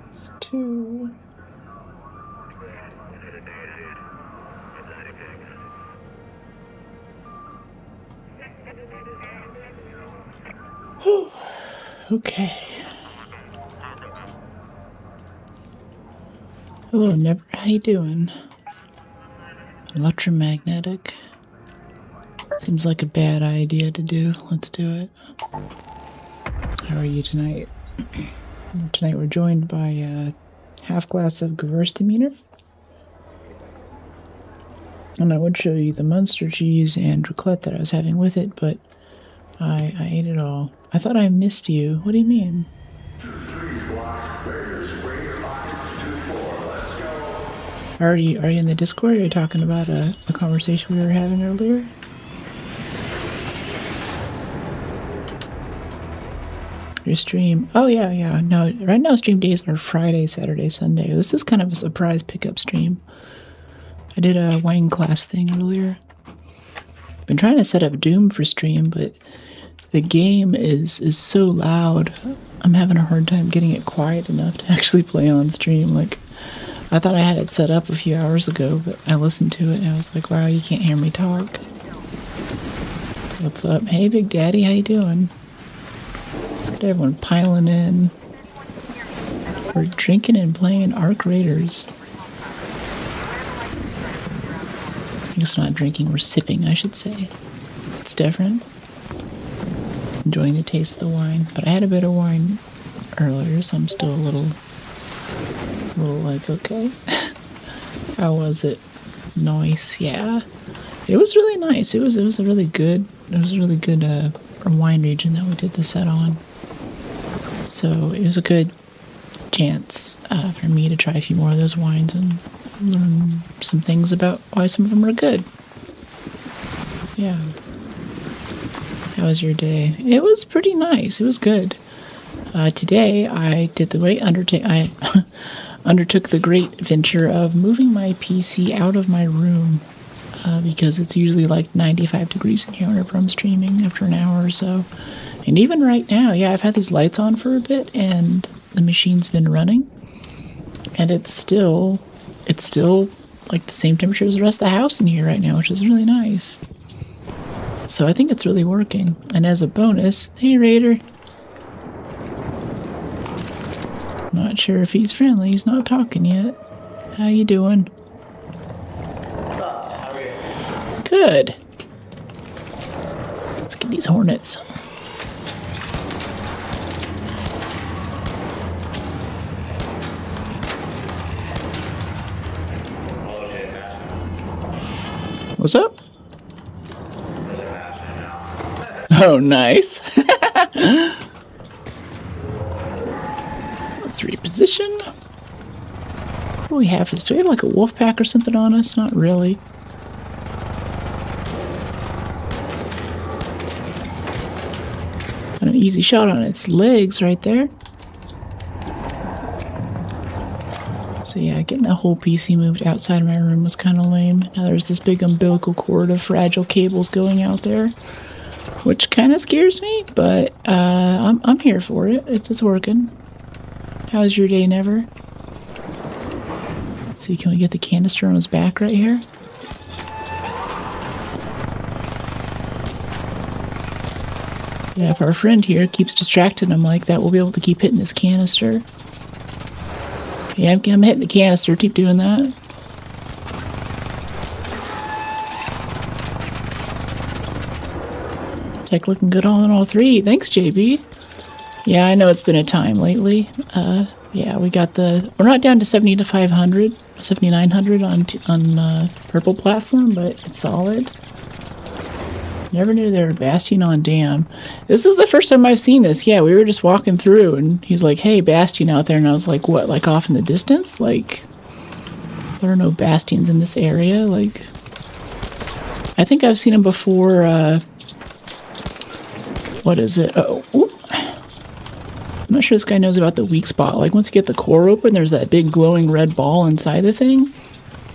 It's 2. Whew. Okay. Hello, Never. How you doing? Electromagnetic. Seems like a bad idea to do. Let's do it. How are you tonight? Tonight we're joined by a half glass of Gewürztraminer. And I would show you the Munster cheese and raclette that I was having with it, but I ate it all. I thought I missed you. What do you mean? Are you in the Discord? Are you talking about a conversation we were having earlier? Your stream? Oh yeah. No, right now stream days are Friday, Saturday, Sunday. This is kind of a surprise pickup stream. I did a wine class thing earlier. Been trying to set up Doom for stream, but the game is so loud. I'm having a hard time getting it quiet enough to actually play on stream. Like, I thought I had it set up a few hours ago, but I listened to it and I was like, wow, you can't hear me talk. What's up? Hey, Big Daddy, how you doing? Look at everyone piling in. We're drinking and playing Arc Raiders. I'm just not drinking, we're sipping, I should say. It's different. Enjoying the taste of the wine. But I had a bit of wine earlier, so I'm still a little like, okay. How was it? Nice, yeah. It was really nice. It was a really good wine region that we did the set on. So it was a good chance for me to try a few more of those wines and learn some things about why some of them are good. Yeah. How was your day? It was pretty nice. It was good. Today I did the great I undertook the great venture of moving my PC out of my room because it's usually like 95 degrees in here whenever I'm streaming after an hour or so. And even right now, yeah, I've had these lights on for a bit and the machine's been running and it's still like the same temperature as the rest of the house in here right now, which is really nice. So I think it's really working. And as a bonus, hey Raider. Not sure if he's friendly. He's not talking yet. How you doing? How are you? Good. Let's get these hornets. What's up? Oh, nice. Let's reposition. What do we have for this? Do we have like a wolf pack or something on us? Not really. Got an easy shot on its legs right there. So yeah, getting that whole PC moved outside of my room was kind of lame. Now there's this big umbilical cord of fragile cables going out there, which kind of scares me, but I'm here for it. It's working. How's your day, Never? Let's see, can we get the canister on his back right here? Yeah, if our friend here keeps distracting him like that, we'll be able to keep hitting this canister. Yeah, I'm hitting the canister. Keep doing that. Tech looking good on all three. Thanks, JB. Yeah, I know it's been a time lately. Yeah, we're not down to 7,500, 7,900 on purple platform, but it's solid. Never knew there were Bastion on Dam. This is the first time I've seen this. Yeah, we were just walking through and he's like, hey, Bastion out there. And I was like, what, like off in the distance? Like, there are no Bastions in this area. Like, I think I've seen him before. What is it? Oh, I'm not sure this guy knows about the weak spot. Like, once you get the core open, there's that big glowing red ball inside the thing.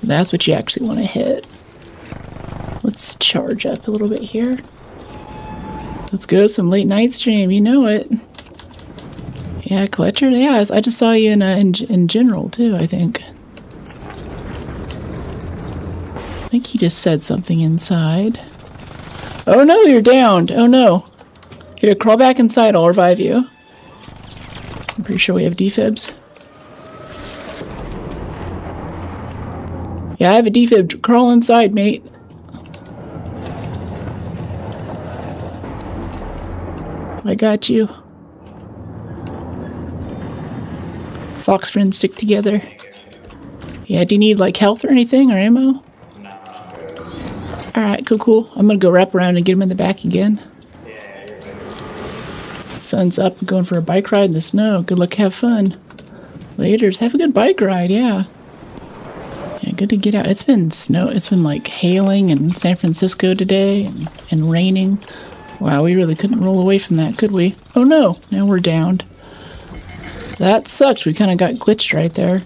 That's what you actually want to hit. Let's charge up a little bit here. Let's go some late night stream. You know it. Yeah, Collector. Yeah, I just saw you in general too. I think he just said something inside. Oh no, you're downed. Oh no. Here, crawl back inside. I'll revive you. I'm pretty sure we have defibs. Yeah, I have a defib. Crawl inside, mate. I got you. Fox friends stick together. Yeah, do you need like health or anything or ammo? Alright, cool. I'm gonna go wrap around and get him in the back again. Sun's up. I'm going for a bike ride in the snow. Good luck, have fun. Laters. Have a good bike ride, yeah. Yeah, good to get out. It's been snow. It's been like hailing in San Francisco today and raining. Wow, we really couldn't roll away from that, could we? Oh no, now we're downed. That sucks. We kind of got glitched right there.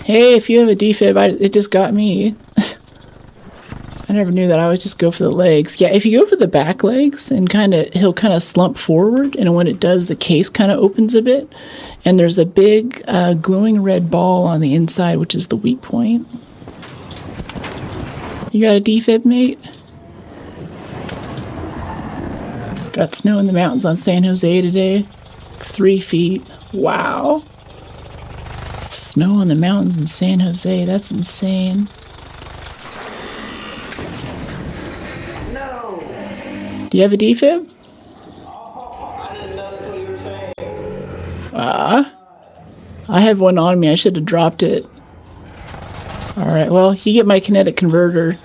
Hey, if you have a defib, it just got me. I never knew that. I always just go for the legs. Yeah, if you go for the back legs and he'll kind of slump forward, and when it does, the case kind of opens a bit, and there's a big glowing red ball on the inside, which is the weak point. You got a defib, mate? Got snow in the mountains on San Jose today. 3 feet. Wow. Snow on the mountains in San Jose. That's insane. No. Do you have a defib? Oh, I didn't know that's what you were saying. I had one on me. I should have dropped it. Alright, well, you get my kinetic converter.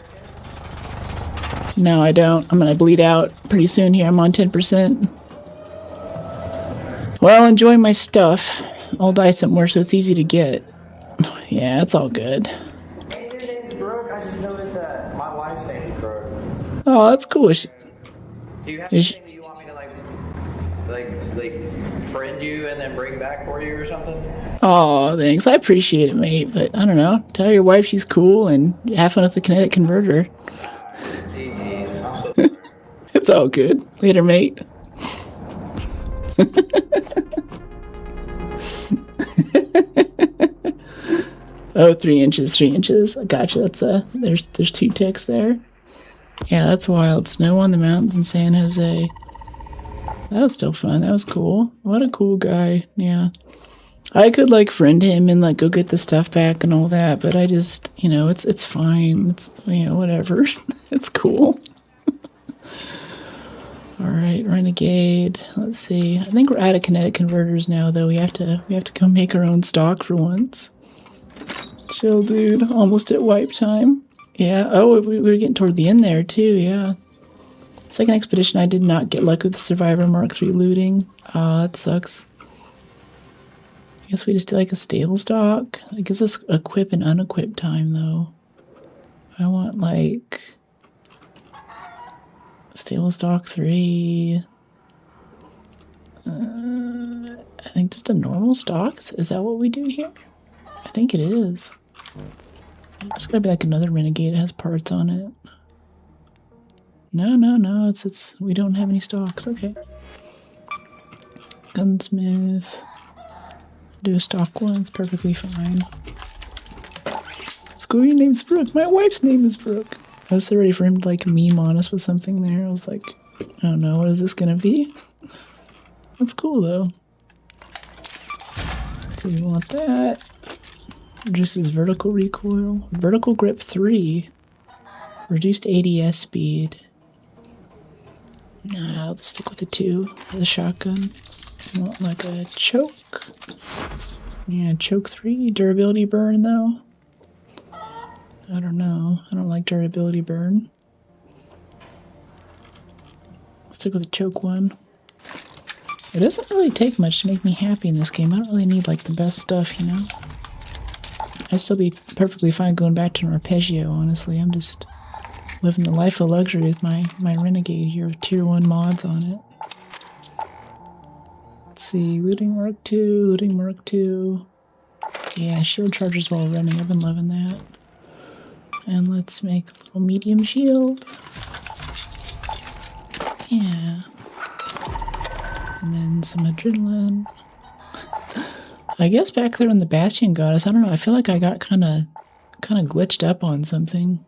No, I don't. I'm gonna bleed out pretty soon here. I'm on 10%. Well, enjoy my stuff. I'll die somewhere so it's easy to get. Yeah, it's all good. Hey, your name's Brooke. I just noticed my wife's name's Brooke. Oh, that's cool. Do you have anything that you want me to like friend you and then bring back for you or something? Oh, thanks. I appreciate it, mate. But I don't know. Tell your wife she's cool and have fun with the kinetic converter. It's easy. I'm so sorry. It's all good. Later, mate. Oh, 3 inches, 3 inches. I gotcha. That's there's 2 ticks there. Yeah, that's wild. Snow on the mountains in San Jose. That was still fun. That was cool. What a cool guy. Yeah. I could like friend him and like go get the stuff back and all that, but I just, it's fine. It's, whatever. It's cool. All right, Renegade. Let's see. I think we're out of kinetic converters now, though. We have to go make our own stock for once. Chill, dude. Almost at wipe time. Yeah. Oh, we were getting toward the end there too. Yeah. Second expedition, I did not get luck with the Survivor Mark III looting. Ah, that sucks. I guess we just do like a stable stock. It gives us equip and unequip time, though. I want like stable stock 3. I think just a normal stock. Is that what we do here? I think it is. It's gotta be like another Renegade. It has parts on it. No. It's we don't have any stocks. Okay. Gunsmith. Do a stock one. It's perfectly fine. Let's go. Your name's Brooke. My wife's name is Brooke. I was so ready for him to like meme on us with something there. I was like, oh no, what is this gonna be? That's cool though. So you want that. Reduces vertical recoil. Vertical grip 3. Reduced ADS speed. Nah, I'll just stick with the 2 for the shotgun. I want like a choke. Yeah, choke 3. Durability burn though. I don't know. I don't like durability burn. I'll stick with the choke 1. It doesn't really take much to make me happy in this game. I don't really need like the best stuff, I'd still be perfectly fine going back to an arpeggio, honestly. I'm just living the life of luxury with my Renegade here with tier 1 mods on it. Let's see, looting Mark 2, looting Mark 2. Yeah, shield charges while running. I've been loving that. And let's make a little medium shield. Yeah. And then some adrenaline. I guess back there when the Bastion got us, I don't know, I feel like I got kind of glitched up on something.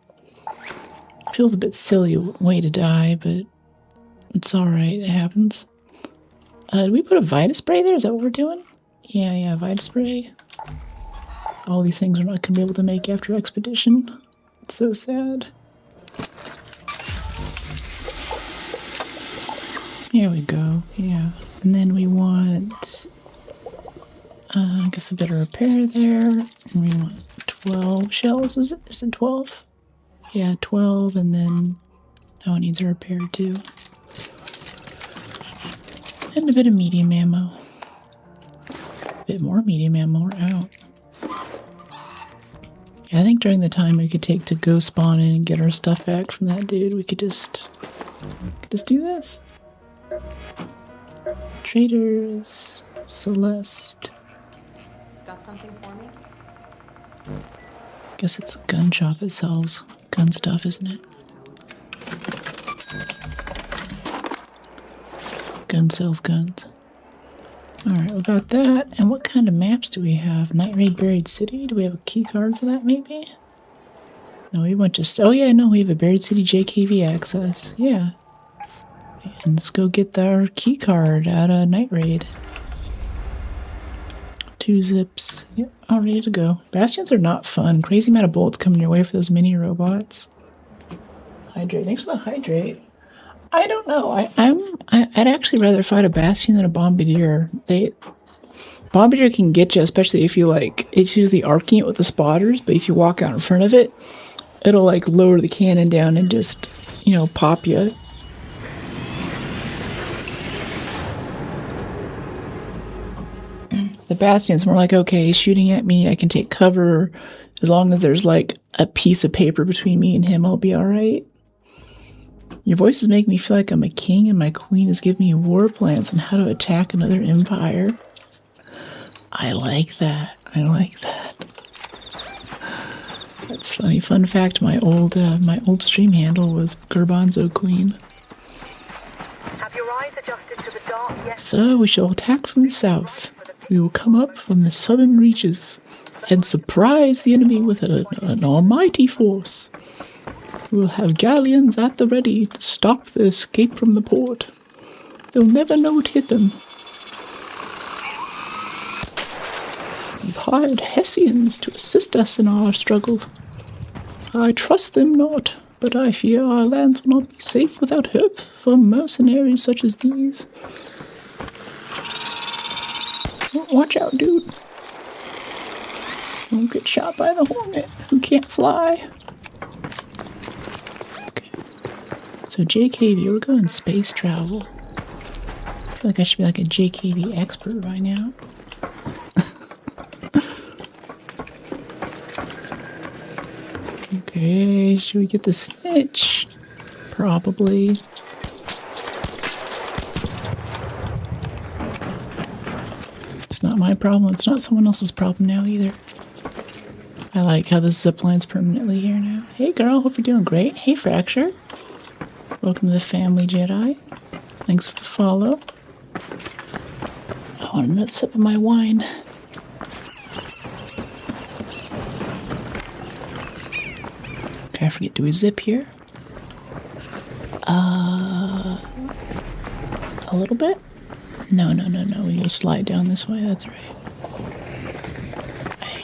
Feels a bit silly way to die, but it's alright, it happens. Did we put a Vita Spray there? Is that what we're doing? Yeah, Vita Spray. All these things we're not going to be able to make after Expedition. It's so sad. Here we go, yeah. And then we want, I guess a bit of repair there. And we want 12 shells, is it? Is it 12? Yeah, 12, and then, oh, it needs a repair too. And a bit of medium ammo. A bit more medium ammo, we're out. Yeah, I think during the time we could take to go spawn in and get our stuff back from that dude, we could just do this. Traders, Celeste. Got something for me? Guess it's a gun shop that sells gun stuff, isn't it? Gun sells guns. Alright, we got that. And what kind of maps do we have? Night Raid Buried City? Do we have a key card for that, maybe? No, we went just... Oh, yeah, no, we have a Buried City JKV access. Yeah. And let's go get our key card out of Night Raid. 2 zips. Yep, all ready to go. Bastions are not fun. Crazy amount of bullets coming your way for those mini robots. Hydrate. Thanks for the hydrate. I don't know. I'd actually rather fight a Bastion than a Bombardier. Bombardier can get you, especially if you like. It's usually arcing it with the spotters, but if you walk out in front of it, it'll like lower the cannon down and just, you know, pop you. The Bastion's more like, okay, he's shooting at me, I can take cover. As long as there's like a piece of paper between me and him, I'll be alright. Your voices make me feel like I'm a king and my queen is giving me war plans on how to attack another empire. I like that. I like that. That's funny. Fun fact, my old stream handle was Garbanzo Queen. Have your eyes adjusted to the dark yet? So we shall attack from the south. We will come up from the southern reaches and surprise the enemy with an almighty force. We will have galleons at the ready to stop the escape from the port. They'll never know it hit them. We've hired Hessians to assist us in our struggle. I trust them not, but I fear our lands will not be safe without help from mercenaries such as these. Watch out, dude. Don't get shot by the Hornet, who can't fly. Okay. So JKV, we're going space travel. I feel like I should be like a JKV expert right now. Okay, should we get the snitch? Probably. It's not my problem. It's not someone else's problem now either. I like how this zipline's permanently here now. Hey girl, hope you're doing great. Hey Fracture. Welcome to the family, Jedi. Thanks for the follow. I want another sip of my wine. Okay, I forget, do we zip here? A little bit? No. We will slide down this way, that's right.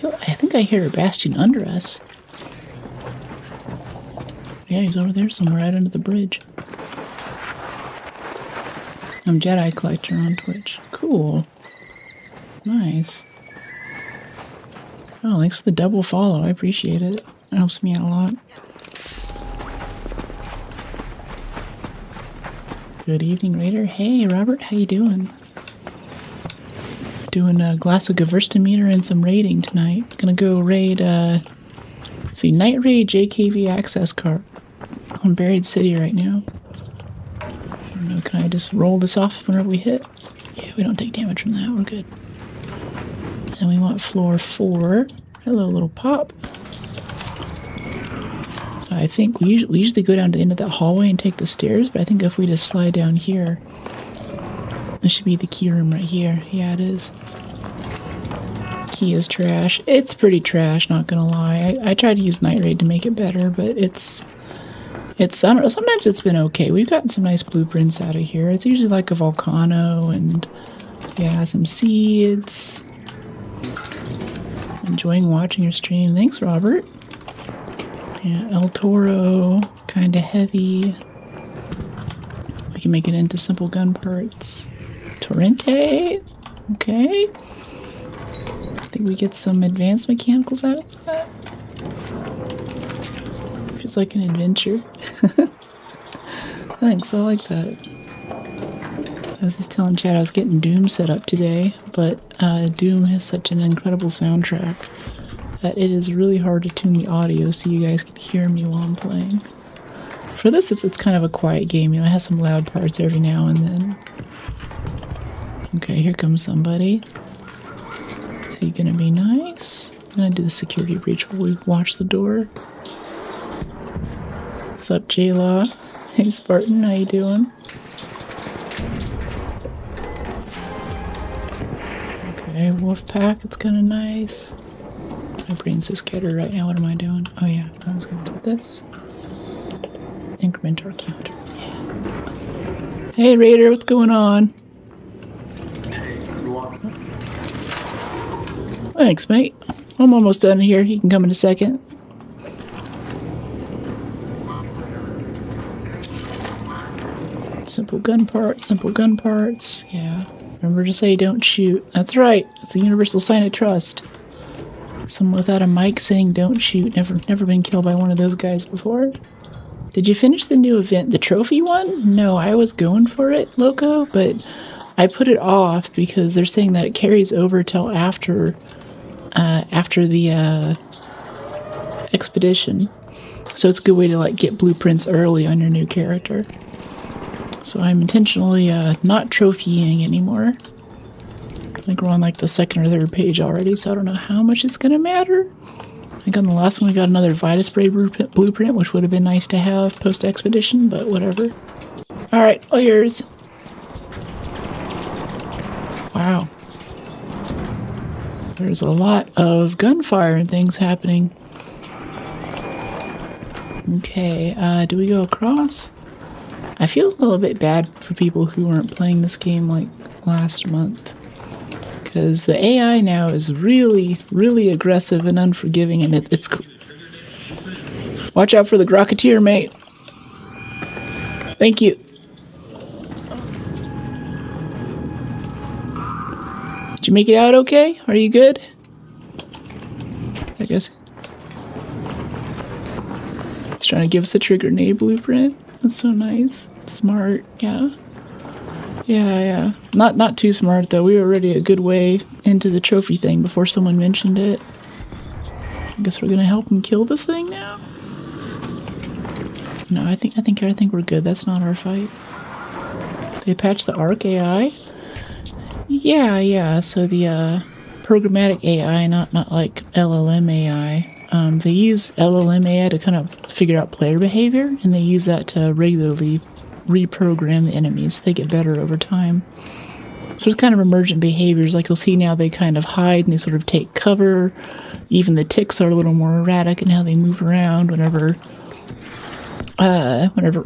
I think I hear a Bastion under us. Yeah, he's over there somewhere right under the bridge. I'm Jedi Collector on Twitch. Cool. Nice. Oh, thanks for the double follow. I appreciate it. It helps me out a lot. Good evening, Raider. Hey, Robert. How you doing? Doing a glass of Gewürztraminer and some raiding tonight. Gonna go raid, see, Night Raid JKV access card on Buried City right now. I don't know, can I just roll this off whenever we hit? Yeah, we don't take damage from that, we're good. And we want floor 4. Hello, little pop. I think we usually go down to the end of that hallway and take the stairs, but I think if we just slide down here, this should be the key room right here. Yeah, it is. Key is trash. It's pretty trash, not gonna lie. I tried to use Night Raid to make it better, but it's I don't know, sometimes it's been okay. We've gotten some nice blueprints out of here. It's usually like a volcano and yeah, some seeds. Enjoying watching your stream. Thanks, Robert. Yeah, El Toro, kind of heavy. We can make it into simple gun parts. Torrente, okay. I think we get some advanced mechanicals out of that. Feels like an adventure. Thanks, I like that. I was just telling Chad I was getting Doom set up today, but Doom has such an incredible soundtrack that it is really hard to tune the audio so you guys can hear me while I'm playing. For this, it's kind of a quiet game. You know, it has some loud parts every now and then. Okay, here comes somebody. Is he gonna be nice? I'm gonna do the security breach while we watch the door. What's up, J-Law? Hey, Spartan, how you doing? Okay, Wolfpack, it's kind of nice. My brain's so scattered right now. What am I doing? Oh yeah, I was gonna do this. Increment our counter. Yeah. Hey Raider, what's going on? Thanks, mate. I'm almost done here. You can come in a second. Simple gun parts, simple gun parts. Yeah. Remember to say don't shoot. That's right. It's a universal sign of trust. Someone without a mic saying don't shoot. Never been killed by one of those guys before. Did you finish the new event, the trophy one? No, I was going for it, Loco, but I put it off because they're saying that it carries over till after the expedition. So it's a good way to like get blueprints early on your new character. So I'm intentionally not trophying anymore. I think we're on like the second or third page already, so I don't know how much it's gonna matter. I think on the last one we got another Vita Spray blueprint, which would have been nice to have post-expedition, but whatever. Alright, all yours. Wow. There's a lot of gunfire and things happening. Okay, do we go across? I feel a little bit bad for people who weren't playing this game like last month. Because the AI now is really, really aggressive and unforgiving, and it's... Watch out for the Grocketeer, mate. Thank you. Did you make it out okay? Are you good? I guess. He's trying to give us a trigger grenade blueprint. That's so nice. Smart, yeah. Yeah. Not too smart, though. We were already a good way into the trophy thing before someone mentioned it. I guess we're gonna help him kill this thing now? No, I think we're good. That's not our fight. They patched the Arc AI? Yeah. So the programmatic AI, not like LLM AI. They use LLM AI to kind of figure out player behavior, and they use that to regularly reprogram the enemies. They get better over time. So it's kind of emergent behaviors. Like you'll see now they kind of hide and they sort of take cover. Even the ticks are a little more erratic in how they move around. Whenever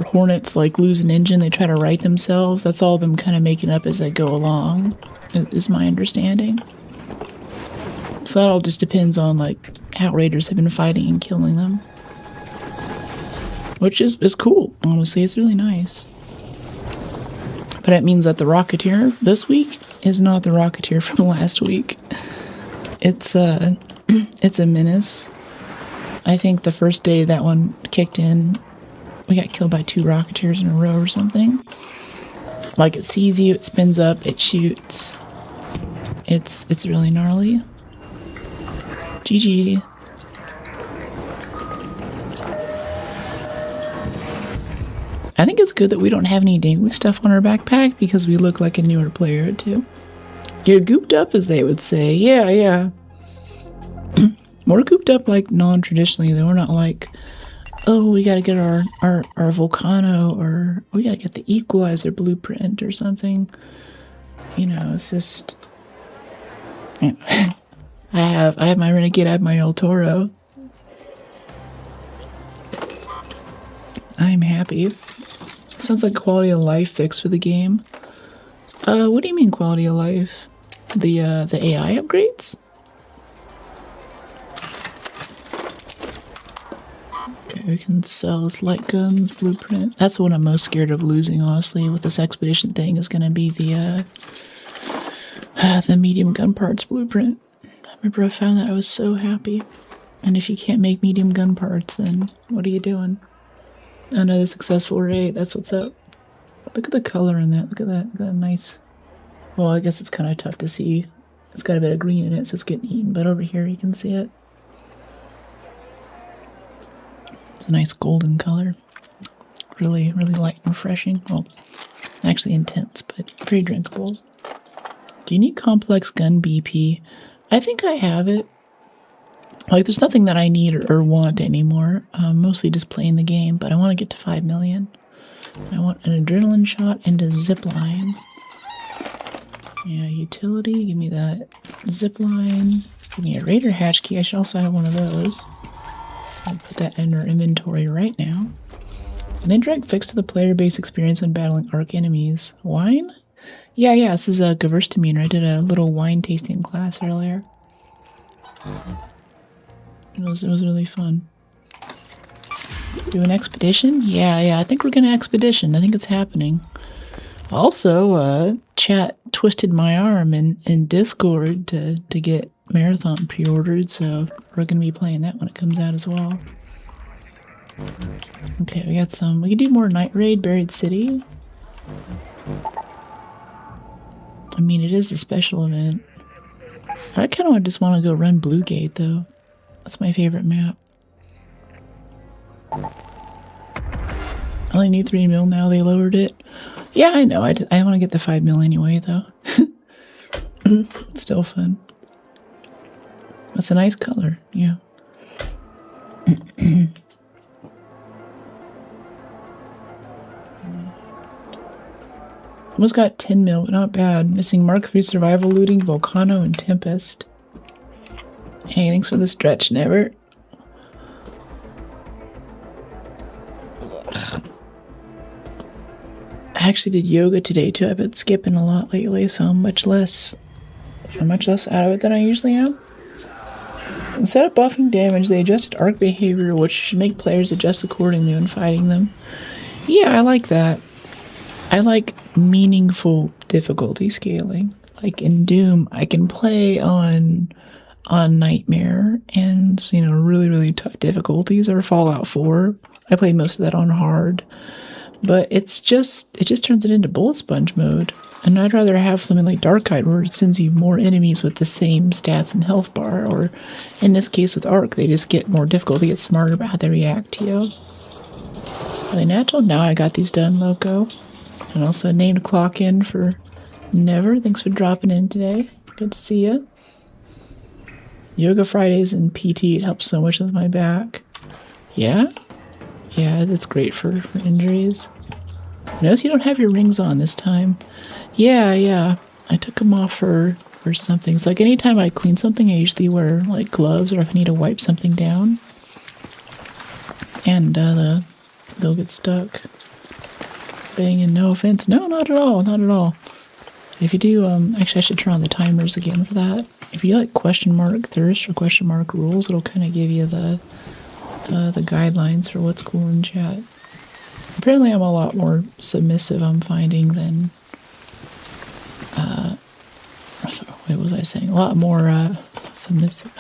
hornets like lose an engine, they try to right themselves. That's all them kind of making up as they go along, is my understanding. So that all just depends on like how raiders have been fighting and killing them. Which is cool, honestly. It's really nice. But it means that the Rocketeer this week is not the Rocketeer from last week. It's a menace. I think the first day that one kicked in, we got killed by 2 Rocketeers in a row or something. Like it sees you, it spins up, it shoots. It's really gnarly. GG. I think it's good that we don't have any dangly stuff on our backpack because we look like a newer player too. You're gooped up, as they would say. Yeah. More gooped up like non-traditionally though. We're not like Oh, we gotta get our volcano, or we gotta get the equalizer blueprint or something. You know, it's just. I have my renegade, I have my El Toro. I'm happy. Sounds like quality of life fix for the game. What do you mean quality of life? The AI upgrades? Okay, we can sell this light guns blueprint. That's what I'm most scared of losing, honestly, with this expedition thing is gonna be the medium gun parts blueprint. I remember I found that I was so happy. And if you can't make medium gun parts, then what are you doing? Another successful raid, that's what's up. Look at the color in that, look at that, nice. Well, I guess it's kind of tough to see. It's got a bit of green in it, so it's getting eaten, but over here you can see it. It's a nice golden color. Really, really light and refreshing. Well, actually intense, but very drinkable. Do you need complex gun BP? I think I have it. Like, there's nothing that I need or want anymore. Mostly just playing the game, but I want to get to 5 million. I want an adrenaline shot and a zip line. Yeah, utility, give me that. Zip line. Give me a raider hatch key. I should also have one of those. I'll put that in our inventory right now. An indirect fix to the player base experience when battling Arc enemies. Wine? Yeah, this is a Gewürztraminer. I did a little wine tasting class earlier. It was really fun. Do an expedition? Yeah, I think we're gonna expedition. I think it's happening. Also, chat twisted my arm in Discord to get Marathon pre-ordered, so we're gonna be playing that when it comes out as well. Okay, we got some. We can do more night raid, Buried City. I mean, it is a special event. I kind of just want to go run Blue Gate, though. That's my favorite map. I only need 3 mil now, they lowered it. Yeah, I know, I want to get the 5 mil anyway, though. It's still fun. That's a nice color, yeah. Almost got 10 mil, but not bad. Missing Mark III Survival Looting, Volcano, and Tempest. Hey, thanks for the stretch, Never. I actually did yoga today too. I've been skipping a lot lately, so I'm much less out of it than I usually am. Instead of buffing damage, they adjusted arc behavior, which should make players adjust accordingly when fighting them. Yeah, I like that. I like meaningful difficulty scaling. Like in Doom, I can play on Nightmare and, you know, really, really tough difficulties, or Fallout 4. I played most of that on hard. But it just turns it into bullet sponge mode. And I'd rather have something like Darkide where it sends you more enemies with the same stats and health bar, or in this case with Arc, they just get more difficult, they get smarter about how they react to you. Are they natural? Now I got these done, Loco. And also named clock in for Never. Thanks for dropping in today. Good to see you. Yoga Fridays and PT, it helps so much with my back. Yeah, that's great for injuries. Notice you don't have your rings on this time. Yeah. I took them off for something. It's like anytime I clean something, I usually wear like gloves, or if I need to wipe something down. And they'll get stuck. Banging, no offense. No, not at all. If you do, actually I should turn on the timers again for that. If you like question mark thirst or question mark rules, it'll kind of give you the guidelines for what's cool in chat. Apparently I'm a lot more submissive, I'm finding, than what was I saying? A lot more submissive.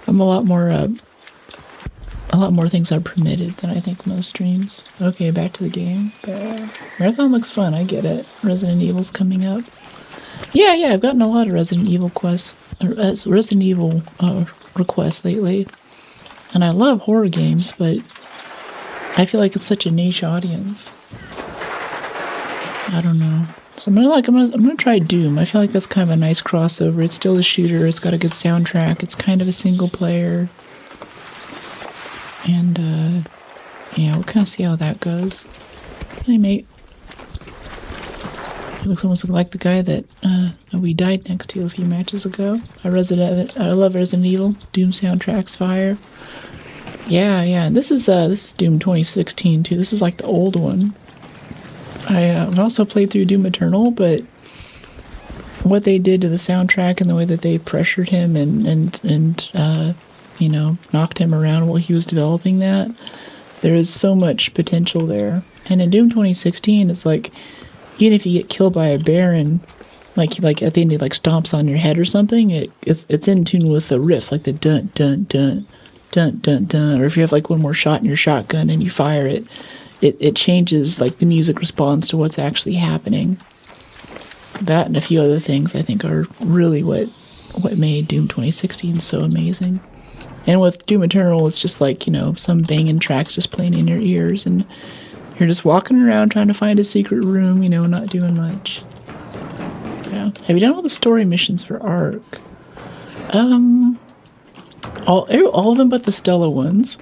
I'm a lot more things are permitted than I think most streams. Okay, back to the game. Marathon looks fun, I get it. Resident Evil's coming up. Yeah, I've gotten a lot of Resident Evil requests lately. And I love horror games, but I feel like it's such a niche audience. I don't know. So I'm gonna try Doom. I feel like that's kind of a nice crossover. It's still a shooter. It's got a good soundtrack. It's kind of a single player. And Yeah, we'll kind of see how that goes. Hey, mate. He looks almost like the guy that we died next to a few matches ago. I love Resident Evil. Doom soundtrack's fire. Yeah, yeah. This is Doom 2016 too. This is like the old one. I've also played through Doom Eternal, but what they did to the soundtrack and the way that they pressured him and you know, knocked him around while he was developing that, there is so much potential there. And in Doom 2016, it's like, even if you get killed by a Baron, like at the end he like stomps on your head or something, it's in tune with the riffs, like the dun dun dun dun dun dun. Or if you have like one more shot in your shotgun and you fire it, it changes, like the music responds to what's actually happening. That and a few other things I think are really what made Doom 2016 so amazing. And with Doom Eternal, it's just like, you know, some banging tracks just playing in your ears, and you're just walking around trying to find a secret room, you know, not doing much. Yeah. Have you done all the story missions for Ark? All of them but the Stella ones.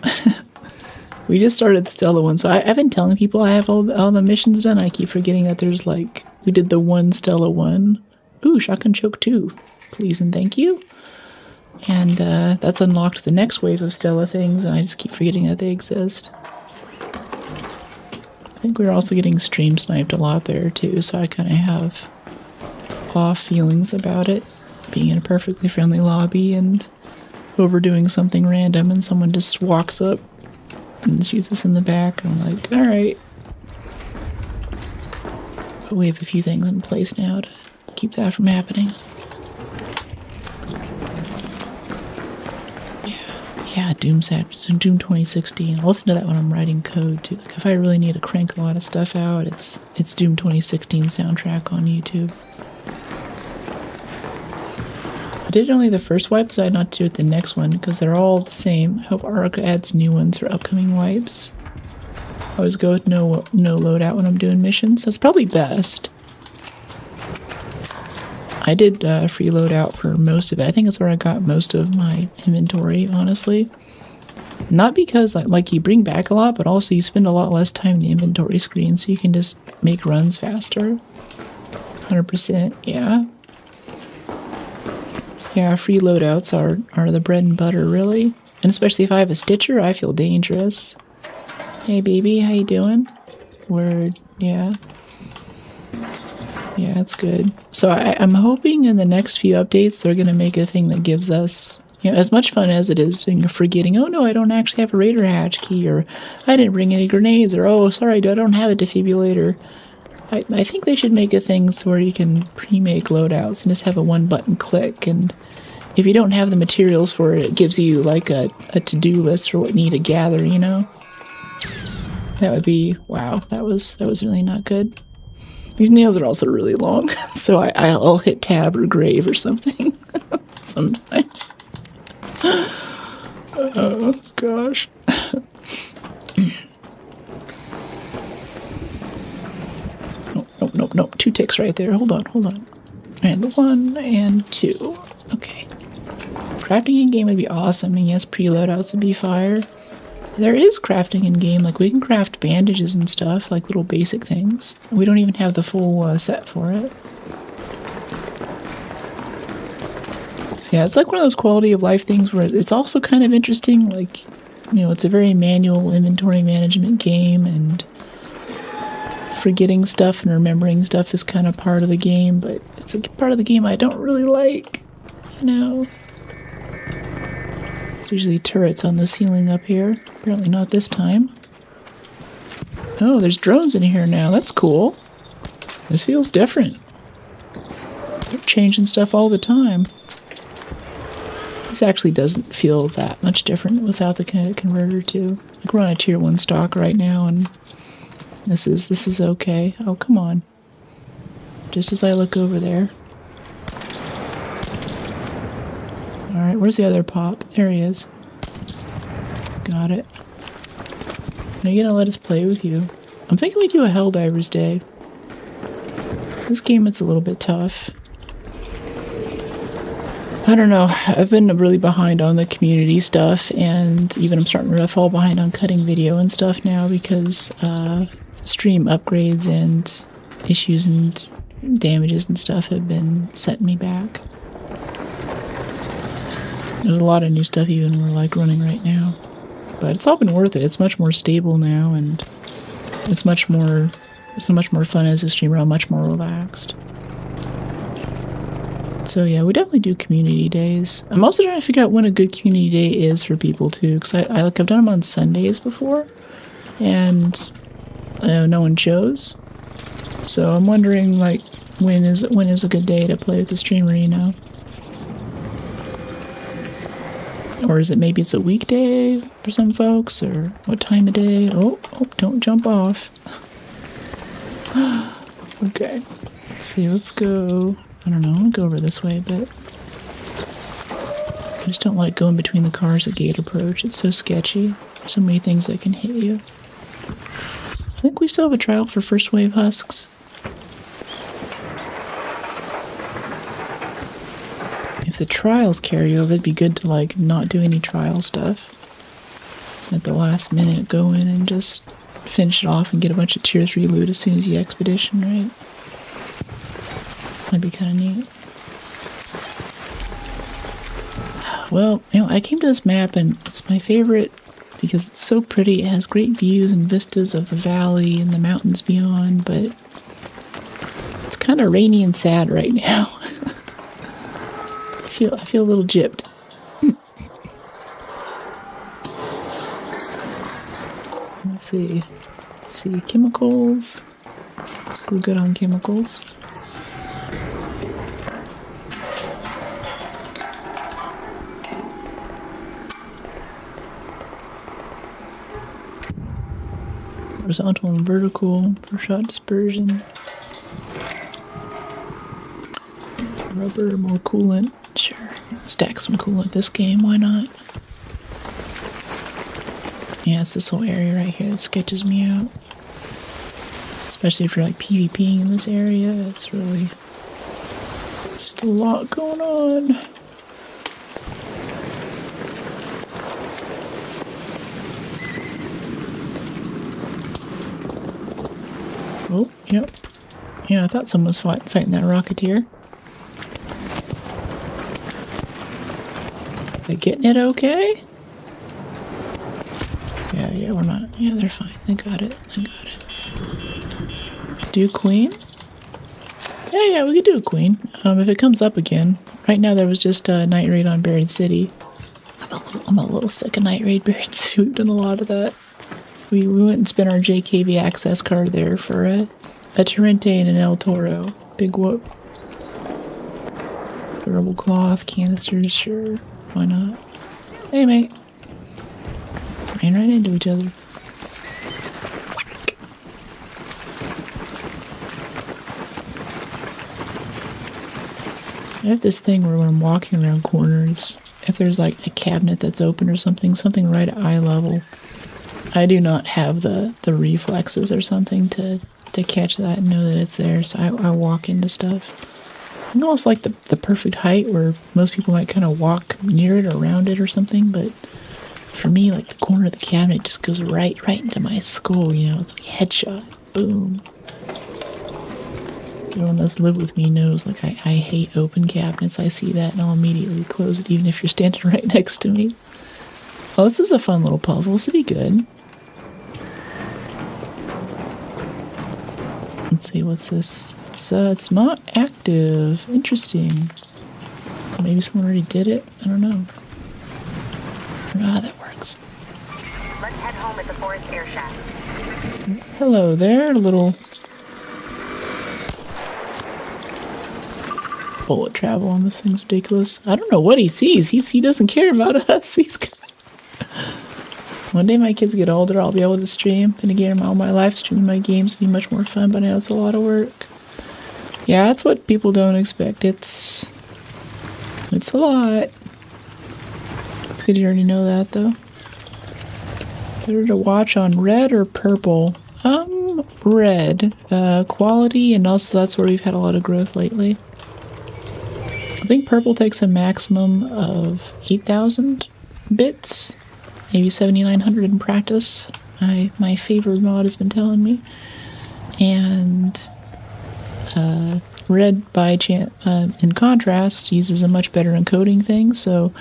We just started the Stella one, so I've been telling people I have all the missions done. I keep forgetting that there's like, we did the one Stella one. Ooh, Shotgun Choke 2. Please and thank you. And that's unlocked the next wave of Stella things, and I just keep forgetting that they exist. I think we're also getting stream sniped a lot there too, so I kind of have off feelings about it. Being in a perfectly friendly lobby and overdoing something random, and someone just walks up and shoots us in the back, and I'm like, alright. But we have a few things in place now to keep that from happening. Yeah, Doom 2016. I'll listen to that when I'm writing code too. Like if I really need to crank a lot of stuff out, it's Doom 2016 soundtrack on YouTube. I did only the first wipe, decided not to do it the next one because they're all the same. I hope Arc adds new ones for upcoming wipes. I always go with no loadout when I'm doing missions. That's probably best. I did free loadout for most of it. I think that's where I got most of my inventory, honestly. Not because like you bring back a lot, but also you spend a lot less time in the inventory screen, so you can just make runs faster. 100%, yeah. Yeah, free loadouts are the bread and butter, really. And especially if I have a Stitcher, I feel dangerous. Hey, baby, how you doing? Word, yeah. Yeah, it's good. So I'm hoping in the next few updates they're going to make a thing that gives us, you know, as much fun as it is forgetting, oh no, I don't actually have a Raider hatch key, or I didn't bring any grenades, or oh, sorry, I don't have a defibrillator. I think they should make a thing so where you can pre-make loadouts and just have a one-button click, and if you don't have the materials for it, it gives you like a to-do list for what you need to gather, you know? That would be, wow, that was really not good. These nails are also really long, so I'll hit tab or grave or something sometimes. Oh, gosh. Nope. 2 ticks right there. Hold on. And 1 and 2. Okay. Crafting in game would be awesome, and yes, pre-loadouts would be fire. There is crafting in game, like we can craft bandages and stuff, like little basic things. We don't even have the full set for it. So yeah, it's like one of those quality of life things where it's also kind of interesting, like, you know, it's a very manual inventory management game, and forgetting stuff and remembering stuff is kind of part of the game, but it's a part of the game I don't really like, you know. There's usually turrets on the ceiling up here. Apparently not this time. Oh, there's drones in here now. That's cool. This feels different. They're changing stuff all the time. This actually doesn't feel that much different without the kinetic converter too. Like we're on a tier 1 stock right now, and this is okay. Oh, come on. Just as I look over there. Alright, where's the other pop? There he is. Got it. Are you gonna let us play with you? I'm thinking we do a Helldivers Day. This game, it's a little bit tough. I don't know. I've been really behind on the community stuff, and even I'm starting to fall behind on cutting video and stuff now because stream upgrades and issues and damages and stuff have been setting me back. There's a lot of new stuff even we're like running right now, but it's all been worth it. It's much more stable now, and it's so much more fun as a streamer. I'm much more relaxed. So yeah, we definitely do community days. I'm also trying to figure out when a good community day is for people too, because I've done them on Sundays before, and no one shows. So I'm wondering like when is a good day to play with the streamer, you know? Or is it maybe it's a weekday for some folks, or what time of day? Oh, don't jump off. Okay, let's see. Let's go. I don't know, I'll go over this way, but I just don't like going between the cars at gate approach. It's so sketchy. So many things that can hit you. I think we still have a trial for first wave husks. If the trials carry over, it'd be good to like not do any trial stuff. At the last minute, go in and just finish it off and get a bunch of tier 3 loot as soon as the expedition, right? That'd be kind of neat. Well, you know, I came to this map and it's my favorite because it's so pretty. It has great views and vistas of the valley and the mountains beyond, but it's kind of rainy and sad right now. I feel a little gypped. Let's see, chemicals. We're good on chemicals. Horizontal and vertical for shot dispersion. Rubber, more coolant. Sure. Stack some coolant this game, why not? Yeah, it's this whole area right here that sketches me out. Especially if you're like PvPing in this area, it's really just a lot going on. Oh, yep. Yeah, I thought someone was fighting that Rocketeer. They getting it okay? Yeah, we're not. Yeah, they're fine. They got it. Do queen? Yeah, we could do a queen. If it comes up again. Right now there was just a night raid on Buried City. I'm a little sick of night raid Buried City. We've done a lot of that. We went and spent our JKV access card there for a Torrente and an El Toro. Big whoop. Durable cloth, canisters, sure. Why not? Hey, mate. Ran right into each other. I have this thing where when I'm walking around corners, if there's like a cabinet that's open or something right at eye level, I do not have the reflexes or something to catch that and know that it's there, so I walk into stuff. I'm almost like the perfect height where most people might kind of walk near it or around it or something, but for me, like the corner of the cabinet just goes right into my skull, you know, it's like headshot, boom. Everyone that's lived with me knows, like, I hate open cabinets. I see that and I'll immediately close it, even if you're standing right next to me. Oh, this is a fun little puzzle. This would be good. Let's see, what's this? It's not active. Interesting. Maybe someone already did it? I don't know. I don't know how that works. Let's head home at the forest air shaft. Hello there, little bullet travel on this thing's ridiculous. I don't know what he sees. He doesn't care about us. One day my kids get older, I'll be able to stream. And again, all my life streaming my games will be much more fun, but now it's a lot of work. Yeah, that's what people don't expect. It's a lot. It's good you already know that, though. Better to watch on red or purple? Red. Quality, and also that's where we've had a lot of growth lately. I think purple takes a maximum of 8,000 bits, maybe 7,900 in practice. My favorite mod has been telling me. And red, in contrast, uses a much better encoding thing, so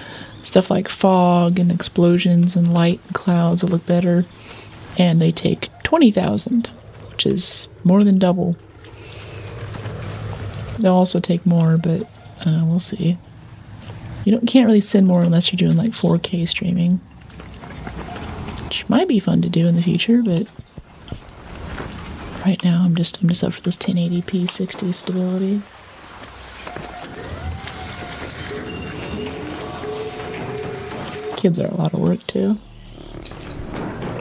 stuff like fog and explosions and light and clouds will look better. And they take 20,000, which is more than double. They'll also take more, but we'll see. You can't really send more unless you're doing like 4K streaming, which might be fun to do in the future, but right now I'm just up for this 1080p 60 stability. Kids are a lot of work too.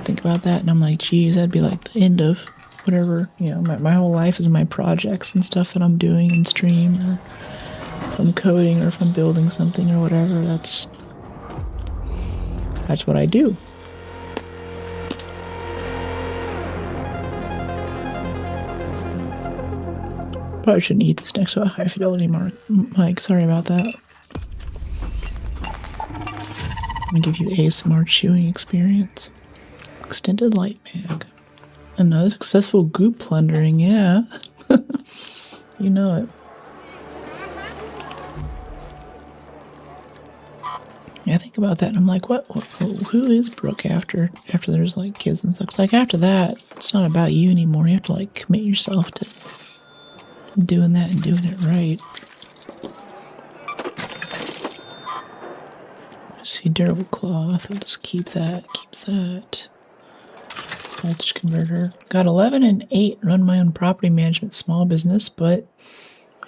Think about that and I'm like, geez, that'd be like the end of whatever, my whole life is my projects and stuff that I'm doing in stream, or if I'm coding or if I'm building something or whatever. That's what I do. Probably shouldn't eat this next to a high fidelity mic. Sorry about that. I'm gonna give you ASMR chewing experience. Extended light mag. Another successful goop plundering, yeah. You know it. Yeah, I think about that and I'm like, who is Brooke after there's like kids and stuff? It's like after that, it's not about you anymore. You have to like commit yourself to doing that and doing it right. See, durable cloth. We'll just keep that. Voltage converter. Got 11 and 8. Run my own property management small business, but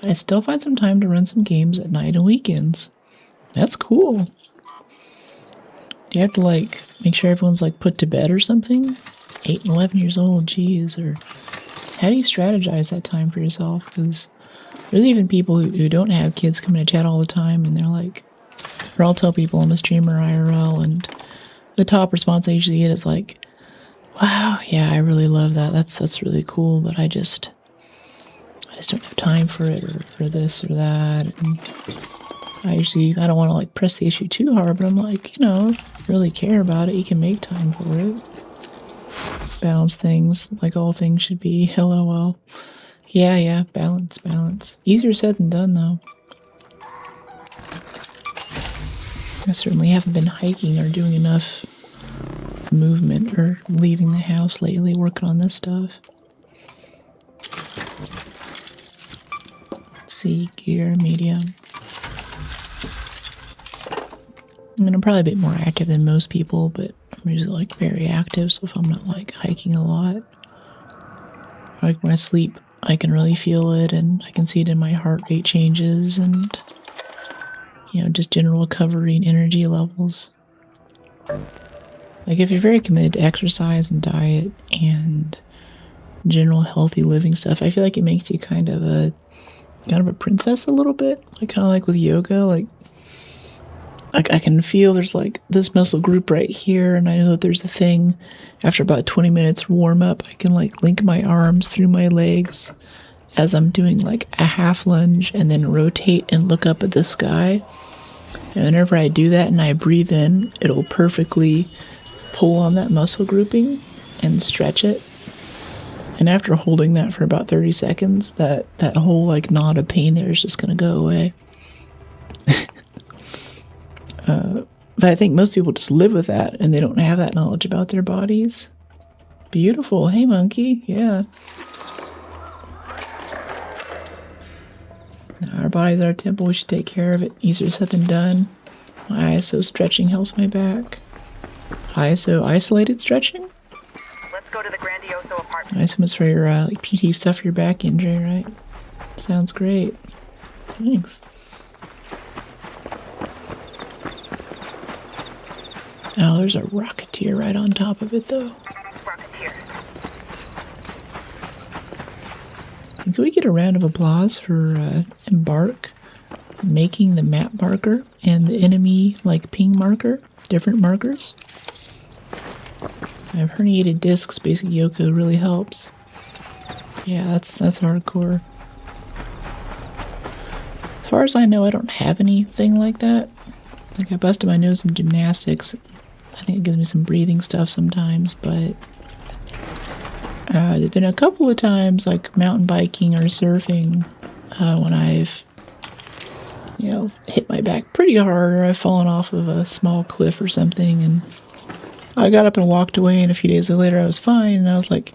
I still find some time to run some games at night and weekends. That's cool. Do you have to like make sure everyone's like put to bed or something? 8 and 11 years old, geez. Or how do you strategize that time for yourself? Because there's even people who don't have kids coming to chat all the time, and they're like, or I'll tell people I'm a streamer IRL, and the top response I usually get is like, wow, yeah, I really love that. That's really cool, but I just don't have time for it, or for this or that. And I don't want to like press the issue too hard, but I'm like, if you really care about it, you can make time for it. Balance things like all things should be. LOL. Yeah, balance. Easier said than done, though. I certainly haven't been hiking or doing enough movement or leaving the house lately working on this stuff. Let's see, gear, medium. I mean, I'm probably a bit more active than most people, but I'm usually like very active, so if I'm not like hiking a lot, like when I sleep, I can really feel it, and I can see it in my heart rate changes, and just general recovery and energy levels. Like if you're very committed to exercise and diet and general healthy living stuff, I feel like it makes you kind of a princess a little bit. Like kind of like with yoga, like I can feel there's like this muscle group right here, and I know that there's a thing after about 20 minutes warm up, I can like link my arms through my legs as I'm doing like a half lunge and then rotate and look up at the sky. And whenever I do that and I breathe in, it'll perfectly pull on that muscle grouping and stretch it. And after holding that for about 30 seconds, that whole like knot of pain there is just going to go away. But I think most people just live with that and they don't have that knowledge about their bodies. Beautiful. Hey, monkey. Yeah. Our body's our temple. We should take care of it. Easier said than done. ISO stretching helps my back. ISO isolated stretching? Let's go to the Grandioso apartment. I assume it's for your like PT stuff for your back injury, right? Sounds great. Thanks. Oh, there's a Rocketeer right on top of it, though. Rocketeer. Can we get a round of applause for Embark making the map marker and the enemy like ping marker, different markers? I have herniated discs. Basic Yoko really helps. Yeah, that's hardcore. far as I know, I don't have anything like that. Like, I busted my nose in gymnastics. I think it gives me some breathing stuff sometimes, but there've been a couple of times, like mountain biking or surfing, when I've, hit my back pretty hard, or I've fallen off of a small cliff or something, and I got up and walked away, and a few days later I was fine, and I was like,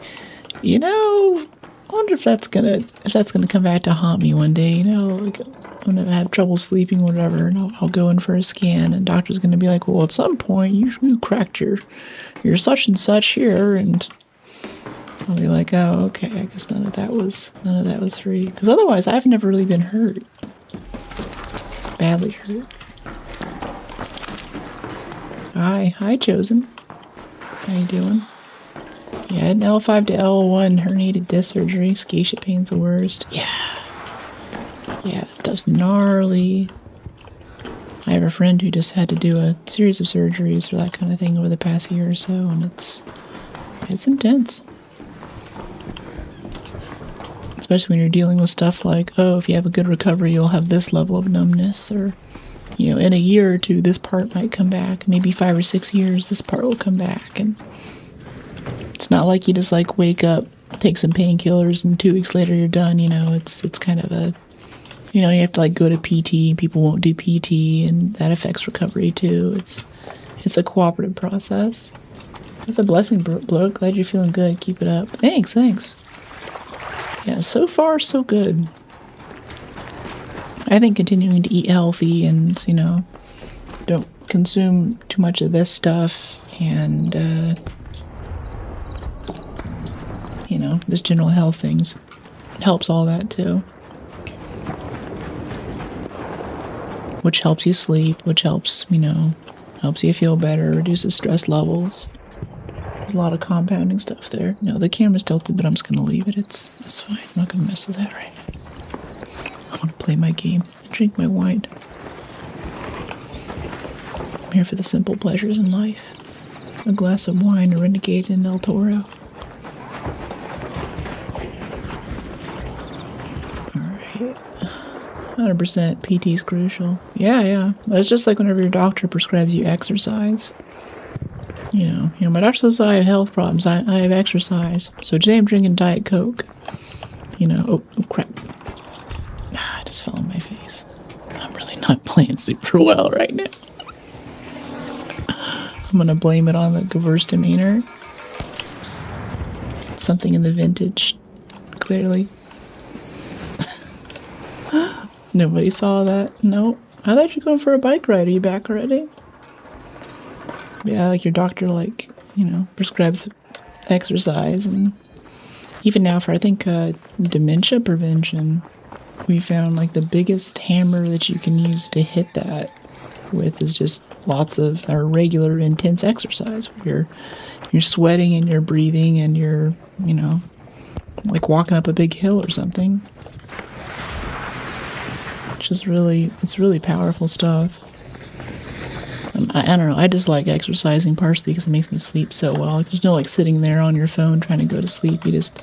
I wonder if that's gonna come back to haunt me one day, like I'm gonna have trouble sleeping, whatever, and I'll go in for a scan, and doctor's gonna be like, well, at some point you cracked your such and such here, and I'll be like, oh, okay, I guess none of that was free, because otherwise I've never really been hurt, badly hurt. Hi, Chosen. How you doing? Yeah, I had an L5 to L1 herniated disc surgery. Scatia pain's the worst. Yeah, stuff's gnarly. I have a friend who just had to do a series of surgeries for that kind of thing over the past year or so, and it's intense. Especially when you're dealing with stuff like, oh, if you have a good recovery, you'll have this level of numbness, or, in a year or two, this part might come back. Maybe 5 or 6 years, this part will come back, and it's not like you just like wake up, take some painkillers, and 2 weeks later you're done. It's kind of a, you have to like go to PT. People won't do PT, and that affects recovery too. It's a cooperative process. It's a blessing, Brooke. Glad you're feeling good. Keep it up. Thanks. Yeah, so far so good. I think continuing to eat healthy and don't consume too much of this stuff, and just general health things helps all that too. Which helps you sleep, which helps, helps you feel better, reduces stress levels. There's a lot of compounding stuff there. No, the camera's tilted, but I'm just going to leave it. It's fine. I'm not going to mess with that right now. I want to play my game and drink my wine. I'm here for the simple pleasures in life. A glass of wine, a Renegade, and El Toro. Alright. 100% PT is crucial. Yeah. But it's just like whenever your doctor prescribes you exercise. My doctor says I have health problems. I have exercise. So today I'm drinking Diet Coke. Oh crap. I just fell on my face. I'm really not playing super well right now. I'm going to blame it on the Gewürztraminer. Something in the vintage, clearly. Nobody saw that. No. I thought you were going for a bike ride. Are you back already? Yeah, like your doctor, prescribes exercise. And even now for, I think, dementia prevention, we found, the biggest hammer that you can use to hit that with is just lots of regular, intense exerrise. Where you're sweating and you're breathing and you're, like walking up a big hill or something. It's really powerful stuff. I don't know, I just like exercising partially because it makes me sleep so well. There's no sitting there on your phone trying to go to sleep. You just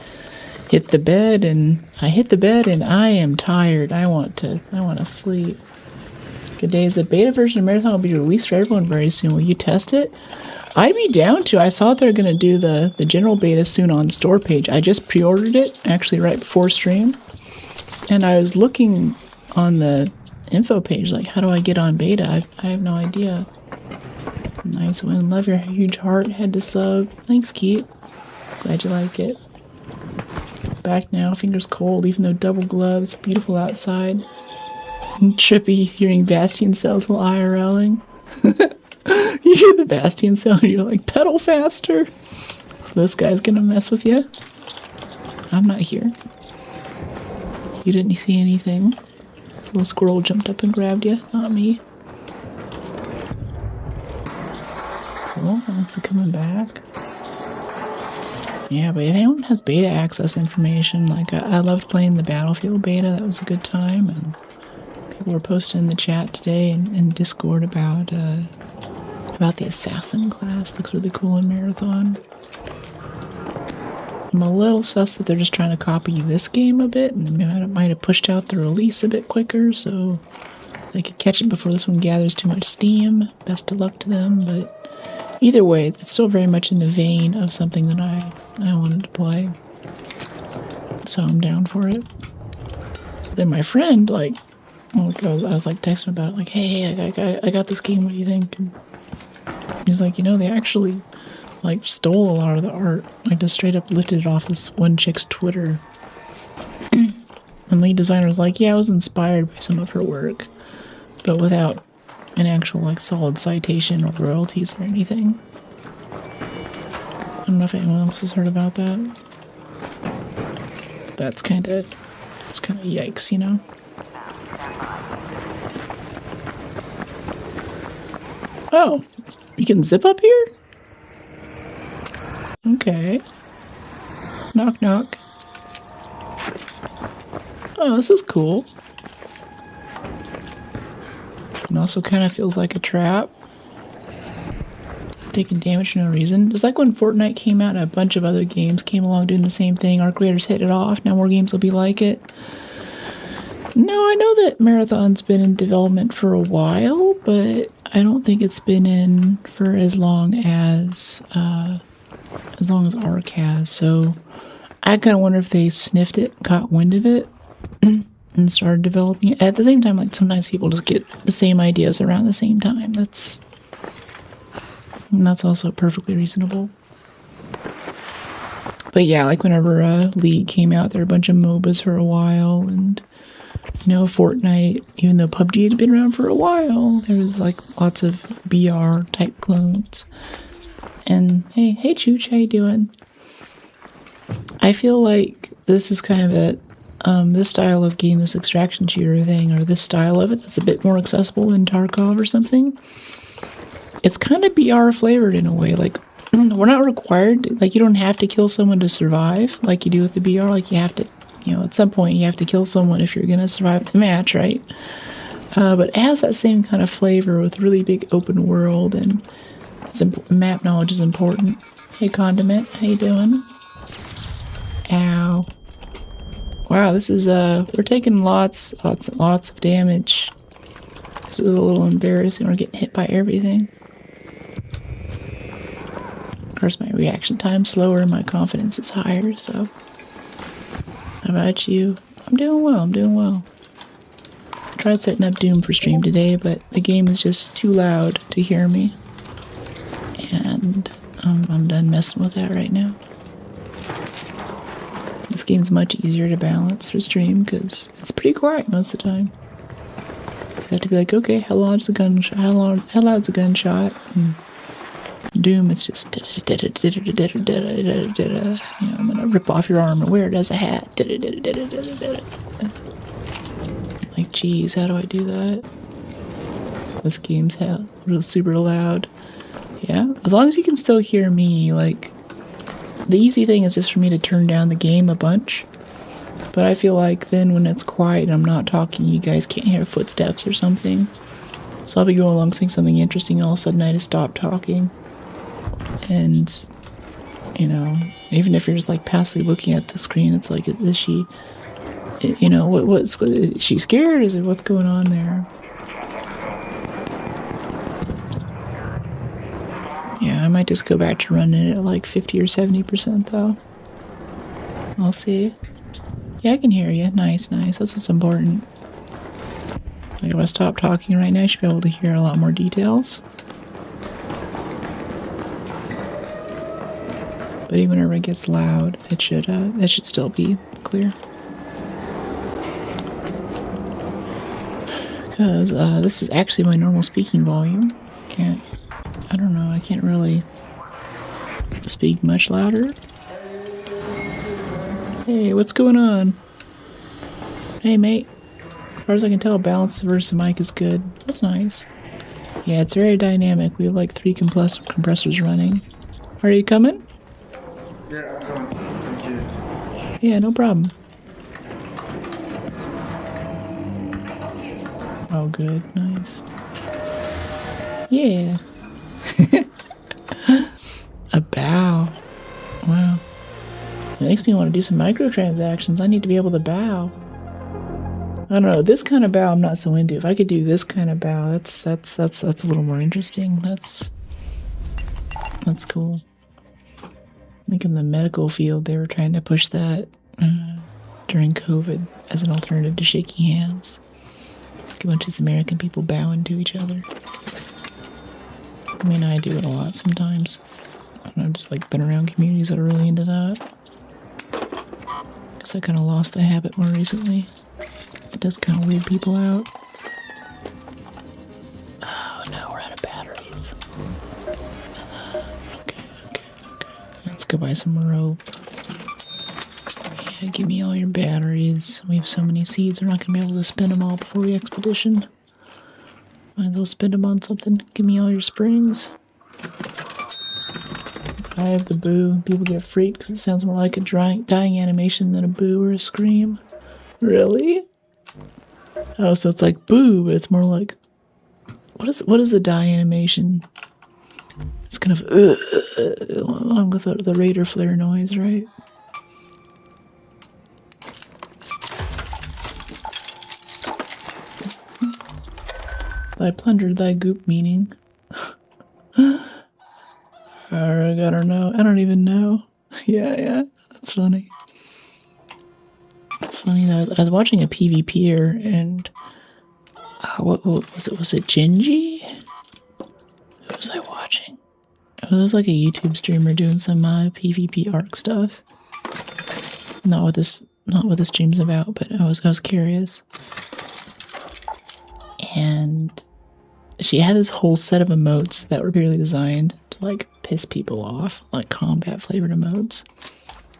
hit the bed, and I am tired. I want to sleep. Good days. The beta version of Marathon will be released for everyone very soon. Will you test it? I'd be down to. I saw they're going to do the general beta soon on the store page. I just pre-ordered it, actually right before stream. And I was looking on the info page, how do I get on beta? I have no idea. Nice one. Love your huge heart. Head to sub. Thanks, Keith. Glad you like it. Back now. Fingers cold, even though double gloves. Beautiful outside. And trippy hearing Bastion cells while IRLing. You hear the Bastion cell and you're like, pedal faster. So this guy's gonna mess with you. I'm not here. You didn't see anything. The little squirrel jumped up and grabbed you. Not me. Cool. Alexa coming back. Yeah, but if anyone has beta access information, I loved playing the Battlefield beta. That was a good time. And people were posting in the chat today and Discord about the assassin class. Looks really cool in Marathon. I'm a little sus that they're just trying to copy this game a bit, and they might have pushed out the release a bit quicker, so they could catch it before this one gathers too much steam. Best of luck to them, but either way, it's still very much in the vein of something that I wanted to play. So I'm down for it. Then my friend, like, I was like texting about it, like, hey, I got this game, what do you think? And he's like, they actually like stole a lot of the art, like just straight up lifted it off this one chick's Twitter. And lead designer was like, yeah, I was inspired by some of her work, but without an actual like solid citation or royalties or anything. I don't know if anyone else has heard about that. It's kind of yikes, Oh, you can zip up here? Okay. Knock, knock. Oh, this is cool. And also kind of feels like a trap. Taking damage for no reason. Just like when Fortnite came out and a bunch of other games came along doing the same thing. Our creators hit it off. Now more games will be like it. No, I know that Marathon's been in development for a while, but I don't think it's been in for as long as Arc has. So I kind of wonder if they sniffed it, caught wind of it, and started developing it. At the same time, like sometimes people just get the same ideas around the same time. That's also perfectly reasonable. But yeah, like whenever League came out, there were a bunch of MOBAs for a while, and Fortnite, even though PUBG had been around for a while, there was like lots of BR type clones. And hey Chooch, how you doing? I feel like this is kind of a this style of game, this extraction shooter thing, or this style of it that's a bit more accessible than Tarkov or something. It's kind of BR flavored in a way. Like, we're not required, like, you don't have to kill someone to survive like you do with the BR. Like, you have to, at some point you have to kill someone if you're going to survive the match, right? But it has that same kind of flavor with really big open world, and map knowledge is important. Hey, Condiment, how you doing? Ow. Wow, this is, we're taking lots of damage. This is a little embarrassing. We're getting hit by everything. Of course, my reaction time's slower and my confidence is higher, so. How about you? I'm doing well. I tried setting up Doom for stream today, but the game is just too loud to hear me. And I'm done messing with that right now. This game's much easier to balance for stream because it's pretty quiet most of the time. You have to be like, okay, how loud's a gunshot? How loud's a gunshot? And Doom, it's just I'm gonna rip off your arm and wear it as a hat. Like, geez, how do I do that? This game's real super loud. Yeah, as long as you can still hear me. Like, the easy thing is just for me to turn down the game a bunch. But I feel like then when it's quiet and I'm not talking, you guys can't hear footsteps or something. So I'll be going along saying something interesting, and all of a sudden I just stop talking. And, even if you're just like passively looking at the screen, it's like, is she, is she scared? Is it, what's going on there? Yeah, I might just go back to running it at like 50 or 70% though. I'll see. Yeah, I can hear you. Nice. That's what's important. Like, if I stop talking right now, I should be able to hear a lot more details. But even whenever it gets loud, it should still be clear. Because this is actually my normal speaking volume. I can't really speak much louder. Hey, what's going on? Hey, mate. As far as I can tell, balance versus the mic is good. That's nice. Yeah, it's very dynamic. We have like 3 compressors running. Are you coming? Yeah, I'm coming. Thank you. Yeah, no problem. Oh, good. Nice. Yeah. A bow. Wow. It makes me want to do some microtransactions. I need to be able to bow. I don't know. This kind of bow I'm not so into. If I could do this kind of bow, that's a little more interesting. That's cool. I think in the medical field they were trying to push that during COVID as an alternative to shaking hands. Like a bunch of American people bowing to each other. I mean, I do it a lot sometimes. I don't know, just like been around communities that are really into that. Guess I kind of lost the habit more recently. It does kind of weird people out. Oh no, we're out of batteries. Okay. Let's go buy some rope. Yeah, give me all your batteries. We have so many seeds, we're not going to be able to spend them all before the expedition. Might as well spend them on something. Give me all your springs. I have the boo. People get freaked because it sounds more like a dying animation than a boo or a scream. Really? Oh, so it's like boo, but it's more like... What is the die animation? It's kind of... along with the Raider flare noise, right? I plundered thy goop meaning. I don't know. I don't even know. Yeah. That's funny. It's funny though. I was watching a PvPer and what was it? Was it Gingy? Who was I watching? Oh, it was like a YouTube streamer doing some PvP Arc stuff. Not what this stream's about, but I was curious. And she had this whole set of emotes that were purely designed to like piss people off, like combat flavored emotes.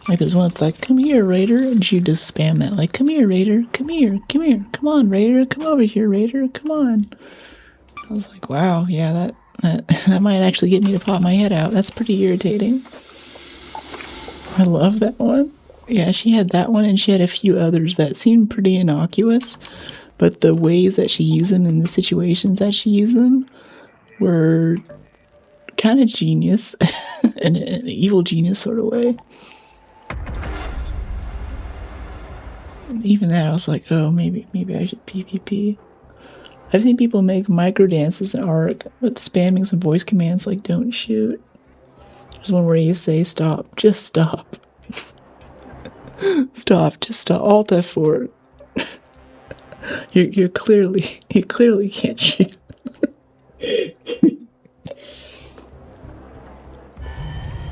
Like there's one that's like, come here, Raider, and she just spam that, like, come here, Raider, come here, come on, Raider, come over here, Raider, come on. I was like, wow, yeah, that might actually get me to pop my head out. That's pretty irritating. I love that one. Yeah, she had that one, and she had a few others that seemed pretty innocuous, but the ways that she used them and the situations that she used them were kind of genius, in an evil genius sort of way. Even that, I was like, oh, maybe I should PvP. I've seen people make micro dances in Arc with spamming some voice commands like "don't shoot." There's one where you say "stop, just stop." Stop, just stop. Alt F4. You clearly can't shoot.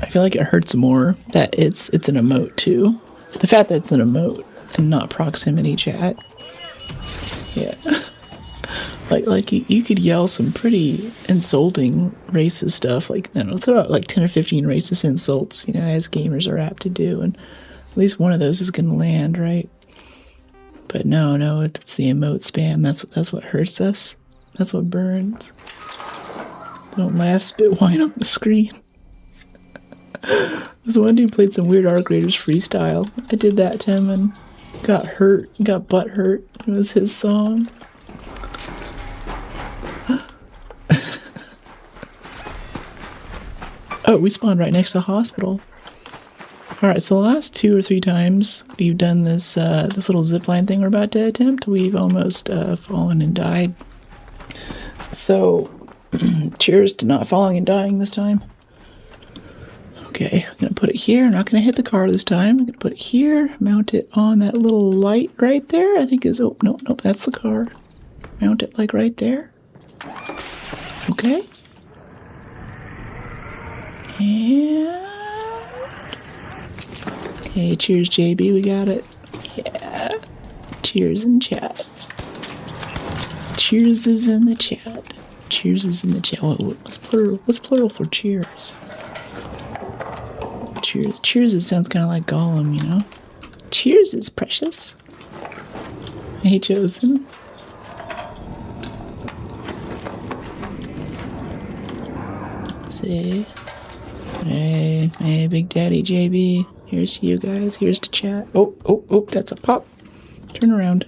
I feel like it hurts more that it's an emote too. The fact that it's an emote and not proximity chat. Yeah. Like you could yell some pretty insulting racist stuff, like, I don't know, throw out like 10 or 15 racist insults, as gamers are apt to do, and at least one of those is gonna land, right? But no, it's the emote spam. That's what hurts us. That's what burns. Don't laugh, spit wine on the screen. This one dude played some weird Arc Raiders freestyle. I did that to him and got butt hurt. It was his song. Oh, we spawned right next to a hospital. Alright, so the last 2 or 3 times we've done this this little zipline thing we're about to attempt, we've almost fallen and died. So, cheers to not falling and dying this time. Okay, I'm gonna put it here. I'm not gonna hit the car this time. I'm gonna put it here, mount it on that little light right there. I think is, oh, nope, that's the car. Mount it like right there. Okay. And... Hey, cheers, JB, we got it. Yeah. Cheers in chat. Cheers is in the chat. Cheers is in the chat. What's plural for cheers? Cheers. Cheers, it sounds kind of like Gollum, Cheers is precious. Hey, Chosen. Let's see. Hey, Big Daddy JB. Here's to you guys. Here's to chat. Oh, that's a pop. Turn around.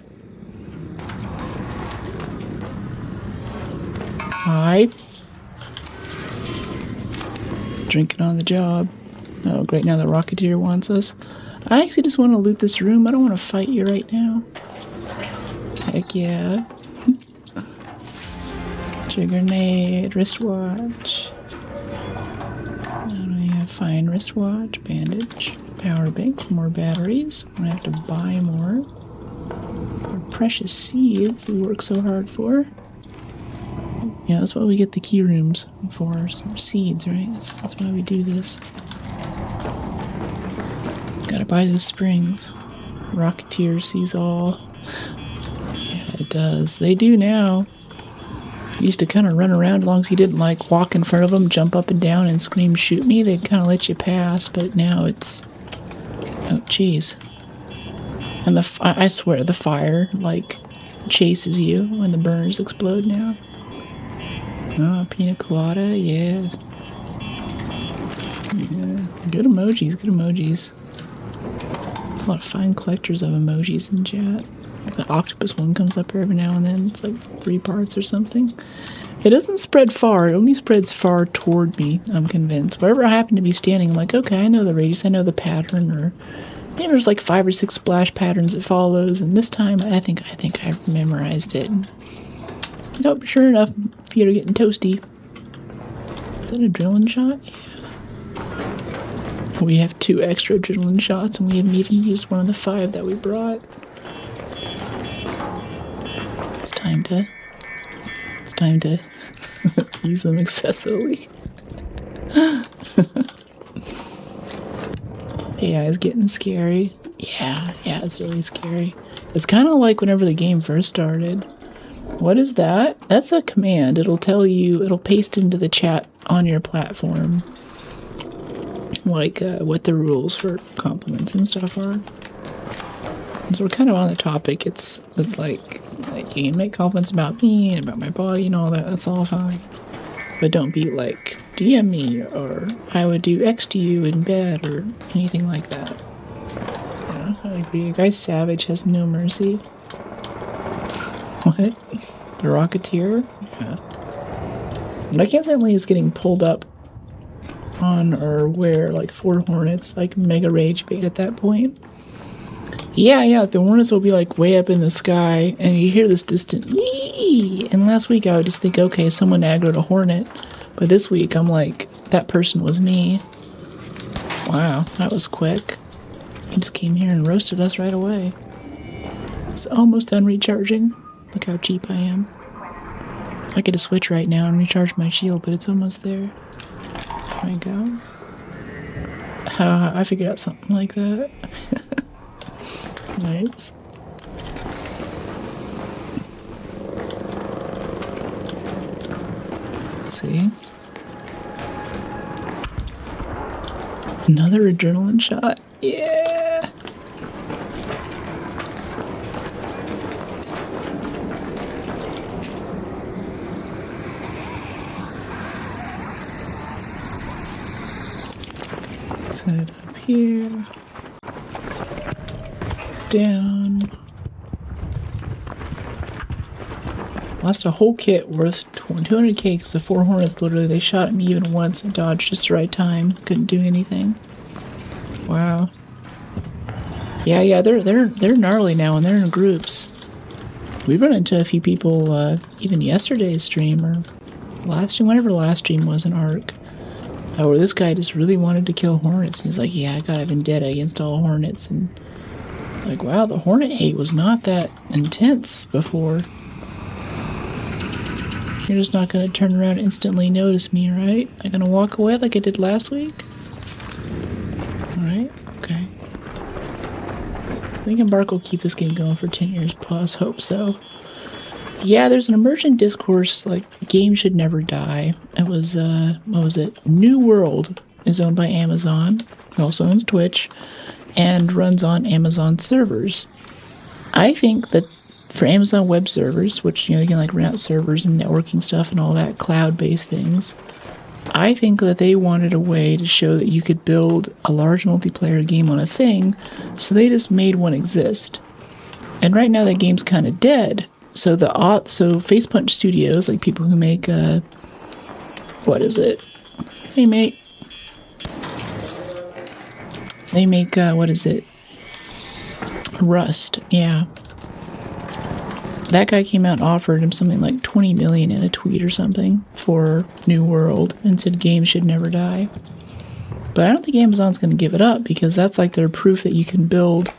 Hi. Drinking on the job. Oh, great, now the Rocketeer wants us. I actually just want to loot this room. I don't want to fight you right now. Heck yeah. Trigger grenade, wristwatch. Now we have fine wristwatch, bandage, power bank, more batteries. I'm gonna have to buy more. Our precious seeds we work so hard for. Yeah, that's what we get the key rooms for, some seeds, right? That's why we do this. Gotta buy those springs. Rocketeer sees all. Yeah, it does. They do now. Used to kind of run around as long as you didn't like walk in front of them, jump up and down and scream, shoot me. They'd kind of let you pass, but now it's... Oh, jeez. And I swear the fire, like, chases you when the burners explode now. Oh, pina colada, yeah. Yeah, good emojis, good emojis. A lot of fine collectors of emojis in chat. The octopus one comes up every now and then. It's like 3 parts or something. It doesn't spread far. It only spreads far toward me, I'm convinced. Wherever I happen to be standing, I'm like, okay, I know the radius, I know the pattern, or maybe there's like 5 or 6 splash patterns it follows, and this time I think I've memorized it. Nope, sure enough, feet are getting toasty. Is that an adrenaline shot? Yeah. We have 2 extra adrenaline shots, and we haven't even used one of the 5 that we brought. It's time to use them excessively. AI is getting scary. Yeah, it's really scary. It's kind of like whenever the game first started. What is that? That's a command. It'll tell you, it'll paste into the chat on your platform, like what the rules for compliments and stuff are. And so we're kind of on the topic. It's like you can make compliments about me and about my body and all that. That's all fine. But don't be like, DM me, or I would do X to you in bed, or anything like that. Yeah, I agree. A guy savage has no mercy. What? The Rocketeer? Yeah. But I can't say Lena's getting pulled up on or where, like 4 Hornets, like mega rage bait at that point. Yeah, the Hornets will be like way up in the sky, and you hear this distant yee. And last week I would just think, okay, someone aggroed a Hornet. But this week I'm like, that person was me. Wow, that was quick. He just came here and roasted us right away. It's almost done recharging. Look how cheap I am. I could just switch right now and recharge my shield, but it's almost there. There we go. I figured out something like that. Nice. Let's see. Another adrenaline shot. Yeah. Let's head up here. Down. Lost a whole kit worth 200k because the 4 Hornets literally, they shot at me even once and dodged just the right time. Couldn't do anything. Wow. Yeah, they're gnarly now and they're in groups. We run into a few people even yesterday's stream or last stream, whenever the last stream was in Arc. Where this guy just really wanted to kill Hornets. And he's like, yeah, I got a vendetta against all Hornets. And like, wow, the Hornet hate was not that intense before. You're just not going to turn around and instantly notice me, right? I'm going to walk away like I did last week? Alright, okay. I think Embark will keep this game going for 10 years plus, hope so. Yeah, there's an emergent discourse, like, games should never die. It was, what was it? New World is owned by Amazon. It also owns Twitch. And runs on Amazon servers. I think that for Amazon web servers, which, you can like rent out servers and networking stuff and all that cloud-based things, I think that they wanted a way to show that you could build a large multiplayer game on a thing, so they just made one exist. And right now that game's kind of dead. So Facepunch Studios, like people who make what is it? Hey mate. They make, what is it? Rust, yeah. That guy came out and offered him something like 20 million in a tweet or something for New World and said games should never die. But I don't think Amazon's going to give it up because that's like their proof that you can build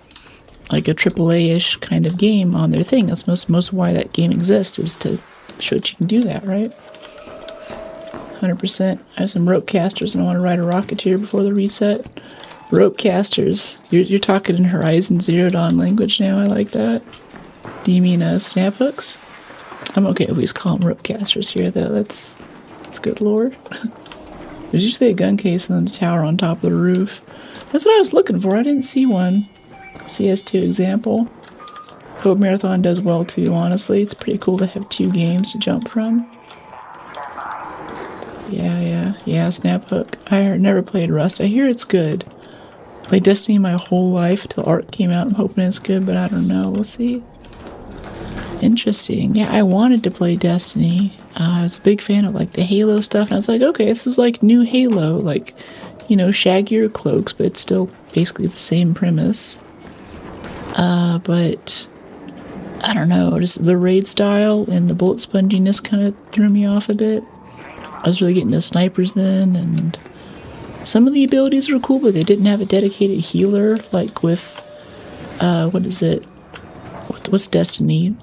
like a AAA-ish kind of game on their thing. That's most why that game exists, is to show that you can do that, right? 100%. I have some rope casters and I want to ride a Rocketeer before the reset. Rope casters. You're talking in Horizon Zero Dawn language now. I like that. Do you mean snap hooks? I'm okay if we just call them rope casters here, though. That's good, Lord. There's usually a gun case and then a tower on top of the roof. That's what I was looking for. I didn't see one. CS2 example. Hope Marathon does well too, honestly. It's pretty cool to have 2 games to jump from. Yeah, Snap Hook. I never played Rust. I hear it's good. Played Destiny my whole life until Arc came out. I'm hoping it's good, but I don't know. We'll see. Interesting. Yeah, I wanted to play Destiny. I was a big fan of like the Halo stuff, and I was like, okay, this is like new Halo, like, you know, shaggier cloaks, but it's still basically the same premise. But I don't know, just the raid style and the bullet sponginess kind of threw me off a bit. I was really getting into snipers then, and some of the abilities were cool, but they didn't have a dedicated healer, like with, what is it? What's Destiny?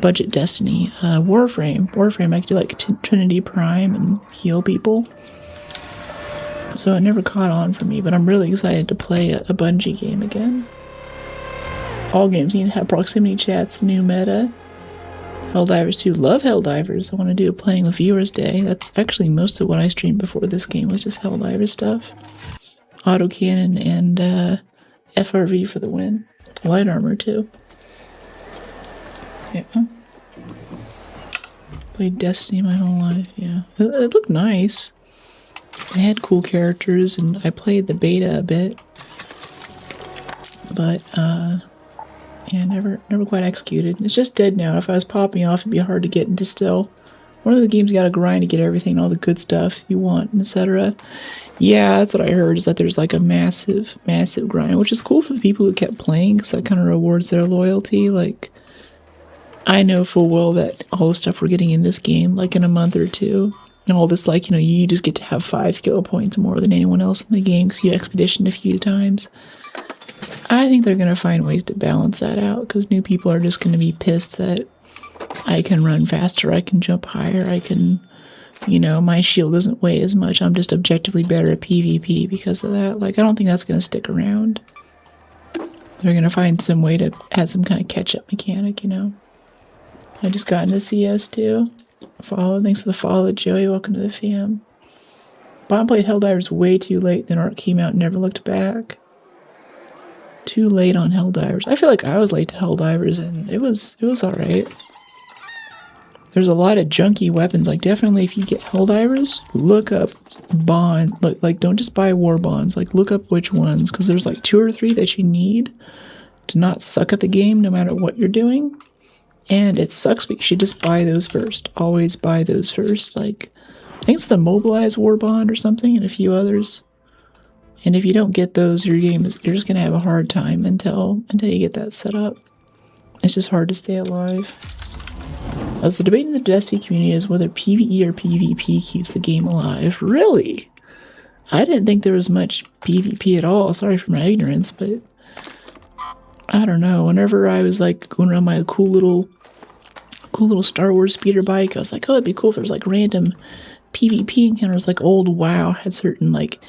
Budget Destiny. Warframe, I could do like Trinity Prime and heal people. So it never caught on for me, but I'm really excited to play a Bungie game again. All games need to have proximity chats, new meta. Helldivers 2, love Helldivers. I want to do a playing with viewers day. That's actually most of what I streamed before this game was just Helldivers stuff. Autocannon and FRV for the win. Light armor too. Yeah. Played Destiny my whole life, yeah. It looked nice. They had cool characters, and I played the beta a bit. But, yeah, never quite executed. It's just dead now. If I was popping off, it'd be hard to get into still. One of the games you gotta grind to get everything, all the good stuff you want, etc. Yeah, that's what I heard, is that there's like a massive grind, which is cool for the people who kept playing, because that kind of rewards their loyalty. Like, I know full well that all the stuff we're getting in this game, like in a month or two, and all this, like, you know, you just get to have 5 skill points more than anyone else in the game because you expeditioned a few times. I think they're going to find ways to balance that out, because new people are just going to be pissed that I can run faster, I can jump higher, I can, you know, my shield doesn't weigh as much, I'm just objectively better at PvP because of that. Like, I don't think that's going to stick around. They're going to find some way to add some kind of catch-up mechanic, you know. I just got into CS too. Thanks for the follow, Joey. Welcome to the fam. Bomb played Helldivers way too late, then Arc came out and never looked back. Too late on Helldivers. I feel like I was late to Helldivers, and it was alright. There's a lot of junky weapons. Like, definitely if you get Helldivers, look up bond. Like, don't just buy war bonds. Like, look up which ones, because there's like 2 or 3 that you need to not suck at the game no matter what you're doing. And it sucks, but you should just buy those first. Always buy those first. Like, I think it's the Mobilize War Bond or something, and a few others. And if you don't get those, you're just gonna have a hard time until you get that set up. It's just hard to stay alive. As the debate in the Destiny community is whether PvE or PvP keeps the game alive. Really? I didn't think there was much PvP at all. Sorry for my ignorance, but I don't know. Whenever I was like going around my cool little Star Wars speeder bike, I was like, oh, it'd be cool if there was like random PvP encounters. Like old WoW had certain like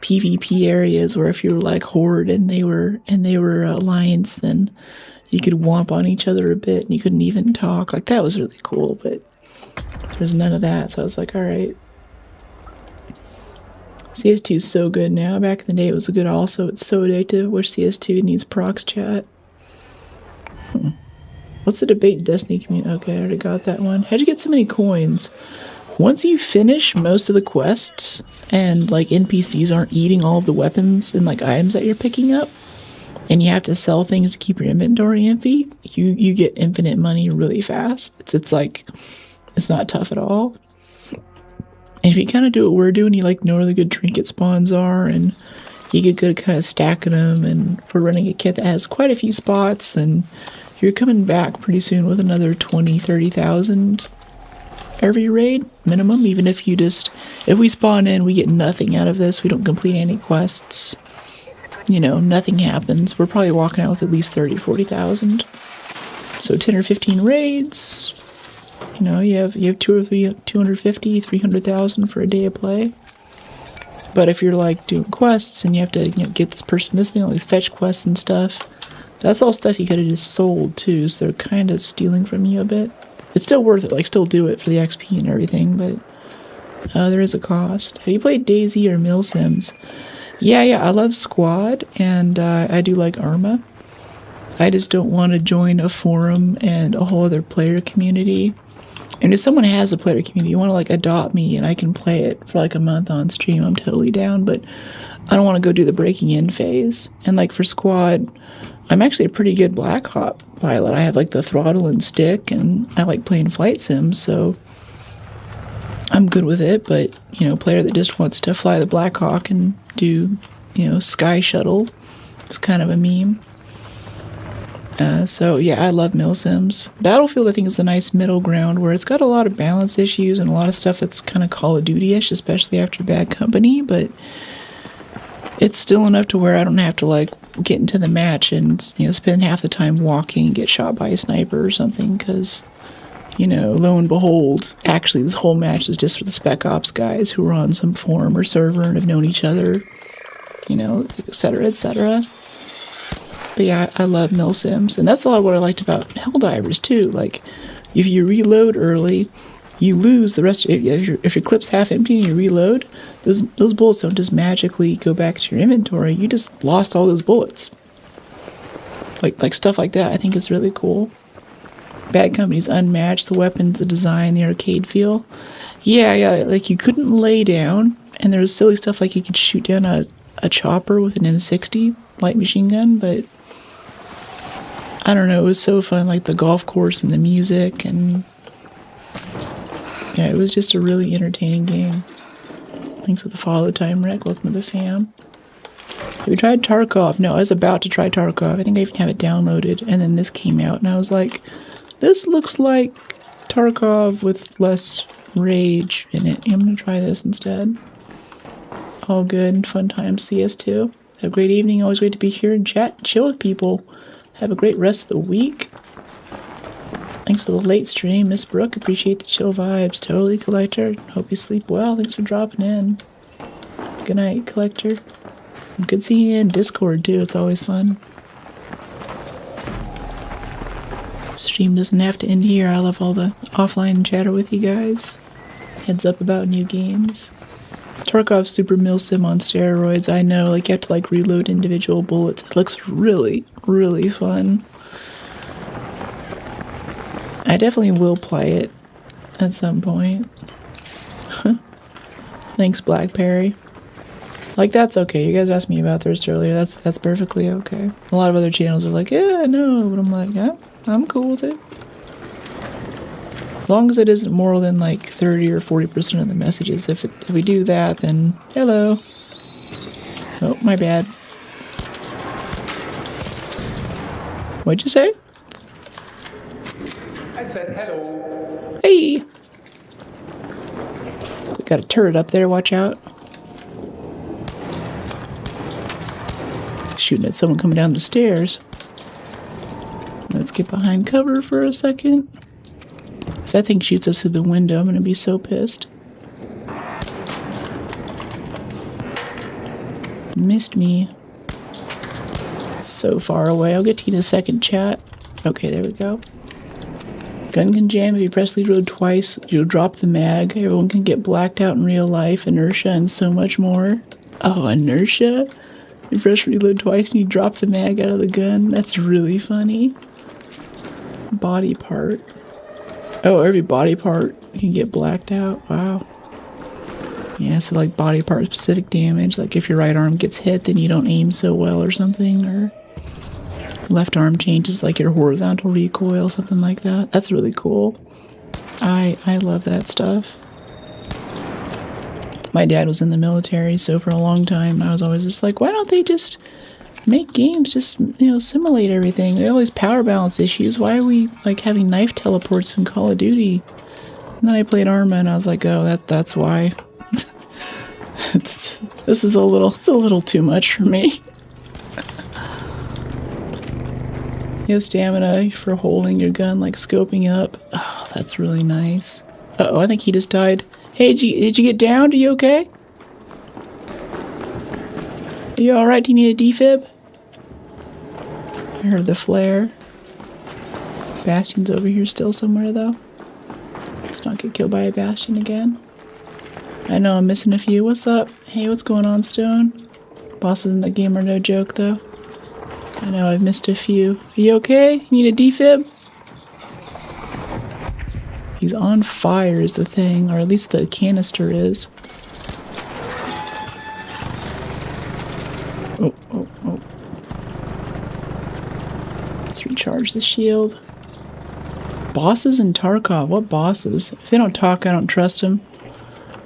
PvP areas where if you were like Horde and they were Alliance, then you could womp on each other a bit and you couldn't even talk. Like, that was really cool, but there's none of that. So I was like, all right. CS2 is so good now. Back in the day, it was good also. It's so addictive. Wish CS2 needs prox chat. What's the debate in Destiny community? Okay, I already got that one. How'd you get so many coins? Once you finish most of the quests and like NPCs aren't eating all of the weapons and like items that you're picking up, and you have to sell things to keep your inventory empty, you get infinite money really fast. It's like, it's not tough at all. And if you kind of do what we're doing, you like know where the good trinket spawns are, and you get good at kind of stacking them, and for running a kit that has quite a few spots, then you're coming back pretty soon with another 20, 30,000 every raid minimum. Even if we spawn in, we get nothing out of this, we don't complete any quests, nothing happens, we're probably walking out with at least 30, 40,000. So 10 or 15 raids, you have 250, 300,000 for a day of play. But if you're like doing quests and you have to get this person this thing, all these fetch quests and stuff, that's all stuff you could have just sold too, so they're kind of stealing from you a bit. It's still worth it, like still do it for the XP and everything, but there is a cost. Have you played DayZ or MilSims? Yeah, I love Squad, and I do like Arma. I just don't want to join a forum and a whole other player community. And if someone has a player community, you want to like adopt me and I can play it for like a month on stream, I'm totally down, but I don't want to go do the breaking in phase. And like for Squad, I'm actually a pretty good Black Hawk pilot. I have like the throttle and stick, and I like playing flight sims, so I'm good with it. But, player that just wants to fly the Black Hawk and do, sky shuttle, it's kind of a meme. So yeah, I love MilSims. Battlefield, I think, is a nice middle ground where it's got a lot of balance issues and a lot of stuff that's kind of Call of Duty-ish, especially after Bad Company, but it's still enough to where I don't have to like get into the match and, spend half the time walking and get shot by a sniper or something, because, lo and behold, actually this whole match is just for the Spec Ops guys who are on some forum or server and have known each other, et cetera, et cetera. But yeah, I love MilSims, and that's a lot of what I liked about Helldivers too. Like, if you reload early, you lose the rest. If your clip's half empty and you reload, those bullets don't just magically go back to your inventory. You just lost all those bullets. Like stuff like that, I think is really cool. Bad Company's unmatched. The weapons, the design, the arcade feel. Yeah. Like you couldn't lay down, and there was silly stuff like you could shoot down a chopper with an M60 light machine gun, but I don't know, it was so fun, like the golf course and the music, and yeah, it was just a really entertaining game. Thanks for the follow, Time Wreck. Welcome to the fam. Have you tried Tarkov? No, I was about to try Tarkov. I think I even have it downloaded, and then this came out, and I was like, this looks like Tarkov with less rage in it. I'm gonna try this instead. All good, fun times, CS2. Have a great evening. Always great to be here and chat and chill with people. Have a great rest of the week. Thanks for the late stream, Miss Brooke. Appreciate the chill vibes. Totally, Collector. Hope you sleep well. Thanks for dropping in. Good night, Collector. And good seeing you in Discord, too. It's always fun. Stream doesn't have to end here. I love all the offline chatter with you guys. Heads up about new games. Tarkov's Super MilSim on steroids. I know, like you have to like reload individual bullets. It looks really, really fun. I definitely will play it at some point. Thanks, Blackberry. Like, that's okay. You guys asked me about Thirst earlier. That's perfectly okay. A lot of other channels are like, yeah, no, but I'm like, yeah, I'm cool with it. As long as it isn't more than like 30 or 40% of the messages. If we do that, then hello. Oh, my bad. What'd you say? I said hello. Hey! Got a turret up there, watch out. Shooting at someone coming down the stairs. Let's get behind cover for a second. If that thing shoots us through the window, I'm gonna be so pissed. Missed me. So far away. I'll get to you in a second, chat. Okay, there we go. Gun can jam if you press lead road twice. You'll drop the mag. Everyone can get blacked out in real life, inertia, and so much more. Oh, inertia? You press reload twice and you drop the mag out of the gun. That's really funny. Body part. Oh, every body part can get blacked out. Wow. Yeah, so like body part specific damage. Like if your right arm gets hit, then you don't aim so well or something. Or left arm changes like your horizontal recoil, something like that. That's really cool. I love that stuff. My dad was in the military, so for a long time I was always just like, why don't they just make games just, simulate everything? They always power balance issues. Why are we like having knife teleports in Call of Duty? And then I played Arma and I was like, oh, that's why. This is a little too much for me. You have stamina for holding your gun, like scoping up. Oh, that's really nice. Uh-oh, I think he just died. Hey, did you get downed? Are you okay? Are you alright? Do you need a defib? I heard the flare. Bastion's over here still somewhere, though. Let's not get killed by a Bastion again. I know I'm missing a few. What's up? Hey, what's going on, Stone? Bosses in the game are no joke, though. I know I've missed a few. Are you okay? You need a defib? He's on fire is the thing, or at least the canister is. Oh. Let's recharge the shield. Bosses in Tarkov. What bosses? If they don't talk, I don't trust them.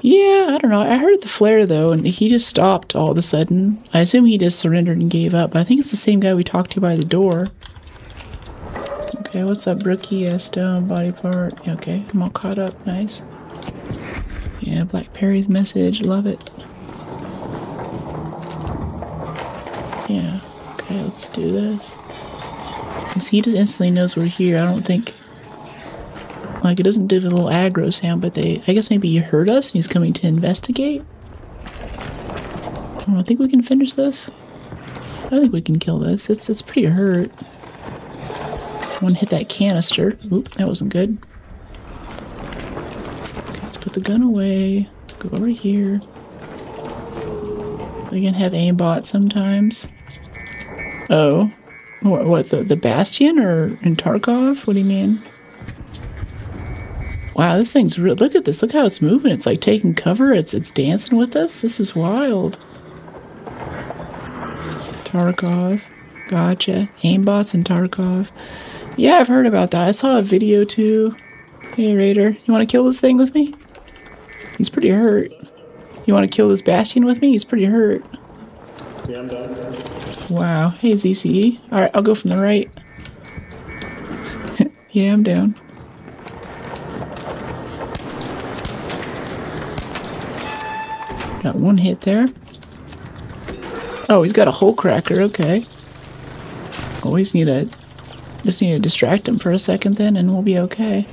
Yeah, I don't know. I heard the flare, though, and he just stopped all of a sudden. I assume he just surrendered and gave up, but I think it's the same guy we talked to by the door. Okay, what's up, Brookie? Stone, body part. Okay, I'm all caught up. Nice. Yeah, Black Perry's message. Love it. Yeah. Okay, let's do this. Because he just instantly knows we're here. I don't think... Like, it doesn't do the little aggro sound, but I guess maybe he heard us and he's coming to investigate. I think we can finish this. I think we can kill this. It's pretty hurt. One hit that canister. Oop, that wasn't good. Okay, let's put the gun away. Go over here. We can have aimbot sometimes. Oh. What, the Bastion or in Tarkov? What do you mean? Wow, this thing's real. Look at this. Look how it's moving. It's like taking cover. It's dancing with us. This is wild. Tarkov. Gotcha. Aimbots in Tarkov. Yeah, I've heard about that. I saw a video too. Hey, Raider. You want to kill this thing with me? He's pretty hurt. You want to kill this Bastion with me? He's pretty hurt. Yeah, I'm done. Wow. Hey, ZCE. Alright, I'll go from the right. Yeah, I'm down. Got one hit there. Oh, he's got a hole cracker. Okay. Always need to distract him for a second then, and we'll be okay.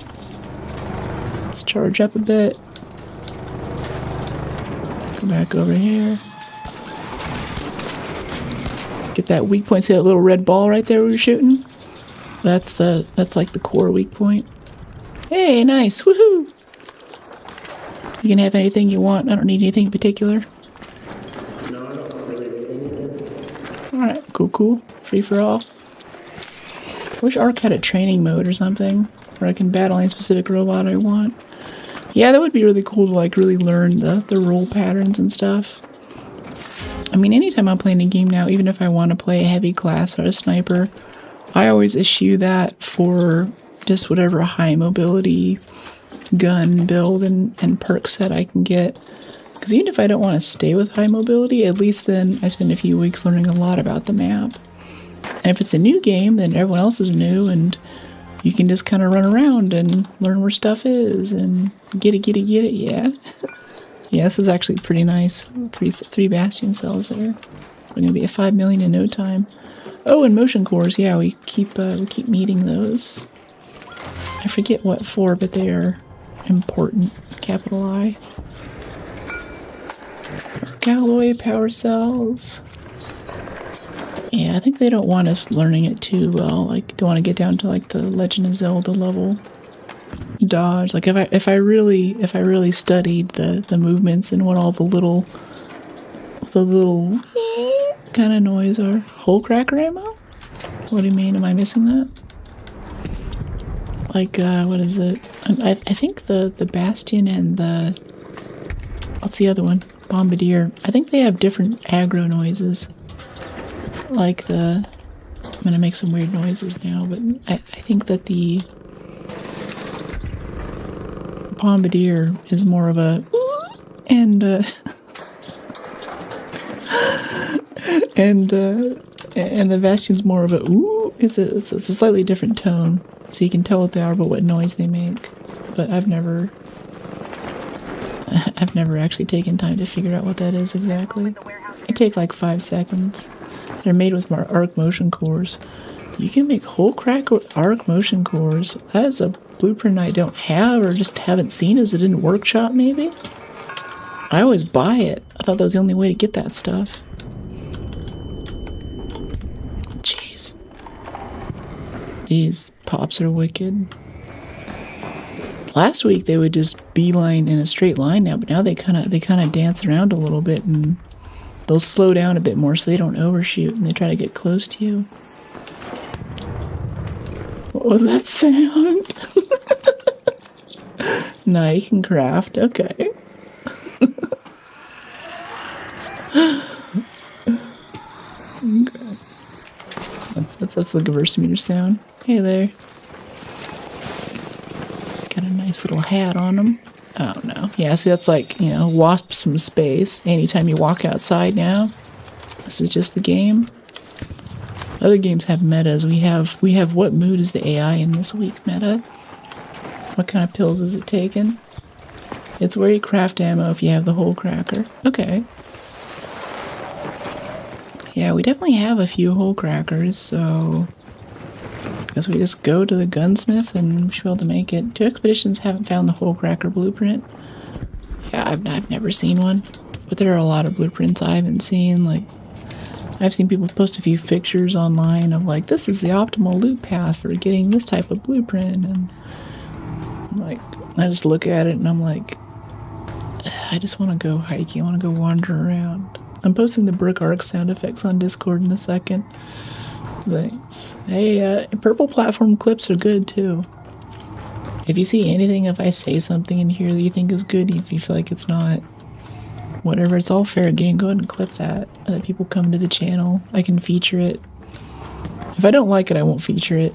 Let's charge up a bit. Go back over here. Get that weak point. See that little red ball right there we were shooting? That's like the core weak point. Hey, nice. Woohoo! You can have anything you want. I don't need anything in particular. No, I don't really need anything. Alright, cool. Free for all. I wish Arc had a training mode or something, where I can battle any specific robot I want. Yeah, that would be really cool to like really learn the role patterns and stuff. I mean, anytime I'm playing a game now, even if I want to play a heavy class or a sniper, I always issue that for just whatever high mobility gun build and perk set I can get. Because even if I don't want to stay with high mobility, at least then I spend a few weeks learning a lot about the map. And if it's a new game, then everyone else is new and you can just kind of run around and learn where stuff is and get it, yeah. Yeah, this is actually pretty nice. Three Bastion cells there. We're going to be at 5 million in no time. Oh, and motion cores, yeah, we keep meeting those. I forget what for, but they are important. Capital I. Arc alloy power cells. Yeah, I think they don't want us learning it too well. Like, don't want to get down to like the Legend of Zelda level dodge. Like, if I really studied the movements and what all the little kind of noise are. Hole cracker ammo? What do you mean? Am I missing that? Like, what is it? I think the Bastion and the... What's the other one? Bombardier. I think they have different aggro noises. Like the... I'm gonna make some weird noises now, but I think that the... Bombardier is more of a... And, and the Bastion's more of a ooh. It's a slightly different tone, so you can tell what they are, but what noise they make. But I've never actually taken time to figure out what that is exactly. I take like 5 seconds. They're made with my Arc motion cores. You can make whole cracker with Arc motion cores. That is a blueprint I don't have or just haven't seen. Is it in workshop maybe? I always buy it. I thought that was the only way to get that stuff. Jeez. These pops are wicked. Last week they would just beeline in a straight line now, but now they kind of dance around a little bit and they'll slow down a bit more so they don't overshoot and they try to get close to you. What was that sound? Nah, you can craft. Okay. Okay. That's the Geversimeter sound. Hey there. Got a nice little hat on them. Oh no. Yeah, see that's like, wasps from space. Anytime you walk outside now. This is just the game. Other games have metas. We have what mood is the AI in this week meta? What kind of pills is it taking? It's where you craft ammo if you have the whole cracker. Okay. Yeah, we definitely have a few hole crackers, so I guess we just go to the gunsmith and we should be able to make it. 2 expeditions haven't found the hole cracker blueprint. Yeah, I've never seen one, but there are a lot of blueprints I haven't seen. Like, I've seen people post a few pictures online of like, this is the optimal loot path for getting this type of blueprint, and I'm like, I just look at it and I'm like, I just want to go hiking. I want to go wander around. I'm posting the Brook Arc sound effects on Discord in a second. Thanks. Hey, purple platform clips are good too. If you see anything, if I say something in here that you think is good, if you feel like it's not, whatever, it's all fair game. Go ahead and clip that. Let people come to the channel. I can feature it. If I don't like it, I won't feature it.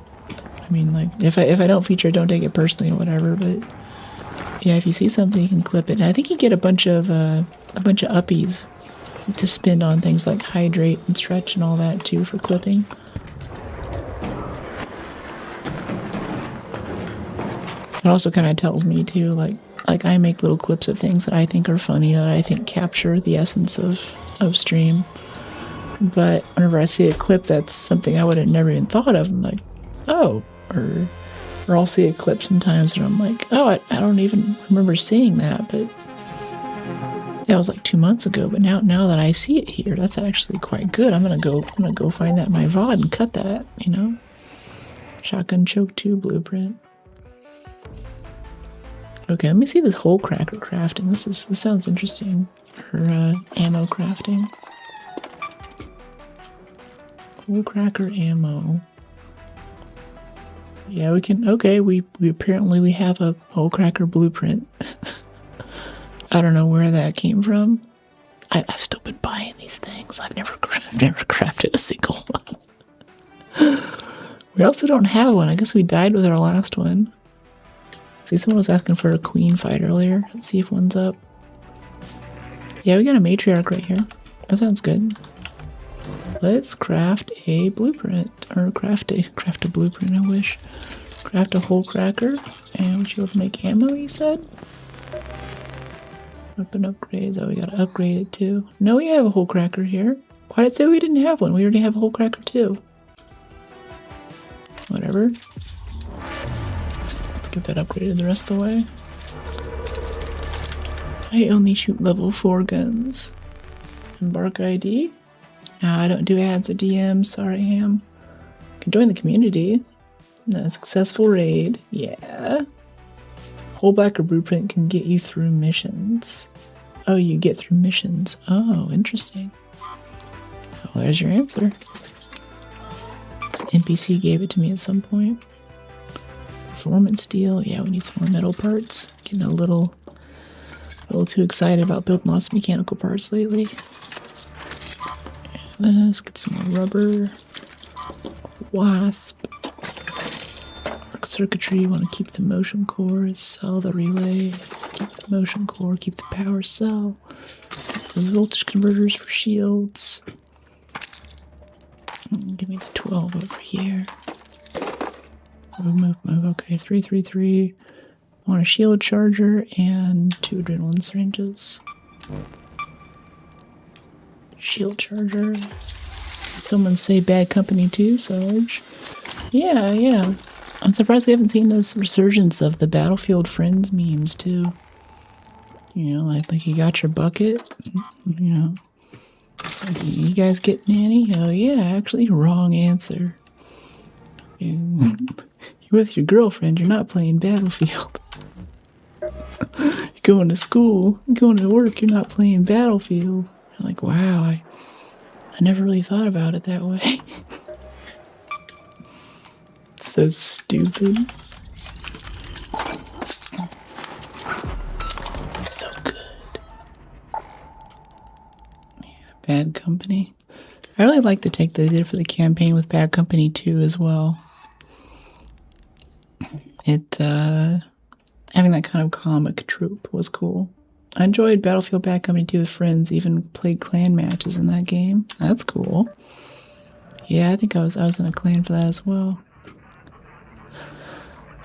I mean, like, if I don't feature it, don't take it personally or whatever. But yeah, if you see something, you can clip it. And I think you get a bunch of uppies to spend on things like hydrate and stretch and all that too for clipping. It also kind of tells me too, like I make little clips of things that I think are funny, that I think capture the essence of stream. But whenever I see a clip that's something I would have never even thought of, I'm like, oh, or I'll see a clip sometimes and I'm like, oh, I don't even remember seeing that, but that was like 2 months ago. But now that I see it here, that's actually quite good. I'm gonna go find that in my VOD and cut that, Shotgun choke 2 blueprint. Okay, let me see this whole cracker crafting. This sounds interesting. For ammo crafting. Whole cracker ammo. Yeah, we can. Okay, we apparently have a whole cracker blueprint. I don't know where that came from. I've still been buying these things. I've never crafted a single one. We also don't have one. I guess we died with our last one. See, someone was asking for a queen fight earlier. Let's see if one's up. Yeah, we got a matriarch right here. That sounds good. Let's craft a blueprint. Or craft a blueprint, I wish. Craft a whole cracker. And would you able to make ammo, you said? Weapon upgrades. Oh, we gotta upgrade it too. No, we have a whole cracker here. Why did it say we didn't have one? We already have a whole cracker too. Whatever. Get that upgraded the rest of the way. I only shoot level 4 guns. Embark ID? No, I don't do ads or DMs. Sorry, Ham. Can join the community. No, successful raid. Yeah. Whole backer blueprint can get you through missions. Oh, you get through missions. Oh, interesting. Well, there's your answer. This NPC gave it to me at some point. Performance deal. Yeah, we need some more metal parts. Getting a little too excited about building lots of mechanical parts lately. Let's get some more rubber. Wasp. Arc circuitry. Want to keep the motion cores. Sell the relay. Keep the motion core. Keep the power cell. Those voltage converters for shields. Give me the 12 over here. Move. Okay, 333. I want a shield charger and 2 adrenaline syringes. Shield charger. Someone say Bad Company 2, Sarge. Yeah. I'm surprised we haven't seen this resurgence of the Battlefield Friends memes, too. You know, like you got your bucket, you know. Like, you guys get nanny? Oh, yeah, actually, wrong answer. You're with your girlfriend, you're not playing Battlefield. You're going to school, you're going to work, you're not playing Battlefield. I'm like, wow, I never really thought about it that way. So stupid. So good. Yeah, Bad Company. I really like the take they did for the campaign with Bad Company 2 as well. Having that kind of comic trope was cool. I enjoyed Battlefield Bad Company 2 with friends, even played clan matches in that game. That's cool. Yeah, I think I was in a clan for that as well.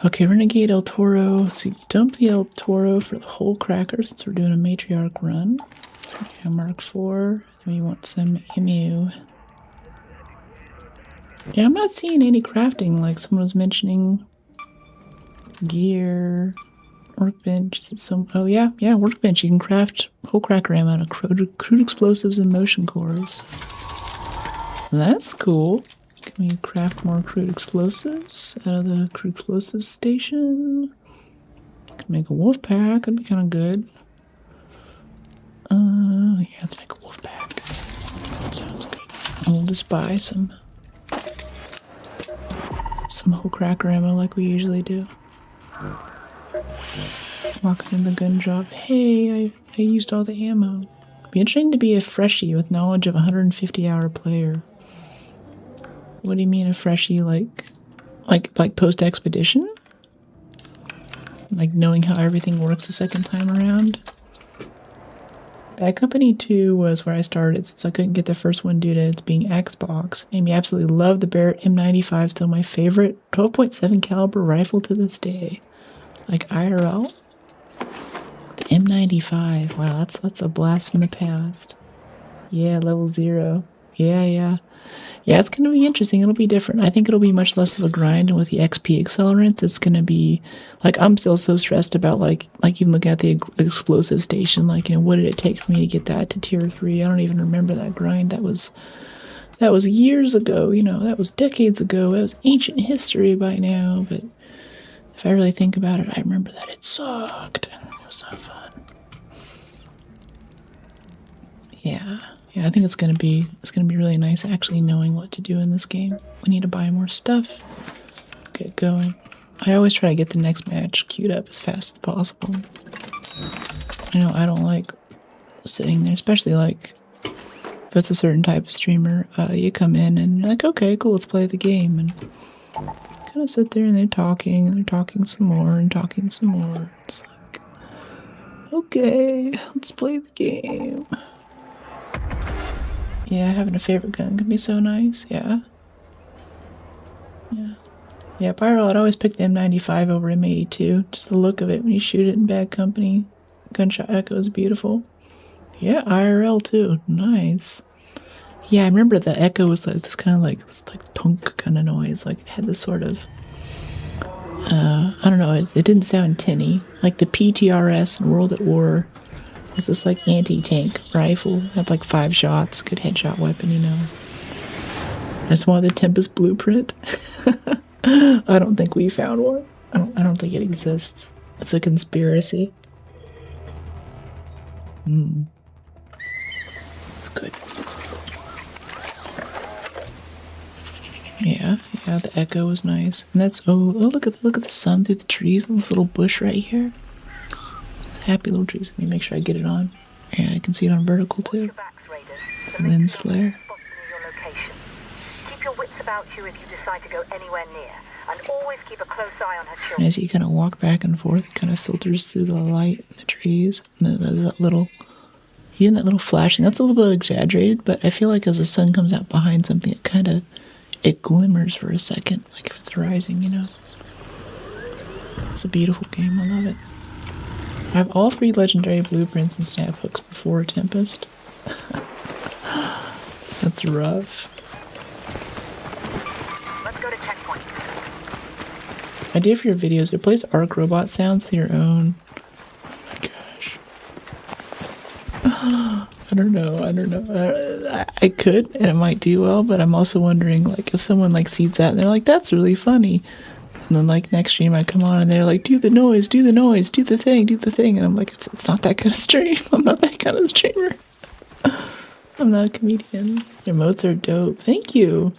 Okay, Renegade El Toro. So dump the El Toro for the whole cracker since we're doing a matriarch run. Okay, Mark 4. Then we want some emu. Yeah, I'm not seeing any crafting like someone was mentioning. Gear. Workbench. Oh yeah, workbench. You can craft whole cracker ammo out of crude explosives and motion cores. That's cool. Can we craft more crude explosives out of the crude explosives station? Can make a wolf pack. That'd be kind of good. Yeah, let's make a wolf pack. That sounds good. And we'll just buy some whole cracker ammo like we usually do. Walking in the gun shop. Hey, I used all the ammo. It'd be interesting to be a freshie with knowledge of a 150-hour player. What do you mean a freshie? Like post expedition? Like knowing how everything works the second time around? Bad Company 2 was where I started since I couldn't get the first one due to its being Xbox. Made me absolutely love the Barrett M95, still my favorite 12.7 caliber rifle to this day. Like IRL? The M95. Wow, that's a blast from the past. Yeah, level 0. Yeah, it's going to be interesting. It'll be different. I think it'll be much less of a grind, and with the XP accelerant, it's going to be like I'm still so stressed about like even looking at the explosive station. Like, you know, what did it take for me to get that to tier 3? I don't even remember that grind. That was years ago. You know, that was decades ago. That was ancient history by now. But if I really think about it, I remember that it sucked. It was not fun. Yeah, I think it's gonna be really nice actually knowing what to do in this game. We need to buy more stuff. Get going. I always try to get the next match queued up as fast as possible. I know I don't like sitting there, especially like if it's a certain type of streamer. You come in and you're like, okay, cool, let's play the game, and kind of sit there and they're talking some more and talking some more. It's like, okay, let's play the game. Yeah, having a favorite gun can be so nice. Yeah, Pyro, I'd always pick the M95 over M82. Just the look of it when you shoot it in Bad Company. Gunshot echo is beautiful. Yeah, IRL too. Nice. Yeah, I remember the echo was like this kind of like tunk kind of noise. Like it had this sort of I don't know. It didn't sound tinny. Like the PTRS in World at War. It was this like anti-tank rifle. Had like 5 shots, good headshot weapon, you know. I just wanted the Tempest blueprint. I don't think we found one. I don't think it exists. It's a conspiracy. It's good. Yeah, the echo was nice. And that's look at the sun through the trees, this little bush right here. Happy little trees. Let me make sure I get it on. Yeah, I can see it on vertical too. The lens flare. Keep your wits about you if you decide to go anywhere near, and always keep a close eye on her children. And as you kind of walk back and forth, it kind of filters through the light in the trees. And there's that little Even that little flashing, that's a little bit exaggerated, but I feel like as the sun comes out behind something, it glimmers for a second, like if it's rising, you know? It's a beautiful game, I love it. I have all 3 legendary blueprints and snap hooks before Tempest. That's rough. Let's go to checkpoints. Idea for your videos, replace Arc robot sounds with your own. Oh my gosh. I don't know. I could, and it might do well, but I'm also wondering, like, if someone, like, sees that and they're like, that's really funny. And then, like, next stream I come on and they're like, do the noise, do the thing. And I'm like, it's not that kind of stream. I'm not that kind of streamer. I'm not a comedian. Emotes are dope. Thank you.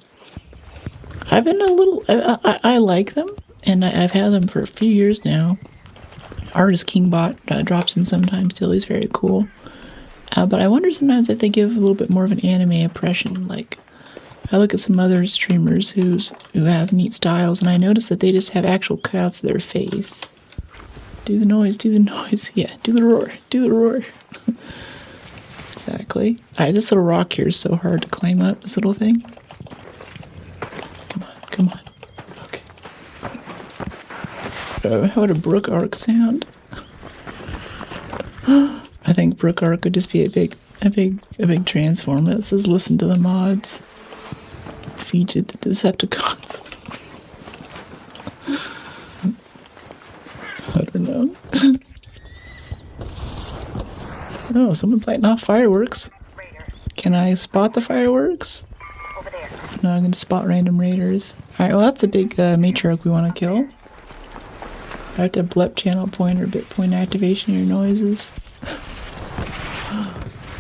I've been a little, I like them, and I've had them for a few years now. Artist Kingbot drops in sometimes still. He's very cool. But I wonder sometimes if they give a little bit more of an anime impression. Like, I look at some other streamers who have neat styles, and I notice that they just have actual cutouts of their face. Do the noise. Yeah, do the roar. Exactly. Alright, this little rock here is so hard to climb up, this little thing. Come on. Okay. How would a brook arc sound? I think brook arc would just be a big transform that says listen to the mods. Featured the Decepticons. I don't know. Oh, someone's lighting off fireworks. Raider, Can I spot the fireworks? over there. No, I'm going to spot random raiders. Alright, well that's a big matriarch we want to kill. I have to blep channel point or bit point activation your noises.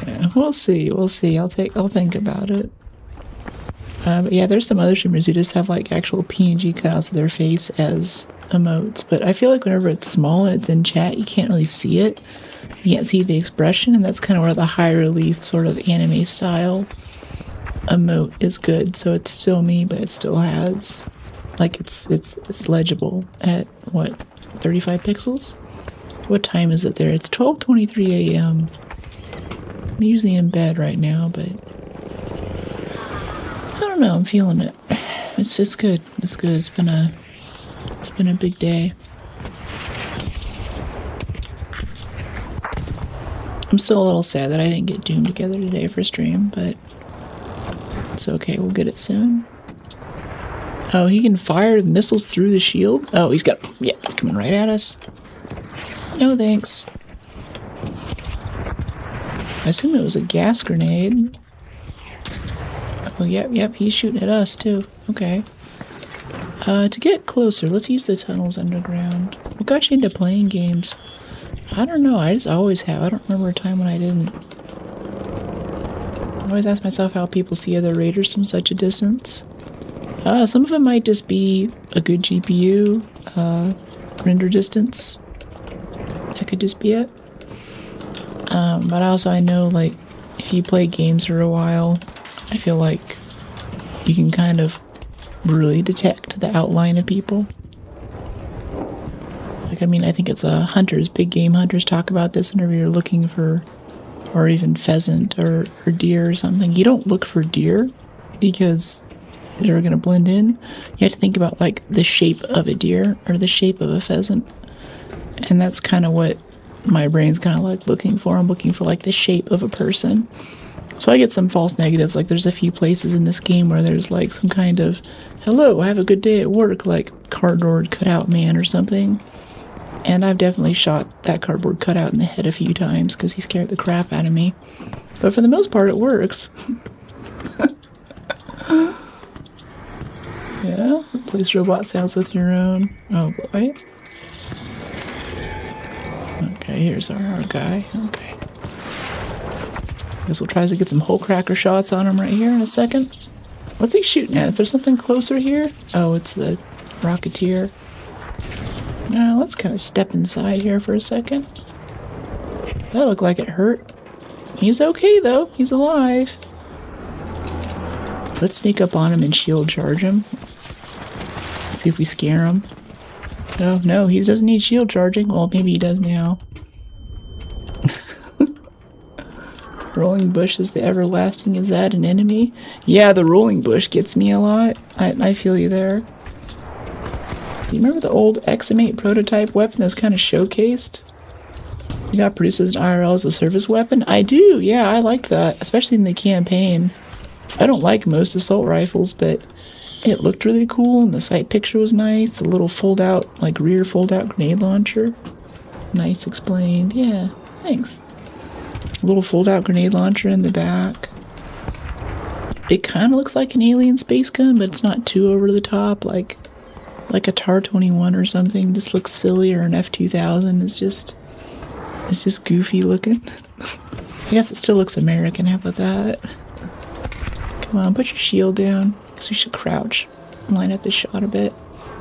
Yeah, we'll see. I'll think about it. But yeah, there's some other streamers who just have like actual PNG cutouts of their face as emotes. But I feel like whenever it's small and it's in chat, you can't really see it. You can't see the expression, and that's kind of where the high relief sort of anime style emote is good. So it's still me, but it still has like it's legible at what, 35 pixels? What time is it there? It's 12:23 a.m. I'm usually in bed right now, but I don't know, I'm feeling it. It's just good. It's good. It's been a big day. I'm still a little sad that I didn't get Doom together today for stream, but it's okay. We'll get it soon. Oh, he can fire missiles through the shield? Oh, he's got... Yeah, it's coming right at us. No, thanks. I assume it was a gas grenade. Oh, yep, he's shooting at us, too. Okay. To get closer, let's use the tunnels underground. What got you into playing games? I don't know, I just always have. I don't remember a time when I didn't. I always ask myself how people see other raiders from such a distance. Some of it might just be a good GPU, render distance. That could just be it. But also I know, like, if you play games for a while, I feel like you can kind of really detect the outline of people. Like, I mean, I think it's hunters, big game hunters talk about this whenever you're looking for, or even pheasant or deer or something. You don't look for deer because they're going to blend in. You have to think about, like, the shape of a deer or the shape of a pheasant. And that's kind of what my brain's kind of like looking for. I'm looking for, like, the shape of a person. So I get some false negatives. Like, there's a few places in this game where there's, like, some kind of, hello, have a good day at work, like, cardboard cutout man or something. And I've definitely shot that cardboard cutout in the head a few times because he scared the crap out of me. But for the most part, it works. Yeah, replace robot sounds with your own. Oh, boy. Okay, here's our guy. Okay. Guess we'll try to get some hole cracker shots on him right here in a second. What's he shooting at? Is there something closer here? Oh, it's the Rocketeer. Now, let's kind of step inside here for a second. That looked like it hurt. He's okay, though. He's alive. Let's sneak up on him and shield charge him. See if we scare him. Oh, no, he doesn't need shield charging. Well, maybe he does now. Rolling bush is the everlasting. Is that an enemy? Yeah, the rolling bush gets me a lot. I feel you there. Do you remember the old XM8 prototype weapon that was kind of showcased? It got produced as an IRL as a service weapon? I do, yeah, I liked that, especially in the campaign. I don't like most assault rifles, but it looked really cool, and the sight picture was nice. The little fold-out, like rear fold-out grenade launcher. Nice explained. Yeah, thanks. A little fold-out grenade launcher in the back. It kind of looks like an alien space gun, but it's not too over the top, like a TAR-21 or something. Just looks silly, or an F-2000. It's just goofy looking. I guess it still looks American. How about that? Come on, put your shield down. Because we should crouch. Line up the shot a bit.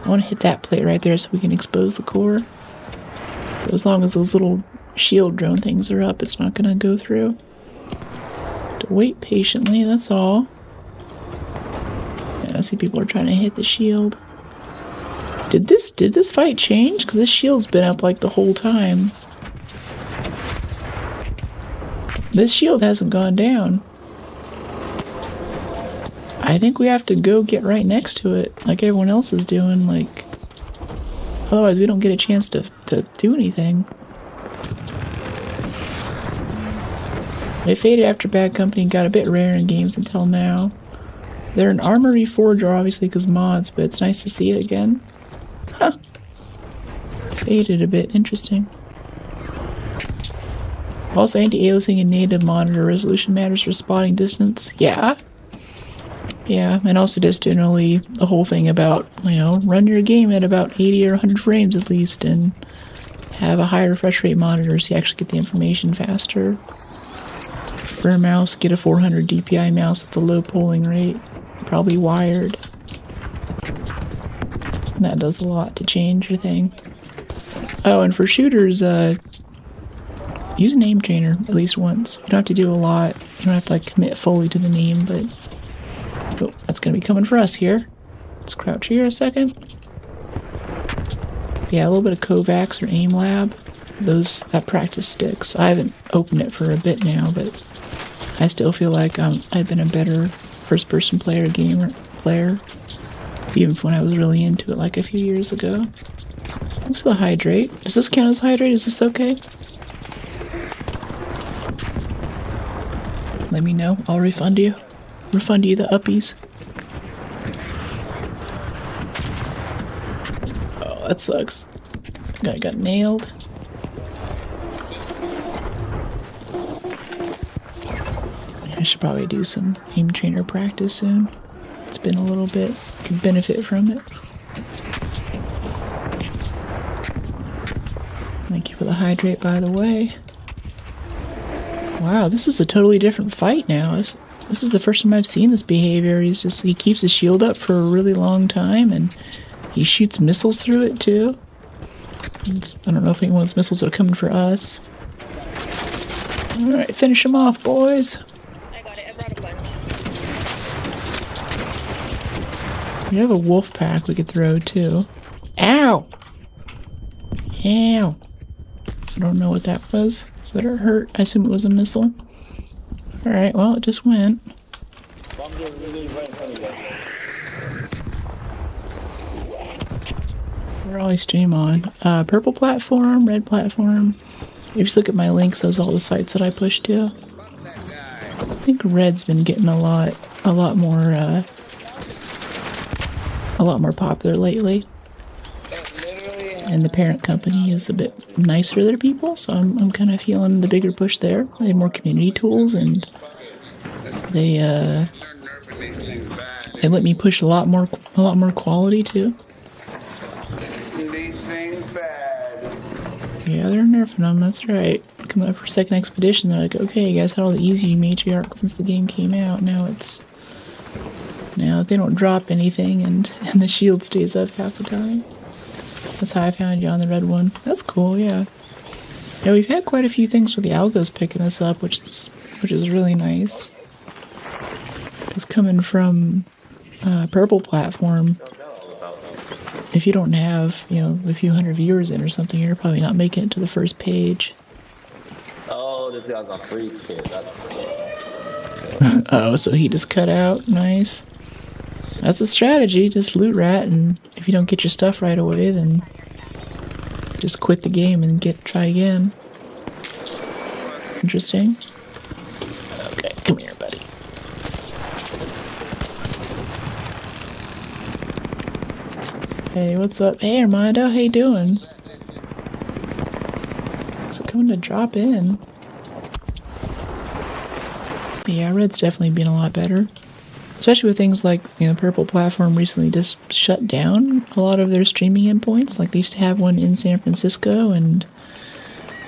I want to hit that plate right there so we can expose the core. But as long as those little shield drone things are up, it's not going to go through. To wait patiently, that's all. Yeah, I see people are trying to hit the shield. Did this fight change? Because this shield's been up like the whole time. This shield hasn't gone down. I think we have to go get right next to it, like everyone else is doing, like... Otherwise we don't get a chance to do anything. They faded after Bad Company got a bit rare in games until now. They're an Armory Forger, obviously, because mods, but it's nice to see it again. Huh. Faded a bit. Interesting. Also, anti-aliasing and native monitor resolution matters for spotting distance. Yeah. Yeah, and also just generally the whole thing about, you know, run your game at about 80 or 100 frames at least and have a higher refresh rate monitor so you actually get the information faster. For a mouse, get a 400 DPI mouse with a low polling rate. Probably wired. That does a lot to change your thing. Oh, and for shooters, use a name changer at least once. You don't have to do a lot. You don't have to like commit fully to the name, but oh, that's gonna be coming for us here. Let's crouch here a second. Yeah, a little bit of Kovacs or Aim Lab. That practice sticks. I haven't opened it for a bit now, but I still feel like I've been a better first-person player, even when I was really into it like a few years ago. Thanks for the hydrate. Does this count as hydrate? Is this okay? Let me know. I'll refund you. Refund you the uppies. Oh, that sucks. Guy got nailed. I should probably do some aim trainer practice soon. It's been a little bit. Could benefit from it. Thank you for the hydrate, by the way. Wow, this is a totally different fight now. This is the first time I've seen this behavior. He keeps his shield up for a really long time, and he shoots missiles through it too. I don't know if any one of those missiles are coming for us. Alright, finish him off, boys. I got it, I brought a bunch. We have a wolf pack we could throw too. Ow! Ow! I don't know what that was, but it hurt. I assume it was a missile. Alright, well, it just went. Where all I stream on? Purple platform, red platform. If you just look at my links, those are all the sites that I push to. I think red's been getting a lot more popular lately. And the parent company is a bit nicer to their people, so I'm kind of feeling the bigger push there. They have more community tools, and they let me push a lot more quality too. Yeah, they're nerfing them. That's right. Coming up for second expedition, they're like, okay, you guys had all the easy matriarch since the game came out. Now they don't drop anything, and the shield stays up half the time. That's how I found you on the red one. That's cool, yeah. Yeah, we've had quite a few things with the algos picking us up, which is really nice. It's coming from purple platform. If you don't have, a few hundred viewers in or something, you're probably not making it to the first page. Oh, Oh, this guy's a freak kid. That's Oh, so he just cut out. Nice. That's the strategy. Just loot rat, and if you don't get your stuff right away, then just quit the game and try again. Interesting. Okay, come here, buddy. Hey, what's up? Hey, Armando, how you doing? So coming to drop in. But yeah, Red's definitely been a lot better. Especially with things like, Purple Platform recently just shut down a lot of their streaming endpoints. Like, they used to have one in San Francisco, and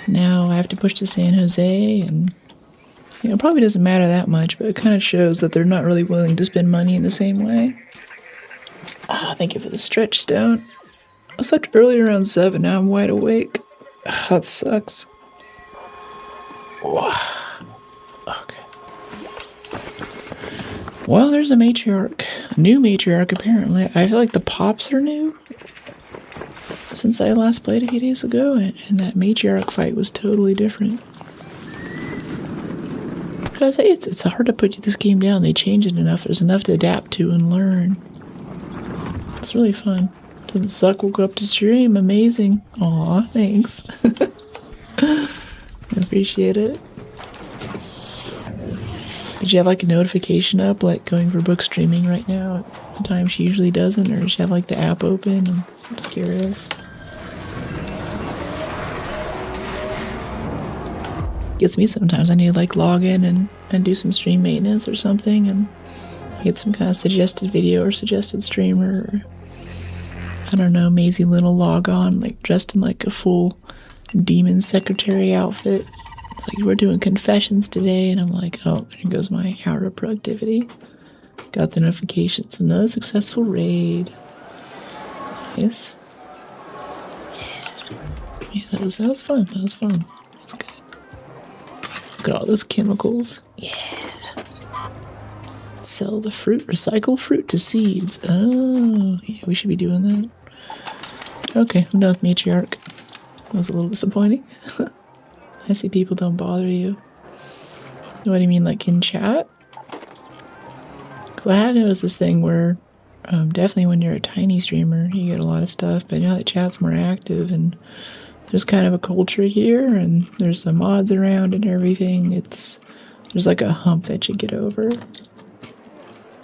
now I have to push to San Jose, and, it probably doesn't matter that much, but it kind of shows that they're not really willing to spend money in the same way. Ah, thank you for the stretch stone. I slept earlier around 7, now I'm wide awake. Ah, that sucks. Whoa. Okay. Well, there's a matriarch. A new matriarch, apparently. I feel like the pops are new since I last played a few days ago, and that matriarch fight was totally different. But I say it's hard to put this game down. They change it enough. There's enough to adapt to and learn. It's really fun. Doesn't suck. We'll go up to stream. Amazing. Aw, thanks. I appreciate it. Did you have like a notification up, like going for book streaming right now at the time she usually doesn't, or does she have like the app open? I'm just curious. Gets me sometimes. I need to like log in and do some stream maintenance or something, and get some kind of suggested video or suggested streamer, or I don't know, Maisie Little log on, like dressed in like a full demon secretary outfit. It's like, we're doing confessions today, and I'm like, oh, there goes my hour of productivity. Got the notifications. Another successful raid. Yes. Yeah, that was fun. That was fun. That's good. Look at all those chemicals. Yeah. Sell the fruit. Recycle fruit to seeds. Oh, yeah, we should be doing that. Okay, I'm done with matriarch. That was a little disappointing. I see people don't bother you. What do you mean, like in chat? Because I have noticed this thing where definitely when you're a tiny streamer, you get a lot of stuff, but now that chat's more active and there's kind of a culture here and there's some mods around and everything, there's like a hump that you get over.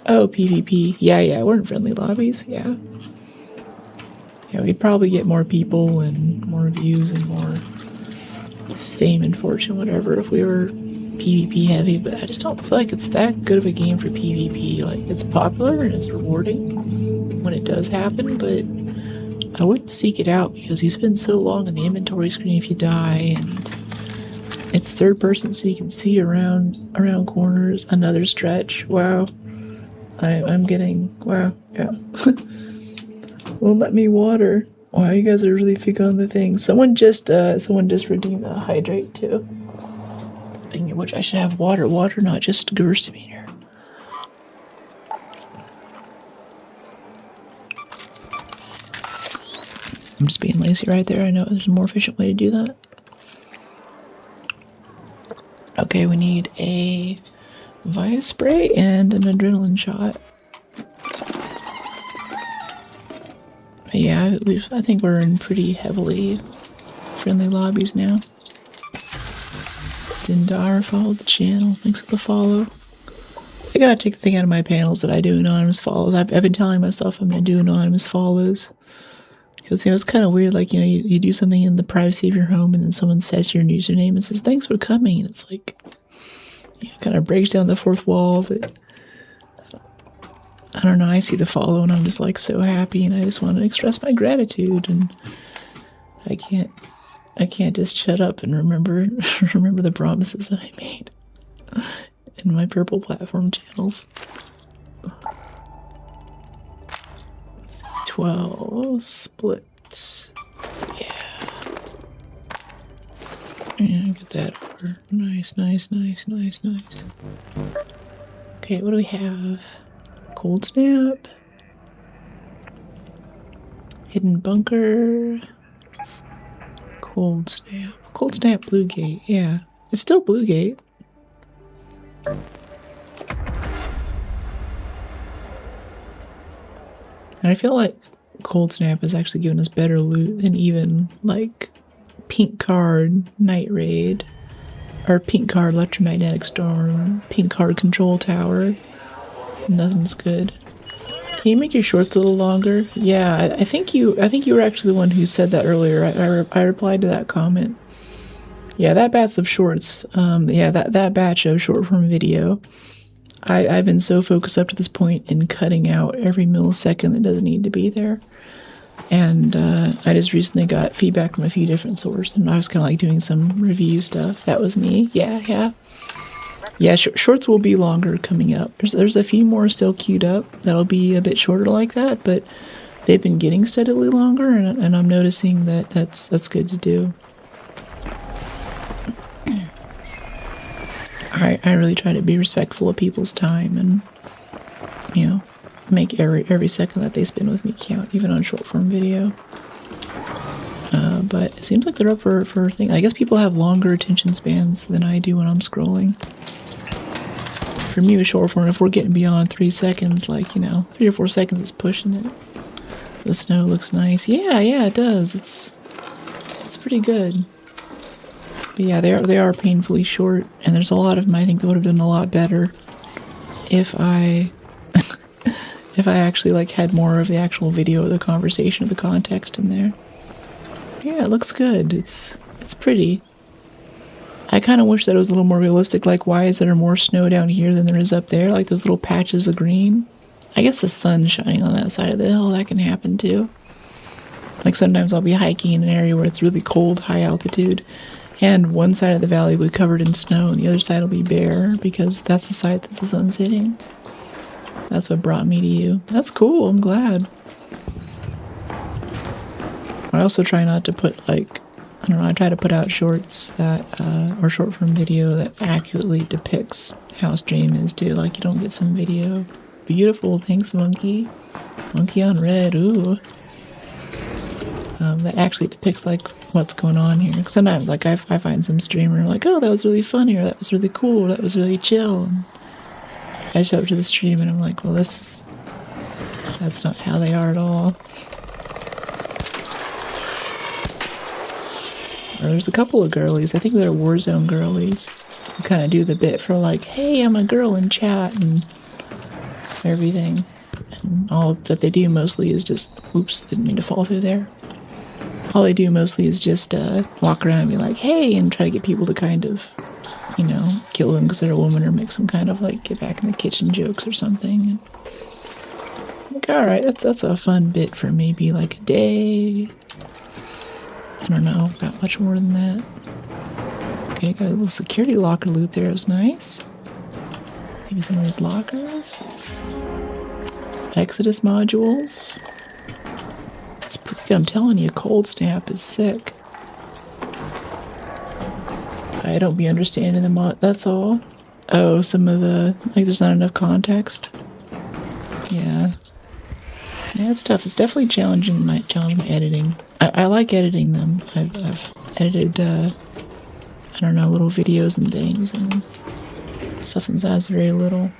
Oh, PvP. Yeah, we're in friendly lobbies, yeah. Yeah, we'd probably get more people and more views and more fame and fortune, whatever, if we were PvP heavy, but I just don't feel like it's that good of a game for PvP. Like, it's popular and it's rewarding when it does happen, but I wouldn't seek it out because you spend so long on the inventory screen if you die, and it's third person so you can see around corners. Another stretch. Wow. I'm getting, wow, yeah. Won't let me water. Wow, you guys are really big on the thing. Someone just redeemed a hydrate too. Thinking which I should have water, not just Gersteiner. I'm just being lazy right there. I know there's a more efficient way to do that. Okay, we need a Vita spray and an adrenaline shot. Yeah, I think we're in pretty heavily friendly lobbies now. Dindar followed the channel. Thanks for the follow. I gotta take the thing out of my panels that I do anonymous follows. I've been telling myself I'm gonna do anonymous follows. Because, it's kind of weird, like, you do something in the privacy of your home and then someone says your username and says, thanks for coming. And it's like, kind of breaks down the fourth wall, but I don't know, I see the follow and I'm just like so happy and I just want to express my gratitude, and I can't just shut up and remember the promises that I made in my Purple Platform channels. 12 splits. Yeah, get that over. Nice. Okay, what do we have? Cold Snap, Hidden Bunker, Cold Snap, Blue Gate, yeah. It's still Bluegate. And I feel like Cold Snap has actually given us better loot than even like Pink Card Night Raid or Pink Card Electromagnetic Storm, Pink Card Control Tower. Nothing's good. Can you make your shorts a little longer? Yeah, I think you were actually the one who said that earlier. I replied to that comment. Yeah, that batch of shorts. Yeah, that batch of short form video. I've been so focused up to this point in cutting out every millisecond that doesn't need to be there. And I just recently got feedback from a few different sources, and I was kind of like doing some review stuff. That was me. Yeah. Shorts will be longer coming up. There's a few more still queued up that'll be a bit shorter like that, but they've been getting steadily longer, and I'm noticing that that's good to do. I really try to be respectful of people's time and, you know, make every second that they spend with me count, even on short form video. But it seems like they're up for a thing. I guess people have longer attention spans than I do when I'm scrolling. For me with short form, if we're getting beyond 3 seconds, like, you know, 3 or 4 seconds is pushing it. The snow looks nice. Yeah, it does. It's pretty good. But yeah, they are painfully short, and there's a lot of them I think that would have done a lot better if I if I actually like had more of the actual video of the conversation, of the context in there. Yeah, it looks good. It's pretty. I kind of wish that it was a little more realistic. Like, why is there more snow down here than there is up there? Like those little patches of green. I guess the sun's shining on that side of the hill. That can happen too. Like sometimes I'll be hiking in an area where it's really cold, high altitude, and one side of the valley will be covered in snow and the other side will be bare because that's the side that the sun's hitting. That's what brought me to you. That's cool. I'm glad. I also try not to put like, I don't know, I try to put out shorts that, or short form video that accurately depicts how stream is too. Like you don't get some video. Beautiful. Thanks, Monkey. Monkey on red. Ooh. That actually depicts like what's going on here. Sometimes like I find some streamer like, oh, that was really funny, or that was really cool, or that was really chill. And I show up to the stream and I'm like, well, that's not how they are at all. Or there's a couple of girlies, I think they're Warzone girlies, who kind of do the bit for like, hey, I'm a girl in chat and everything. And all that they do mostly is just, oops, didn't mean to fall through there. All they do mostly is just walk around and be like, hey, and try to get people to kind of, you know, kill them because they're a woman, or make some kind of like get back in the kitchen jokes or something. And like, all right, that's a fun bit for maybe like a day. I don't know about much more than that. Okay, got a little security locker loot there. It was nice. Maybe some of these lockers. Exodus modules. It's pretty good. I'm telling you, Cold Snap is sick. I don't be understanding the mod. That's all. Oh, some of the, like, there's not enough context. Yeah. Yeah, it's tough. It's definitely challenging my editing. I like editing them. I've edited, I don't know, little videos and things, and stuff since I was very little.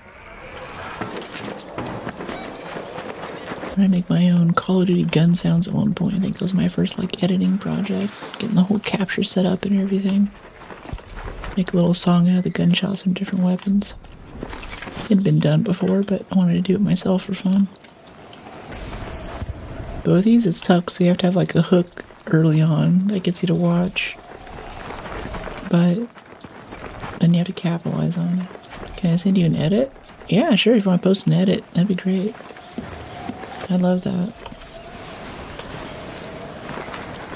I make my own Call of Duty gun sounds at one point. I think that was my first like editing project. Getting the whole capture set up and everything. Make a little song out of the gunshots from different weapons. It had been done before, but I wanted to do it myself for fun. Both these, it's tough, so you have to have like a hook early on that gets you to watch. But then you have to capitalize on it. Can I send you an edit? Yeah, sure, if you want to post an edit, that'd be great. I love that.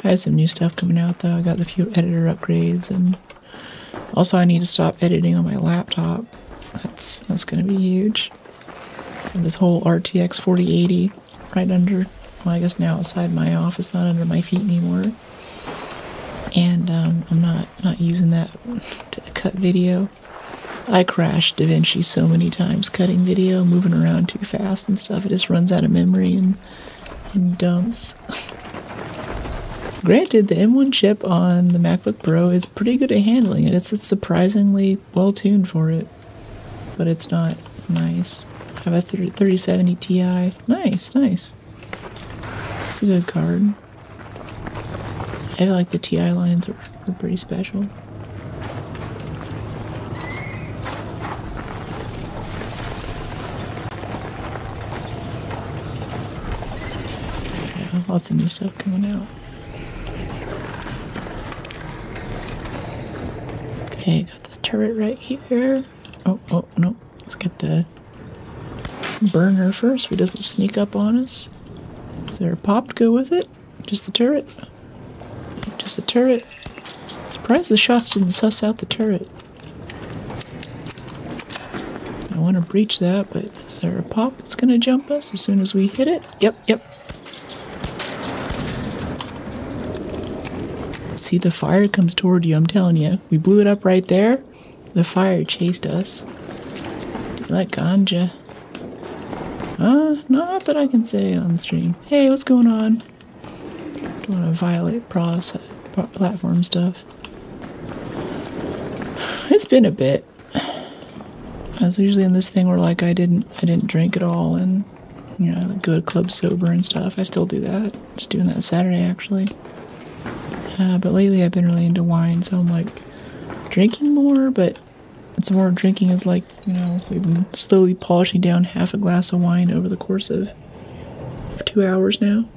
I have some new stuff coming out though. I got a few editor upgrades, and also I need to stop editing on my laptop. That's gonna be huge. And this whole RTX 4080 right under, well, I guess now outside my office, not under my feet anymore. And I'm not using that to cut video. I crashed DaVinci so many times cutting video, moving around too fast and stuff. It just runs out of memory and dumps. Granted, the M1 chip on the MacBook Pro is pretty good at handling it. It's surprisingly well tuned for it, but it's not nice. I have a 3070 Ti. Nice, nice. It's a good card. I feel like the Ti lines are pretty special. Yeah, lots of new stuff coming out. Okay, got this turret right here. Oh, no. Let's get the burner first so he doesn't sneak up on us. Is there a pop to go with it? Just the turret? Just the turret. Surprised the shots didn't suss out the turret. I want to breach that, but is there a pop that's going to jump us as soon as we hit it? Yep. See, the fire comes toward you, I'm telling you. We blew it up right there. The fire chased us. Do you like ganja? Not that I can say on stream. Hey, what's going on? Don't want to violate platform stuff. It's been a bit. I was usually in this thing where like I didn't drink at all, and you know, I go to club sober and stuff. I still do that. Just doing that Saturday actually. But lately I've been really into wine, so I'm like drinking more, but it's more drinking is like, you know, we've been slowly polishing down half a glass of wine over the course of 2 hours now.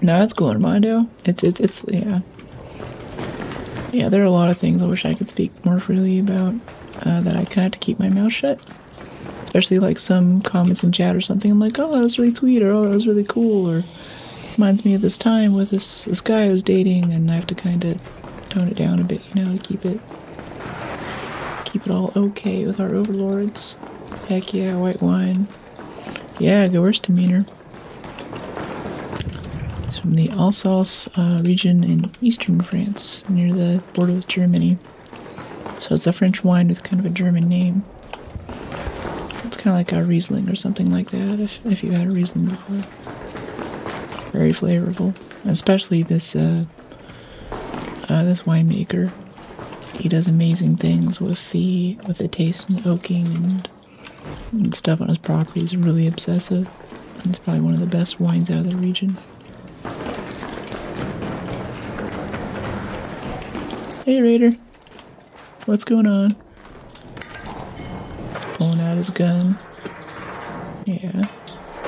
No, it's cool, Armando. It's yeah. Yeah, there are a lot of things I wish I could speak more freely about that I kind of have to keep my mouth shut. Especially like some comments in chat or something. I'm like, oh, that was really sweet, or oh, that was really cool, or reminds me of this time with this guy I was dating, and I have to kind of tone it down a bit, you know, to keep it all okay with our overlords. Heck yeah, white wine. Yeah, Gewürztraminer. It's from the Alsace region in eastern France, near the border with Germany. So it's a French wine with kind of a German name. It's kind of like a Riesling or something like that, if you've had a Riesling before. Very flavorful, especially this this winemaker. He does amazing things with the taste and oaking and stuff on his property. He's really obsessive. It's probably one of the best wines out of the region. Hey Raider, what's going on? He's pulling out his gun. Yeah.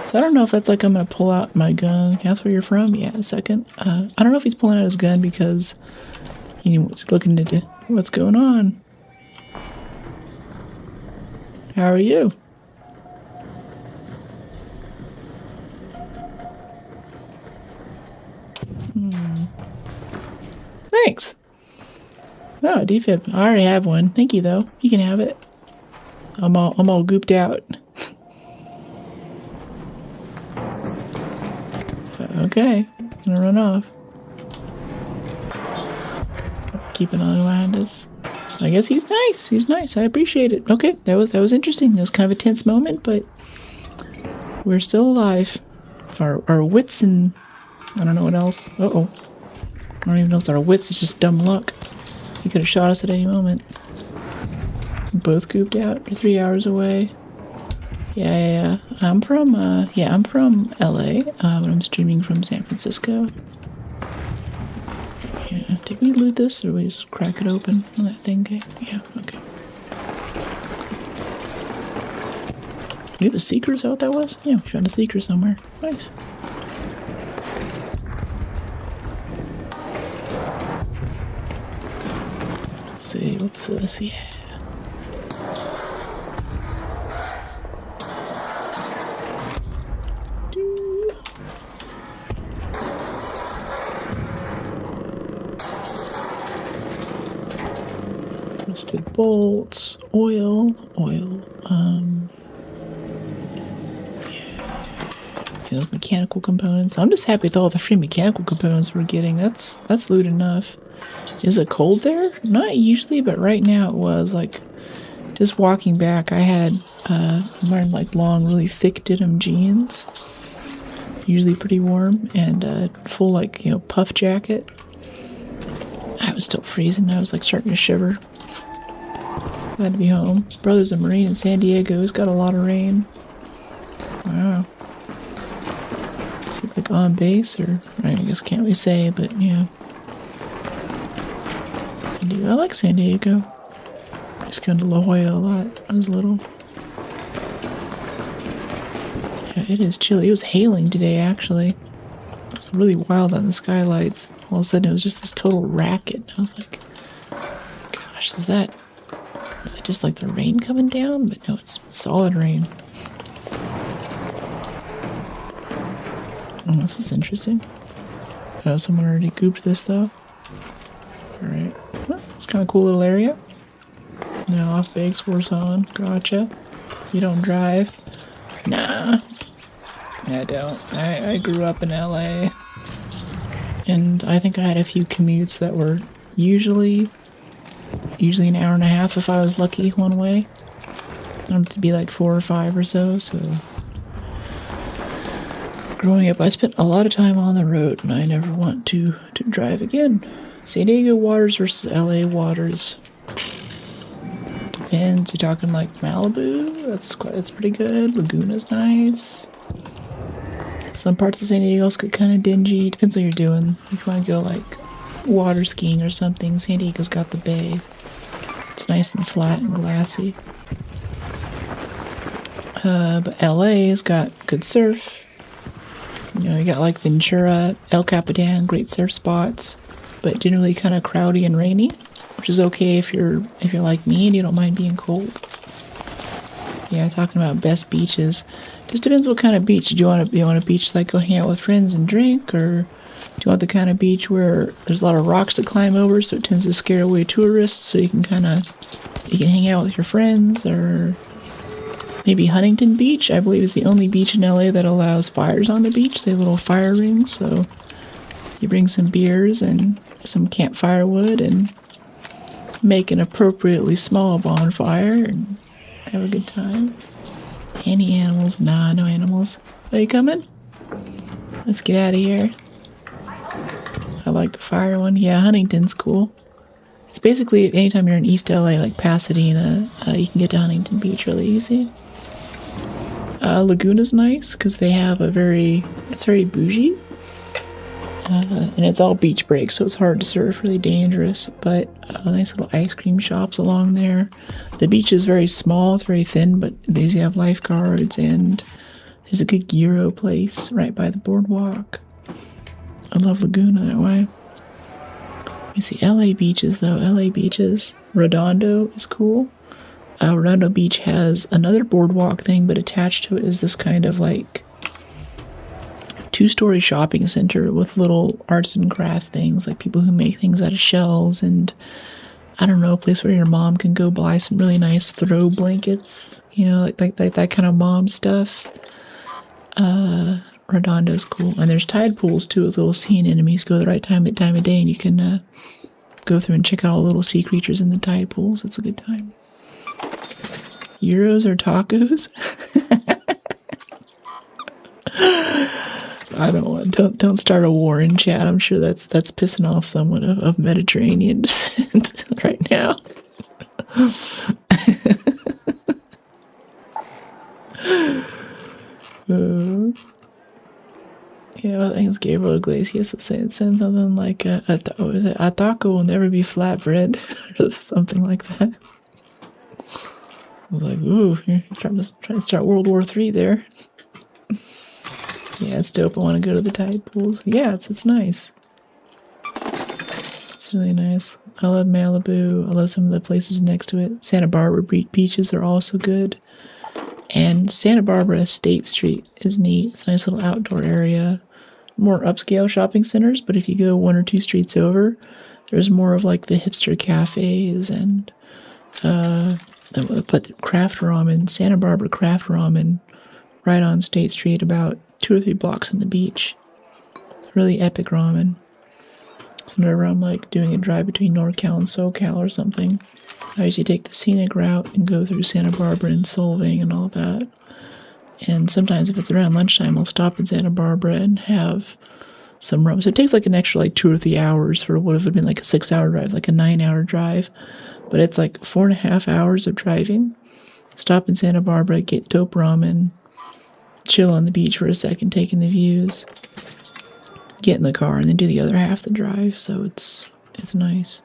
So I don't know if that's like I'm gonna pull out my gun. Can I ask where you're from? Yeah, in a second. I don't know if he's pulling out his gun because he's looking to what's going on. How are you? Thanks. Oh, defib. I already have one. Thank you though. You can have it. I'm all gooped out. Okay, gonna run off. Keep an eye behind us. I guess he's nice. He's nice. I appreciate it. Okay, that was interesting. That was kind of a tense moment, but we're still alive. Our wits and I don't know what else. Uh-oh. I don't even know if it's our wits. It's just dumb luck. He could have shot us at any moment. We're both gooped out. We're 3 hours away. Yeah. I'm from LA, but I'm streaming from San Francisco. Yeah, did we loot this, or did we just crack it open on that thing? Okay. Yeah, okay. We have a seeker, is that what that was? Yeah, we found a seeker somewhere. Nice. Let's see, what's this? Yeah. Twisted bolts, oil, those mechanical components. I'm just happy with all the free mechanical components we're getting. That's loot enough. Is it cold there? Not usually, but right now it was. Like, just walking back, I had I'm wearing like long, really thick denim jeans. usually pretty warm, and full like puff jacket. I was still freezing. I was like starting to shiver. Glad to be home. Brother's a Marine in San Diego. He's got a lot of rain. Wow. Is it like on base or I guess can't really say, but yeah. San Diego. I like San Diego. I used to go to La Jolla a lot when I was little. Yeah, it is chilly. It was hailing today, actually. It's really wild on the skylights. All of a sudden, it was just this total racket. I was like, gosh, is that just like the rain coming down? But no, it's solid rain. Oh, this is interesting. Oh, someone already gooped this, though. Alright. Well, it's kind of a cool little area. Now off base, force on. Gotcha. You don't drive? Nah. I don't. I grew up in LA. And I think I had a few commutes that were usually an hour and a half if I was lucky one way. To be like 4 or 5 or so. Growing up, I spent a lot of time on the road, and I never want to drive again. San Diego waters versus LA waters. Depends. You're talking like Malibu? That's pretty good. Laguna's nice. Some parts of San Diego's kind of dingy. Depends what you're doing. If you want to go like water skiing or something, San Diego's got the bay. It's nice and flat and glassy. But LA's got good surf. You got like Ventura, El Capitan, great surf spots, but generally kind of cloudy and rainy, which is okay if you're like me and you don't mind being cold. Yeah, talking about best beaches. Just depends what kind of beach. Do you want a beach like go hang out with friends and drink, or do you want the kind of beach where there's a lot of rocks to climb over, so it tends to scare away tourists, so you can hang out with your friends? Or maybe Huntington Beach, I believe, is the only beach in LA that allows fires on the beach. They have little fire rings, so you bring some beers and some campfire wood and make an appropriately small bonfire and have a good time. Any animals? Nah, no animals. Are you coming? Let's get out of here. I like the fire one. Yeah, Huntington's cool. It's basically anytime you're in East LA, like Pasadena, you can get to Huntington Beach really easy. Laguna's nice because they have it's very bougie. And it's all beach break, so it's hard to surf, really dangerous. But nice little ice cream shops along there. The beach is very small, it's very thin, but they usually have lifeguards, and there's a good gyro place right by the boardwalk. I love Laguna that way. Let me see, LA beaches though. LA beaches. Redondo is cool. Redondo Beach has another boardwalk thing, but attached to it is this kind of like 2-story shopping center with little arts and crafts things, like people who make things out of shells, and I don't know, a place where your mom can go buy some really nice throw blankets, like that kind of mom stuff. Redondo's cool. And there's tide pools too with little sea anemones. Go the right time of day and you can go through and check out all the little sea creatures in the tide pools. It's a good time. Euros or tacos? I don't start a war in chat. I'm sure that's pissing off someone of Mediterranean descent right now. I think it's Gabriel Iglesias saying something like a taco will never be flatbread or something like that. I was like, ooh, you're trying to start World War III there. Yeah, it's dope. I want to go to the tide pools. Yeah, it's nice. It's really nice. I love Malibu. I love some of the places next to it. Santa Barbara beaches are also good. And Santa Barbara State Street is neat. It's a nice little outdoor area. More upscale shopping centers, but if you go 1 or 2 streets over, there's more of like the hipster cafes and but craft ramen, Santa Barbara craft ramen, right on State Street, about 2 or 3 blocks from the beach. Really epic ramen. So whenever I'm like doing a drive between NorCal and SoCal or something, I usually take the scenic route and go through Santa Barbara and Solvang and all that. And sometimes if it's around lunchtime, I'll stop in Santa Barbara and have some rum. So it takes like an extra like 2 or 3 hours for what would have been like a 6-hour drive, like a 9-hour drive. But it's like 4.5 hours of driving. Stop in Santa Barbara, get dope ramen, chill on the beach for a second, taking the views, get in the car, and then do the other half the drive. So it's nice.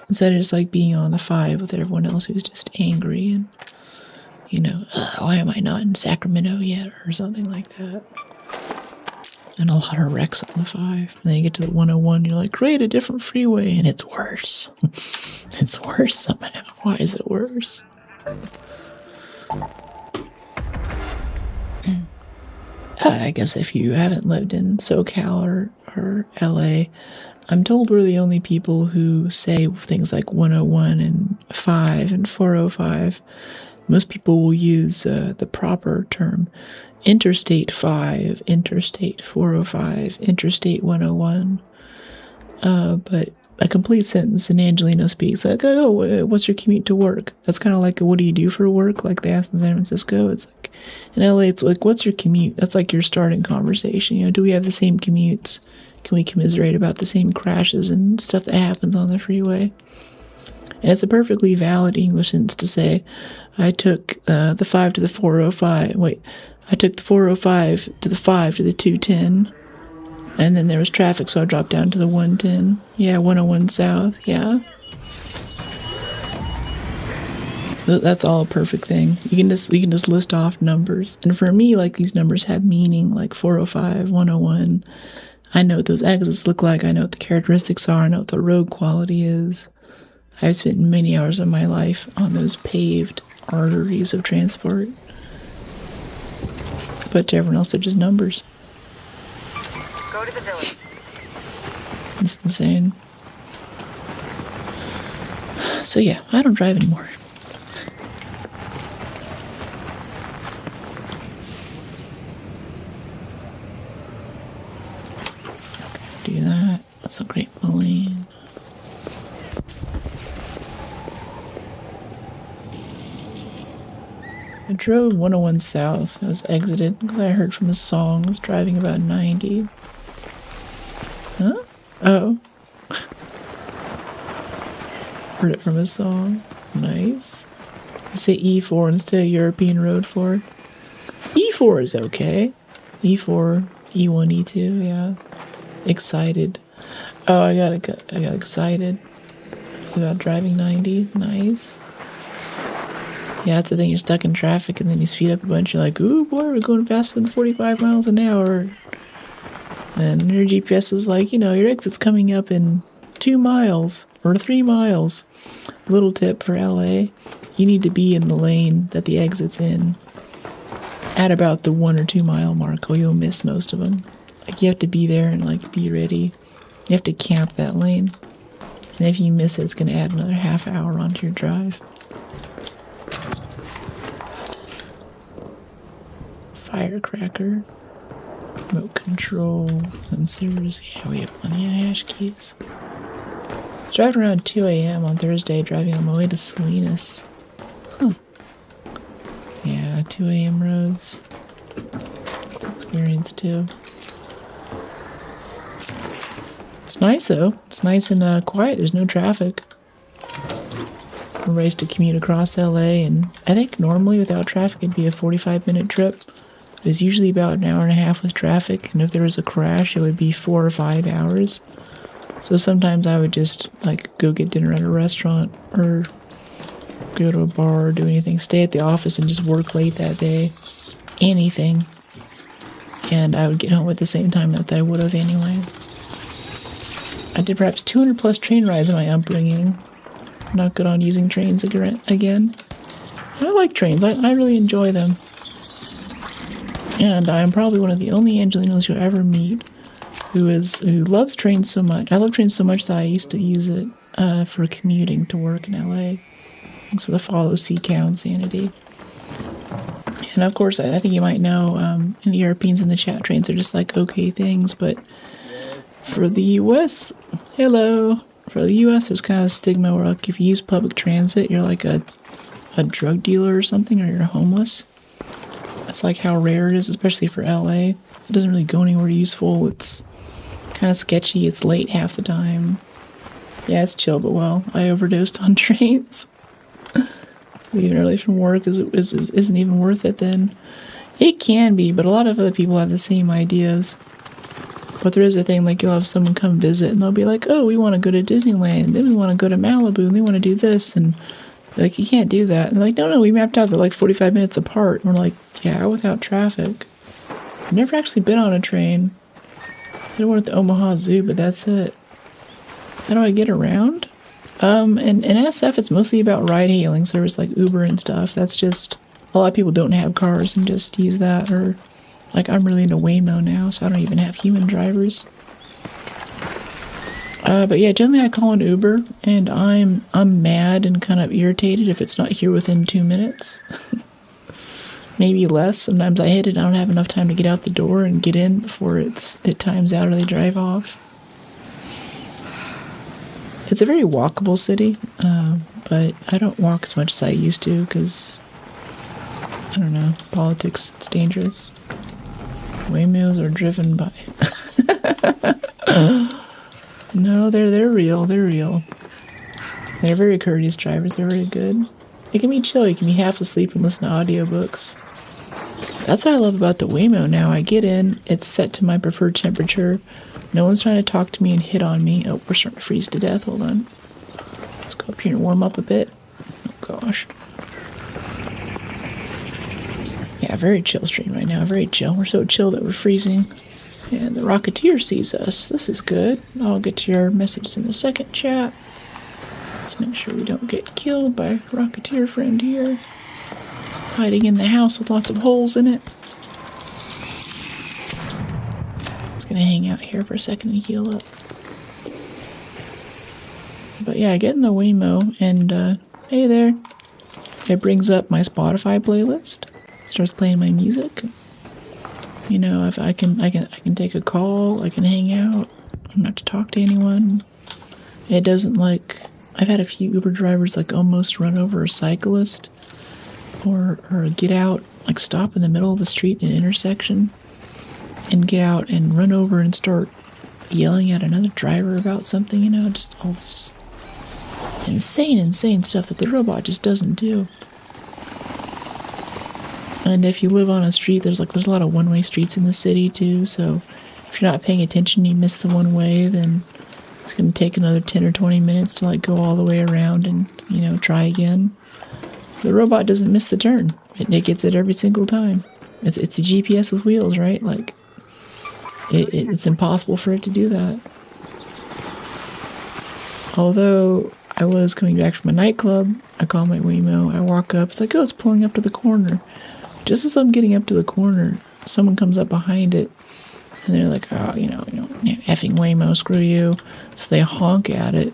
Instead of just like being on the 5 with everyone else who's just angry and, you know, why am I not in Sacramento yet or something like that. And a lot of wrecks on the 5. And then you get to the 101, you're like, great, a different freeway, and it's worse. It's worse somehow. Why is it worse? I guess if you haven't lived in SoCal or LA, I'm told we're the only people who say things like 101 and 5 and 405. Most people will use the proper term Interstate 5, Interstate 405, Interstate 101. But a complete sentence in Angelino speaks like, oh, what's your commute to work? That's kind of like, what do you do for work? Like they ask in San Francisco. It's like, in LA, it's like, what's your commute? That's like your starting conversation. You know, do we have the same commutes? Can we commiserate about the same crashes and stuff that happens on the freeway? And it's a perfectly valid English sentence to say, I took the 5 to the 405. Wait, I took the 405 to the 5 to the 210. And then there was traffic, so I dropped down to the 110. Yeah, 101 south, yeah. That's all a perfect thing. You can just list off numbers. And for me, like, these numbers have meaning, like 405, 101. I know what those exits look like. I know what the characteristics are. I know what the road quality is. I've spent many hours of my life on those paved arteries of transport. But to everyone else, they're just numbers. Go to the village. It's insane. So yeah, I don't drive anymore. Okay, do that. That's a great Moline. I drove 101 south. I was exited because I heard from a song. I was driving about 90. Huh? Oh. Heard it from a song. Nice. You say E4 instead of European Road 4. E4 is okay. E4, E1, E2, yeah. Excited. Oh, I got excited about driving 90. Nice. Yeah, that's the thing. You're stuck in traffic and then you speed up a bunch. You're like, ooh, boy, we're going faster than 45 miles an hour. And your GPS is like, you know, your exit's coming up in 2 miles or 3 miles. Little tip for LA. You need to be in the lane that the exit's in at about the 1 or 2 mile mark or you'll miss most of them. Like, you have to be there and, like, be ready. You have to camp that lane. And if you miss it, it's going to add another half hour onto your drive. Firecracker, remote control, sensors. Yeah, we have plenty of hash keys. I was driving around 2 a.m. on Thursday, driving on my way to Salinas. Huh. Yeah, 2 a.m. roads. It's an experience too. It's nice though. It's nice and quiet. There's no traffic. We're raised to commute across LA, and I think normally without traffic it'd be a 45-minute trip. It's usually about an hour and a half with traffic, and if there was a crash, it would be 4 or 5 hours. So sometimes I would just, like, go get dinner at a restaurant, or go to a bar, or do anything, stay at the office and just work late that day. Anything. And I would get home at the same time that I would have anyway. I did perhaps 200 plus train rides in my upbringing. I'm not good on using trains again. I like trains. I really enjoy them. And I'm probably one of the only Angelinos you'll ever meet who loves trains so much. I love trains so much that I used to use it for commuting to work in LA. Thanks for the follow, CCOW, insanity. And of course, I think you might know, any Europeans in the chat, trains are just like okay things, but for the US, hello. For the US, there's kind of a stigma where, like, if you use public transit, you're like a drug dealer or something, or you're homeless. That's like how rare it is, especially for LA. It doesn't really go anywhere useful. It's kind of sketchy. It's late half the time. Yeah, it's chill, but well, I overdosed on trains. Leaving early from work isn't even worth it then. It can be, but a lot of other people have the same ideas. But there is a thing, like you'll have someone come visit and they'll be like, oh, we want to go to Disneyland, then we want to go to Malibu, and they want to do this, and like, you can't do that. And they're like, no, we mapped out, they're like 45 minutes apart. And we're like, yeah, without traffic. I've never actually been on a train. I did one at the Omaha Zoo, but that's it. How do I get around? In SF, it's mostly about ride-hailing service like Uber and stuff. That's just, a lot of people don't have cars and just use that, or like I'm really into Waymo now, so I don't even have human drivers. But yeah, generally I call an Uber, and I'm mad and kind of irritated if it's not here within 2 minutes. Maybe less. Sometimes I hit it, I don't have enough time to get out the door and get in before it times out or they drive off. It's a very walkable city, but I don't walk as much as I used to because, I don't know, politics, it's dangerous. Waymos are driven by... No, they're real. They're real. They're very courteous drivers. They're very good. It can be chill. You can be half asleep and listen to audiobooks. That's what I love about the Waymo now. I get in, it's set to my preferred temperature. No one's trying to talk to me and hit on me. Oh, we're starting to freeze to death. Hold on. Let's go up here and warm up a bit. Oh, gosh. Yeah, very chill stream right now. Very chill. We're so chill that we're freezing. And the Rocketeer sees us. This is good. I'll get to your message in the second chat. Let's make sure we don't get killed by Rocketeer friend here. Hiding in the house with lots of holes in it. Just gonna hang out here for a second and heal up. But yeah, I get in the Waymo and hey there. It brings up my Spotify playlist. Starts playing my music. You know, if I can take a call, I can hang out. I don't have to talk to anyone. It doesn't like, I've had a few Uber drivers like almost run over a cyclist or get out, like stop in the middle of the street in an intersection and get out and run over and start yelling at another driver about something, you know, just all this just insane stuff that the robot just doesn't do. And if you live on a street, there's a lot of one-way streets in the city too, so if you're not paying attention, you miss the one way, then it's going to take another 10 or 20 minutes to like go all the way around and, you know, try again. The robot doesn't miss the turn. It gets it every single time. It's a GPS with wheels, right? Like, it's impossible for it to do that. Although I was coming back from a nightclub, I call my Waymo, I walk up, it's like, oh, it's pulling up to the corner. Just as I'm getting up to the corner, someone comes up behind it, and they're like, oh, you know, effing Waymo, screw you. So they honk at it,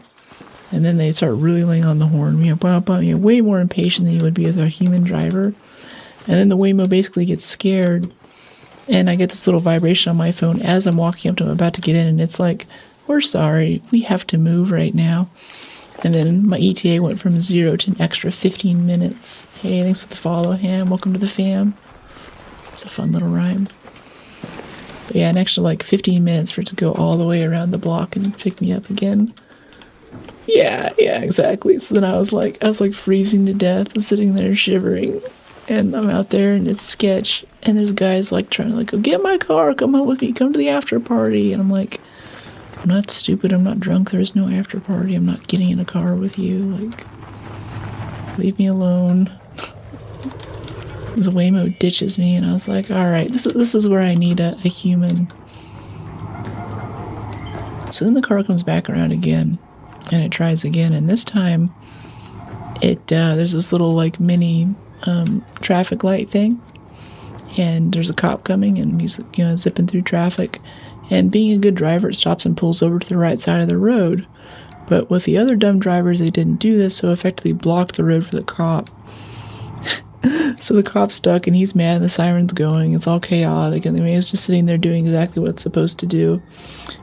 and then they start really laying on the horn, way more impatient than you would be with a human driver. And then the Waymo basically gets scared, and I get this little vibration on my phone as I'm walking up to him, about to get in, and it's like, we're sorry, we have to move right now. And then my ETA went from 0 to an extra 15 minutes. Hey, thanks for the follow, Ham. Welcome to the fam. It's a fun little rhyme. But yeah, an extra like 15 minutes for it to go all the way around the block and pick me up again. Yeah, exactly. So then I was like freezing to death, sitting there shivering. And I'm out there and it's sketch. And there's guys like trying to like, go get my car, come home with me, come to the after party. And I'm like, I'm not stupid, I'm not drunk, there is no after party, I'm not getting in a car with you, like, leave me alone. This Waymo ditches me, and I was like, alright, this is where I need a human. So then the car comes back around again, and it tries again, and this time, there's this little, like, mini, traffic light thing, and there's a cop coming, and he's, you know, zipping through traffic. And being a good driver, it stops and pulls over to the right side of the road. But with the other dumb drivers, they didn't do this, so effectively blocked the road for the cop. So the cop's stuck, and he's mad, and the siren's going. It's all chaotic, and the man's just sitting there doing exactly what it's supposed to do.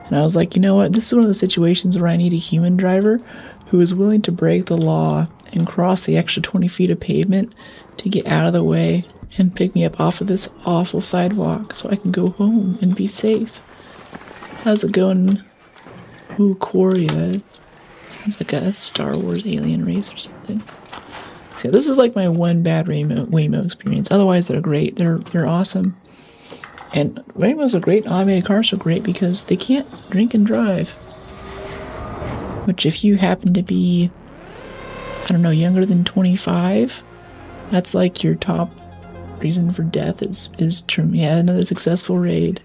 And I was like, you know what? This is one of the situations where I need a human driver who is willing to break the law and cross the extra 20 feet of pavement to get out of the way and pick me up off of this awful sidewalk so I can go home and be safe. How's it going, Ulcoria? Sounds like a Star Wars alien race or something. So this is like my one bad Waymo experience. Otherwise, they're great. They're awesome. And Waymos are great. Automated cars are great because they can't drink and drive. Which, if you happen to be, I don't know, younger than 25, that's like your top reason for death is yeah, another successful raid.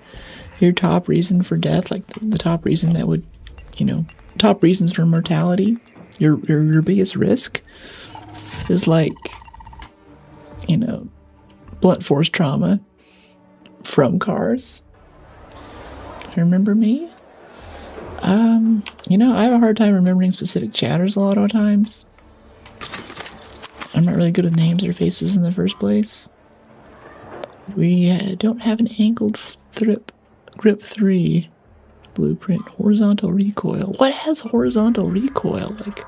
Your top reason for death, like the top reason that would, top reasons for mortality, your biggest risk is like, blunt force trauma from cars. Remember me? I have a hard time remembering specific chatters a lot of times. I'm not really good with names or faces in the first place. We don't have an angled grip 3 blueprint. Horizontal recoil. What has horizontal recoil? Like,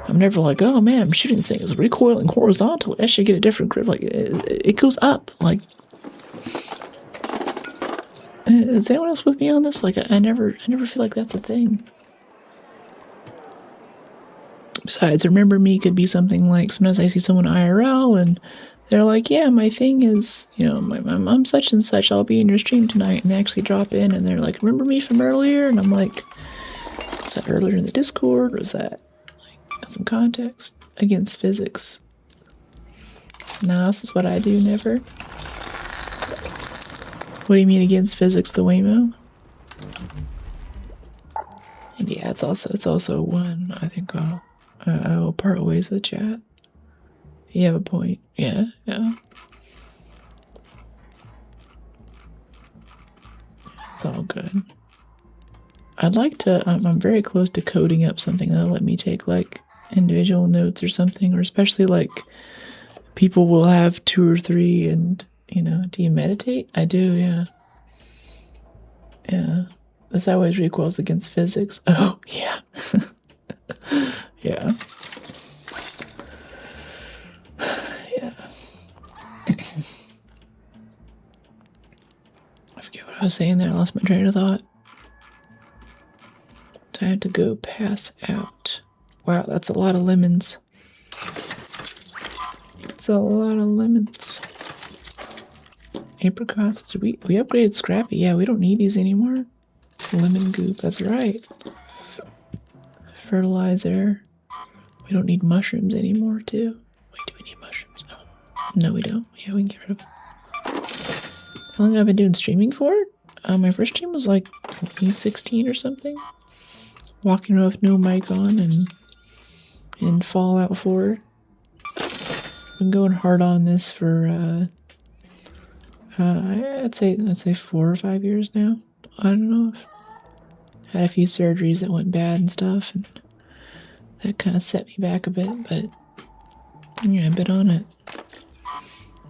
I'm never like, oh man, I'm shooting this thing. It's recoiling horizontal. I should get a different grip. Like, it goes up. Like, is anyone else with me on this? Like, I never feel like that's a thing. Besides, remember me could be something like, sometimes I see someone IRL and they're like, yeah, my thing is, I'm such and such, I'll be in your stream tonight. And they actually drop in and they're like, remember me from earlier? And I'm like, was that earlier in the Discord? Or was that, got some context? Against physics. No, this is what I do, never. What do you mean against physics, the Waymo? And yeah, it's also one. I think I will part ways with chat. You have a point. Yeah. It's all good. I'd like to, I'm very close to coding up something that'll let me take like individual notes or something, or especially like people will have 2 or 3 and, do you meditate? I do, yeah. Yeah. This always recoils against physics. Oh, yeah. Yeah. Yeah. I forget what I was saying there. I lost my train of thought. Time to go pass out. Wow, that's a lot of lemons. It's a lot of lemons. Apricots. Did we upgraded Scrappy? Yeah, we don't need these anymore. Lemon goop, that's right. Fertilizer. We don't need mushrooms anymore, too. Wait, do we need mushrooms? No, we don't. Yeah, we can get rid of them. How long have I been doing streaming for? My first stream was like 2016 or something. Walking around with no mic on and in Fallout 4. Been going hard on this for I'd say 4 or 5 years now. I don't know. I've had a few surgeries that went bad and stuff, and that kind of set me back a bit, but yeah, I've been on it.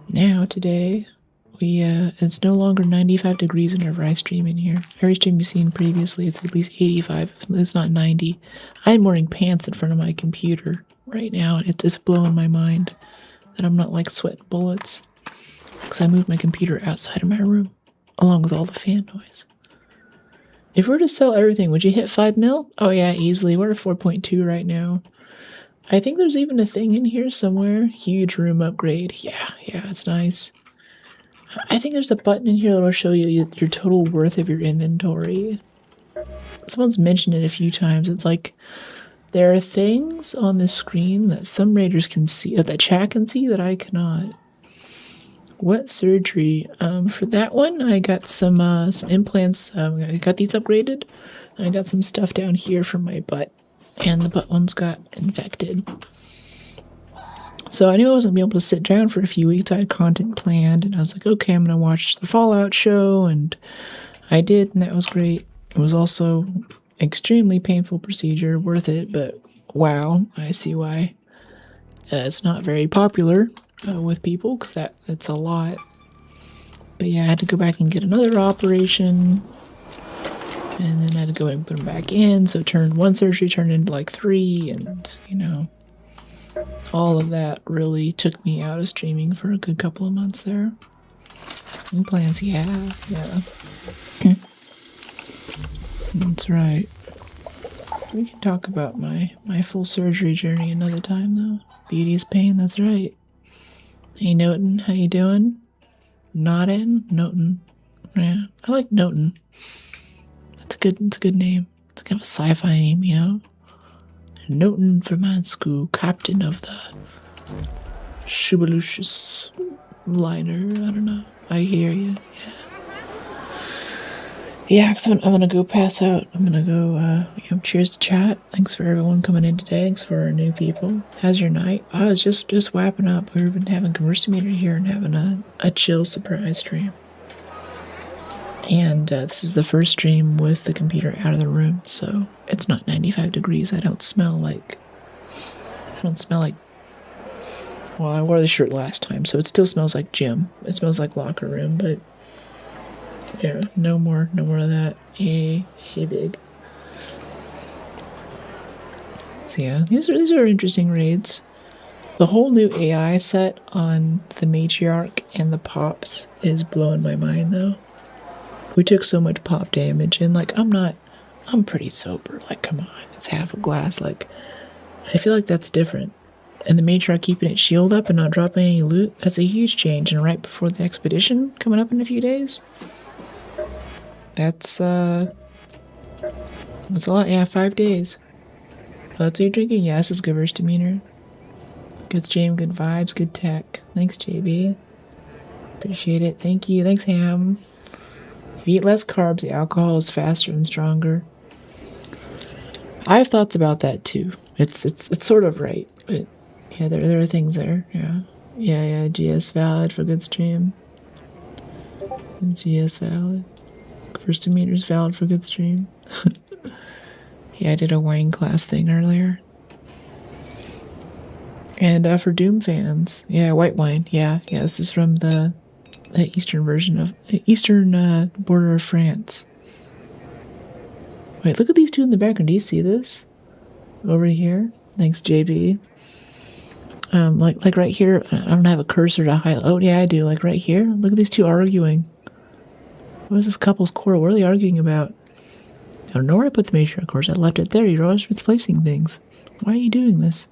Now, today, it's no longer 95 degrees whenever I stream in here. Every stream you've seen previously is at least 85, if it's not 90. I'm wearing pants in front of my computer right now, and it's just blowing my mind that I'm not like sweating bullets, because I moved my computer outside of my room, along with all the fan noise. If we were to sell everything, would you hit 5 mil? Oh yeah, easily. We're at 4.2 right now. I think there's even a thing in here somewhere. Huge room upgrade. Yeah, it's nice. I think there's a button in here that'll show you your total worth of your inventory. Someone's mentioned it a few times. It's like, there are things on the screen that some raiders can see, that chat can see, that I cannot. What surgery? For that one, I got some implants. I got these upgraded. And I got some stuff down here for my butt. And the butt ones got infected. So I knew I wasn't going to be able to sit down for a few weeks. I had content planned. And I was like, okay, I'm going to watch the Fallout show. And I did, and that was great. It was also extremely painful procedure. Worth it, but wow, I see why. It's not very popular with people, because that's a lot. But yeah, I had to go back and get another operation, and then I had to go and put them back in, so one surgery turned into like 3, and all of that really took me out of streaming for a good couple of months there. New plans, yeah. That's right. We can talk about my full surgery journey another time, though. Beauty is pain, that's right. Hey, Noten, how you doing? Notin? Noten. Yeah, I like Noten. It's a good name. It's kind of a sci-fi name, you know? Noten Vermansku, captain of the Shibalucious liner. I don't know. I hear you. Yeah, because I'm gonna go pass out. I'm gonna go, cheers to chat. Thanks for everyone coming in today. Thanks for our new people. How's your night? I was just wrapping up. We've been having Conversameter here and having a chill surprise stream. And this is the first stream with the computer out of the room, so it's not 95 degrees. I don't smell like... Well, I wore the shirt last time, so it still smells like gym. It smells like locker room, but... Yeah, no more of that. Hey, big. So yeah, these are interesting raids. The whole new AI set on the matriarch and the pops is blowing my mind, though. We took so much pop damage, and like I'm pretty sober. Like, come on, it's half a glass. Like, I feel like that's different. And the matriarch keeping its shield up and not dropping any loot, that's a huge change. And right before the expedition coming up in a few days. That's a lot. Yeah, 5 days. That's what you're drinking? Yes, it's good versus demeanor. Good stream, good vibes, good tech. Thanks, JB. Appreciate it. Thank you. Thanks, Ham. If you eat less carbs, the alcohol is faster and stronger. I have thoughts about that too. It's sort of right, but yeah, there are things there. Yeah. GS valid for good stream. GS valid. First demeanor's valid for good stream. Yeah, I did a wine class thing earlier. And for Doom fans, yeah, white wine. Yeah, this is from the eastern version of eastern border of France. Wait, look at these two in the background. Do you see this? Over here. Thanks, JB. Like right here. I don't have a cursor to highlight. Oh yeah, I do. Like right here. Look at these two arguing. What is this couple's quarrel? What are they arguing about? I don't know where I put the matriarch. Of course, I left it there. You're always misplacing things. Why are you doing this?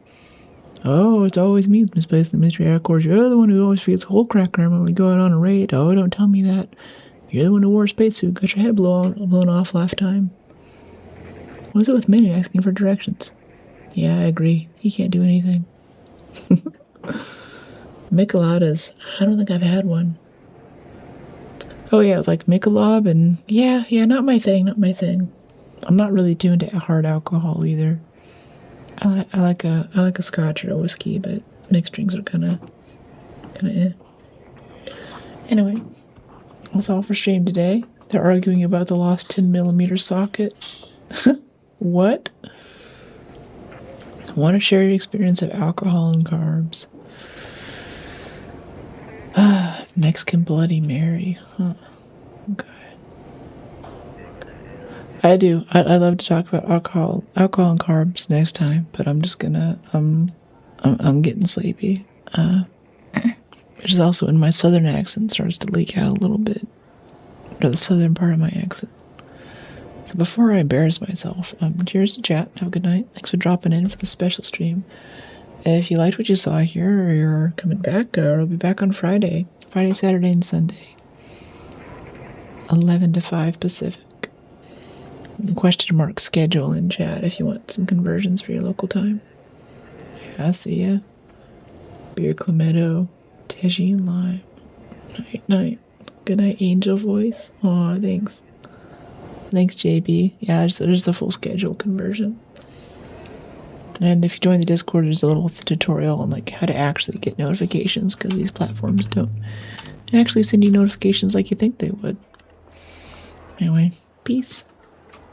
Oh, it's always me misplacing the matriarch. Of course, you're the one who always forgets whole cracker when we go out on a raid. Oh, don't tell me that. You're the one who wore a spacesuit, got your head blown off last time. What is it with Minnie asking for directions? Yeah, I agree. He can't do anything. Micheladas. I don't think I've had one. Oh yeah, like Michelob and yeah, not my thing. I'm not really too into hard alcohol either. I like a scotch or a whiskey, but mixed drinks are kind of eh. Anyway, that's all for stream today. They're arguing about the lost 10mm socket. What? Want to share your experience of alcohol and carbs? Mexican Bloody Mary. Huh. Okay. I do. I'd love to talk about alcohol and carbs next time, but I'm just gonna I'm getting sleepy. Which is also when my southern accent starts to leak out a little bit. Or the southern part of my accent. So before I embarrass myself, cheers to chat. Have a good night. Thanks for dropping in for the special stream. If you liked what you saw here, or you're coming back, I'll be back on Friday, Saturday, and Sunday. 11 to 5 Pacific. Question mark schedule in chat if you want some conversions for your local time. Yeah, I see ya. Beer Clametto, Tagine Lime. Night. Good night, Angel Voice. Aw, thanks. Thanks, JB. Yeah, there's the full schedule conversion. And if you join the Discord, there's a little tutorial on like how to actually get notifications, because these platforms don't actually send you notifications like you think they would. Anyway, peace.